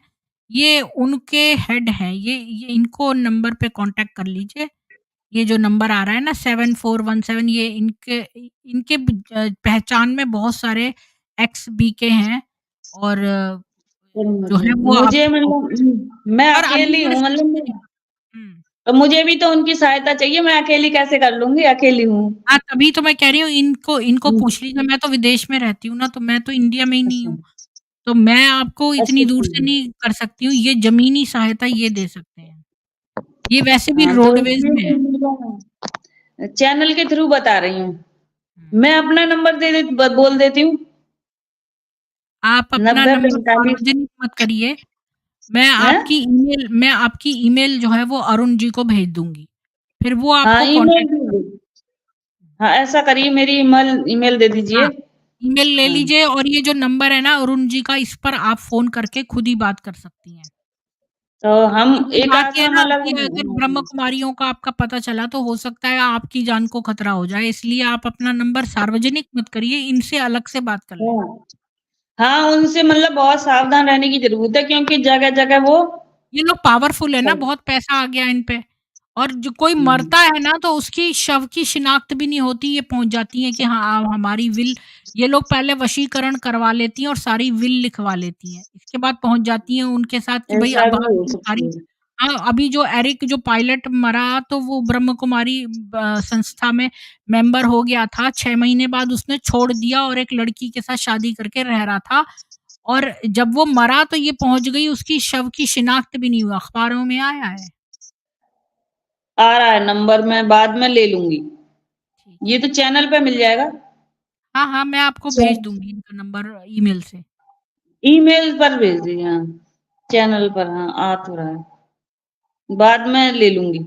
ये उनके हेड हैं। ये इनको नंबर पे कॉन्टैक्ट कर लीजिए। ये जो नंबर आ रहा है ना 7417 ये इनके इनके पहचान में बहुत सारे एक्स बीके हैं और जो है वो मुझे आपको मतलब मैं और अकेली अलीगढ़ हूँ, से मतलब हुँ। तो मुझे भी तो उनकी सहायता चाहिए, मैं अकेली कैसे कर लूँगी? अकेली हूँ। हाँ, तभी तो मैं कह रही हूँ इनको इनको हुँ। पूछ लीजिए मैं तो विदेश में रहती हूँ ना, तो मैं तो इंडिया में ही नहीं अच्छा, हूँ। तो मैं आपको अच्छा इतनी दूर ठीक से है। नहीं कर सकती हूँ, ये ज़मीनी सहायता ये दे सकते हैं। ये वैसे भी हाँ, तो रोडवेज़ इसमें में तो है। मतलब चैनल के थ्रू बता रही हूँ। हुँ। मैं अपना नंबर दे दे ब बोल देती हूँ, आप अपना 90 नंबर 45 सार्वजनिक मत करिए। हैं? मैं आपकी ईमेल जो है वो अरुण जी को भेज दूँगी। फिर वो हाँ, आपको ईमेल कॉन्टैक्ट दे कर दो। हाँ, ऐसा करिए, मेरी ईमेल ईमेल दे दीजिए। हाँ, ईमेल ले हाँ, लीजिए और ये जो नंबर है ना अरुण जी का इस पर आप फ़ोन करके खुद ही बात कर सकती हैं। तो हम क्योंकि एक बात ये है आश्रम ना अलग कि अगर ब्रह्म कुमारियों का आपका पता चला तो हो सकता है आपकी जान को खतरा हो जाए, इसलिए आप अपना नंबर सार्वजनिक मत करिए, इनसे अलग से बात कर लें। हाँ, हाँ, उनसे मतलब बहुत सावधान रहने की ज़रूरत है क्योंकि जगह-जगह वो ये लोग पावरफुल है ना, सब बहुत पैसा आ गया इन पे और जो कोई हुँ, मरता है ना तो उसकी शव की शिनाख्त भी नहीं होती, ये पहुँच जाती हैं कि हाँ, अब हमारी विल ये लोग पहले वशीकरण करवा लेती हैं और सारी विल लिखवा लेती हैं। इसके बाद पहुँच जाती हैं उनके साथ कि भई ऐसा अब भी हो आपकी सकता सारी है। हाँ, अभी जो एरिक जो पायलट मरा तो वो ब्रह्म कुमारी संस्था में मेंबर हो गया था, 6 महीने बाद उसने छोड़ दिया और एक लड़की के साथ शादी करके रह रहा था और जब वो मरा तो ये पहुँच गई उसकी शव की शिनाख्त भी नहीं हुआ, अखबारों में आया है। आ रहा है नंबर, मैं बाद में ले लूँगी। ठीक ये है। तो चैनल पे मिल जाएगा? हाँ, हाँ, मैं आपको च भेज दूँगी इनका नंबर ईमेल से। ईमेल पर भेज दीजिए, हाँ। चैनल पर हाँ, आ तो रहा है। बाद में ले लूँगी।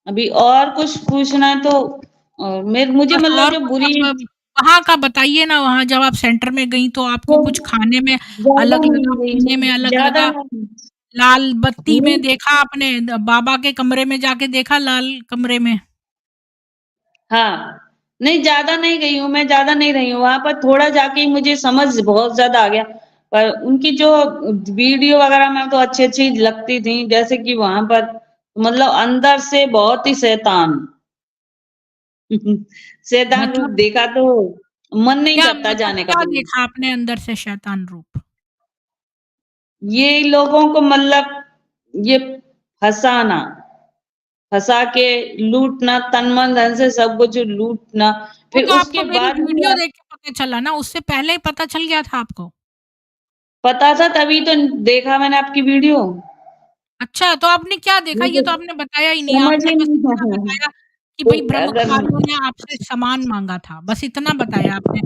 अभी और कुछ पूछना है तो मुझे बस मतलब और जो कुछ बुरी आप वहाँ का बताइए ना, वहाँ जब आप सेंटर में गईं तो आपको तो कुछ खाने में ज़्यादा अलग नहीं लगा, गई, पीने में अलग ज़्यादा लगा? नहीं लाल बत्ती हुँ? में देखा आपने बाबा के कमरे में जाके देखा लाल कमरे में? हाँ। नहीं, ज़्यादा नहीं गई हूँ, मैं ज़्यादा नहीं रही हूँ, वहाँ पर थोड़ा जाके ही मुझे समझ बहुत ज़्यादा आ गया। पर उनकी जो वीडियो वग़ैरह में तो अच्छी-अच्छी लगती थी, जैसे कि वहाँ पर मतलब अंदर से बहुत ही शैतान शैतान रूप मतलब देखा तो मन नहीं क्या करता मतलब जाने का क्या भी। देखा आपने अंदर से शैतान रूप? ये लोगों को मतलब ये फँसाना, फँसा के लूटना, तन-मन, धन से सब कुछ लूटना, वो फिर तो उसके आपको मेरी बाद भी वीडियो देख के पता चला ना, उससे पहले ही पता चल गया था आपको? पता था तभी तो देखा मैंने आपकी वीडियो। अच्छा, तो आपने क्या देखा? मैं ये तो तो आपने बताया ही नहीं, समझ आपने ही बस नहीं इतना आया। बताया कि तो भई अगर ब्रह्मकुमारियों ने आपसे सामान माँगा था, बस इतना बताया आपने।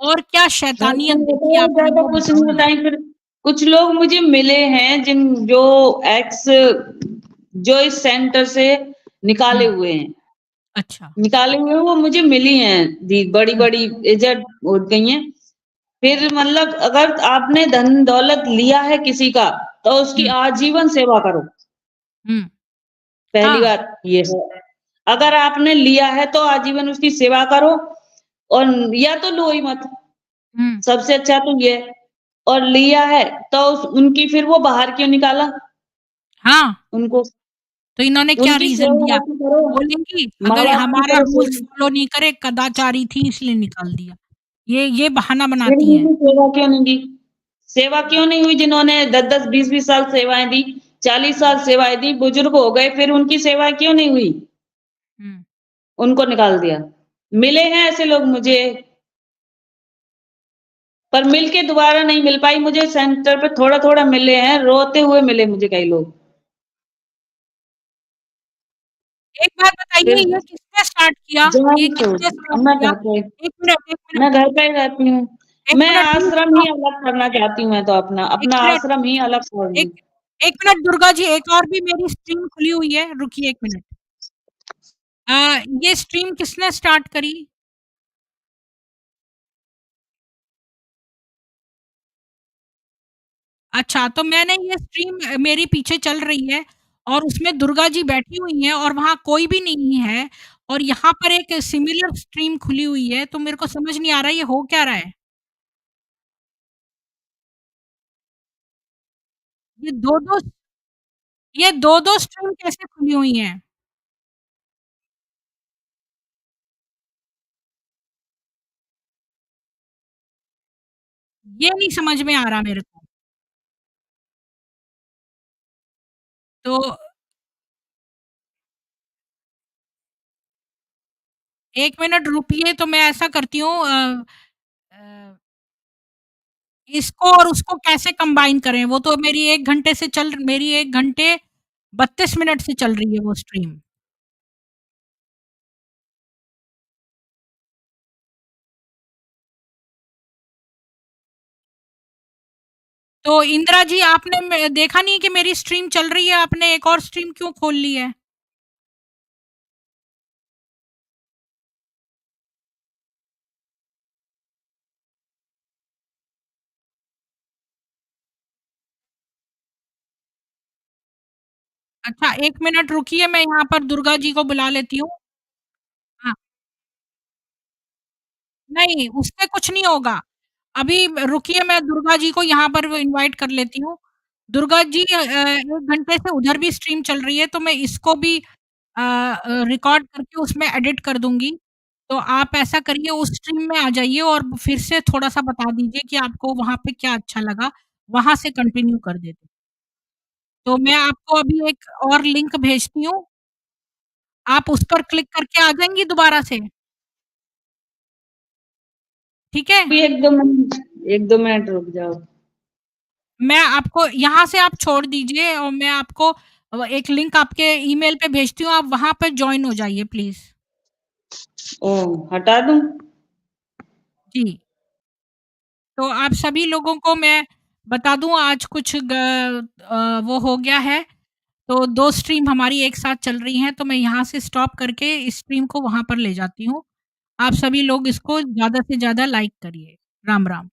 और क्या हाँ, शैतानियत तो देखी बताया आपने ज़्यादा वो कुछ बताओ नहीं ना? बताई फिर कुछ लोग मुझे मिले हैं जो एक्स जो इस सेंटर से निकाले हुँ, हुए हैं। अच्छा। निकाले हुए हैं वो मुझे मिली हैं दी हुँ, बड़ी-बड़ी एजेड हो गई हैं। फिर मतलब अगर आपने धन-दौलत लिया है किसी का, तो उसकी हुँ, आजीवन सेवा करो, हुँ, पहली हाँ, बात ये है। अगर आपने लिया है तो आजीवन उसकी सेवा करो और या तो लो ही मत, हुँ, सबसे अच्छा तो ये है। और लिया है तो उस उनकी फिर वो बाहर क्यों निकाला हाँ, उनको? तो इन्होंने क्या उनकी रीज़न सेवा दिया? ऐसी करो, बोलेंगी अगर माँ-बाप की हमारा करो रूल्स सेवा। फ़ॉलो नहीं करे, कदाचारी थी इसलिए निकाल दिया। ये बहाना फिर बनाती हैं। उनकी सेवा क्यों नहीं की? सेवा क्यों नहीं हुई जिन्होंने 10-10, 20-20 साल सेवाएँ दी, 40 हुँ, साल सेवाएँ दी, बुजुर्ग हो गए, फिर उनकी सेवा क्यों नहीं हुई? हुँ। उनको निकाल दिया। मिले हैं ऐसे लोग मुझे, पर मिल के दोबारा नहीं मिल पाई मुझे सेंटर पे थोड़ा-थोड़ा मिले हैं, रोते हुए मिले मुझे कई लोग। एक बात बताइए फिर ये किसने स्टार्ट किया? ये जान छोड़ किसने स्टार्ट अब मैं किया? घर पे 1 मिनट, 1 मिनट, मैं घर पे ही रहती हूँ। 1 मैं मिनट रुक आश्रम जाओ, ही अलग करना चाहती हूँ मैं तो 1 अपना मिनट, आश्रम ही अलग छोड़ दूँ। 1 1 मिनट दुर्गा जी, एक और भी मेरी स्ट्रीम खुली हुई है, रुकिए 1 मिनट। ये स्ट्रीम किसने स्टार्ट करी? अच्छा, तो मैंने ये स्ट्रीम मेरे पीछे चल रही है और उसमें दुर्गा जी बैठी हुई हैं और वहाँ कोई भी नहीं है और यहाँ पर एक सिमिलर स्ट्रीम खुली हुई है, तो मेरे को समझ नहीं आ रहा है ये हो क्या रहा है? ये 2-2 ये 2-2 स्ट्रीम कैसे खुली हुई हैं? ये नहीं समझ में आ रहा मेरे को। तो 1 मिनट रुकिए तो मैं ऐसा करती हूँ अ, इसको और उसको कैसे कंबाइन करें? वो तो मेरी 1 घंटे 32 मिनट से चल रही है वो स्ट्रीम। तो इंदिरा जी आपने देखा नहीं कि मेरी स्ट्रीम चल रही है, आपने एक और स्ट्रीम क्यों खोल ली है? अच्छा 1 मिनट रुकिए मैं यहाँ पर दुर्गा जी को बुला लेती हूँ। हाँ, नहीं उससे कुछ नहीं होगा। अभी रुकिए मैं दुर्गा जी को यहाँ पर वो इनवाइट कर लेती हूँ। दुर्गा जी 1 घंटे से उधर भी स्ट्रीम चल रही है तो मैं इसको भी रिकॉर्ड करके उसमें एडिट कर दूँगी। तो आप ऐसा करिए उस स्ट्रीम में आ जाइए और फिर से थोड़ा-सा बता दीजिए कि आपको वहाँ पे क्या अच्छा लगा, वहाँ से कंटिन्यू कर देते। तो मैं आपको अभी एक और लिंक भेजती हूँ, आप उस पर क्लिक करके आ जाएँगी दोबारा से, ठीक है? 1-2 मिनट 1-2 मिनट रुक जाओ। मैं आपको यहाँ से आप छोड़ दीजिए और मैं आपको एक लिंक आपके ईमेल पे भेजती हूँ, आप वहाँ पे जॉइन हो जाइए प्लीज़। ओह! हटा दूँ? जी, तो आप सभी लोगों को मैं बता दूँ आज कुछ वो हो गया है, तो 2 स्ट्रीम हमारी एक साथ चल रही हैं, तो मैं यहाँ से स्टॉप करके इस स्ट्रीम को वहाँ पर ले जाती हूँ। आप सभी लोग इसको ज़्यादा से ज़्यादा लाइक करिए। राम, राम।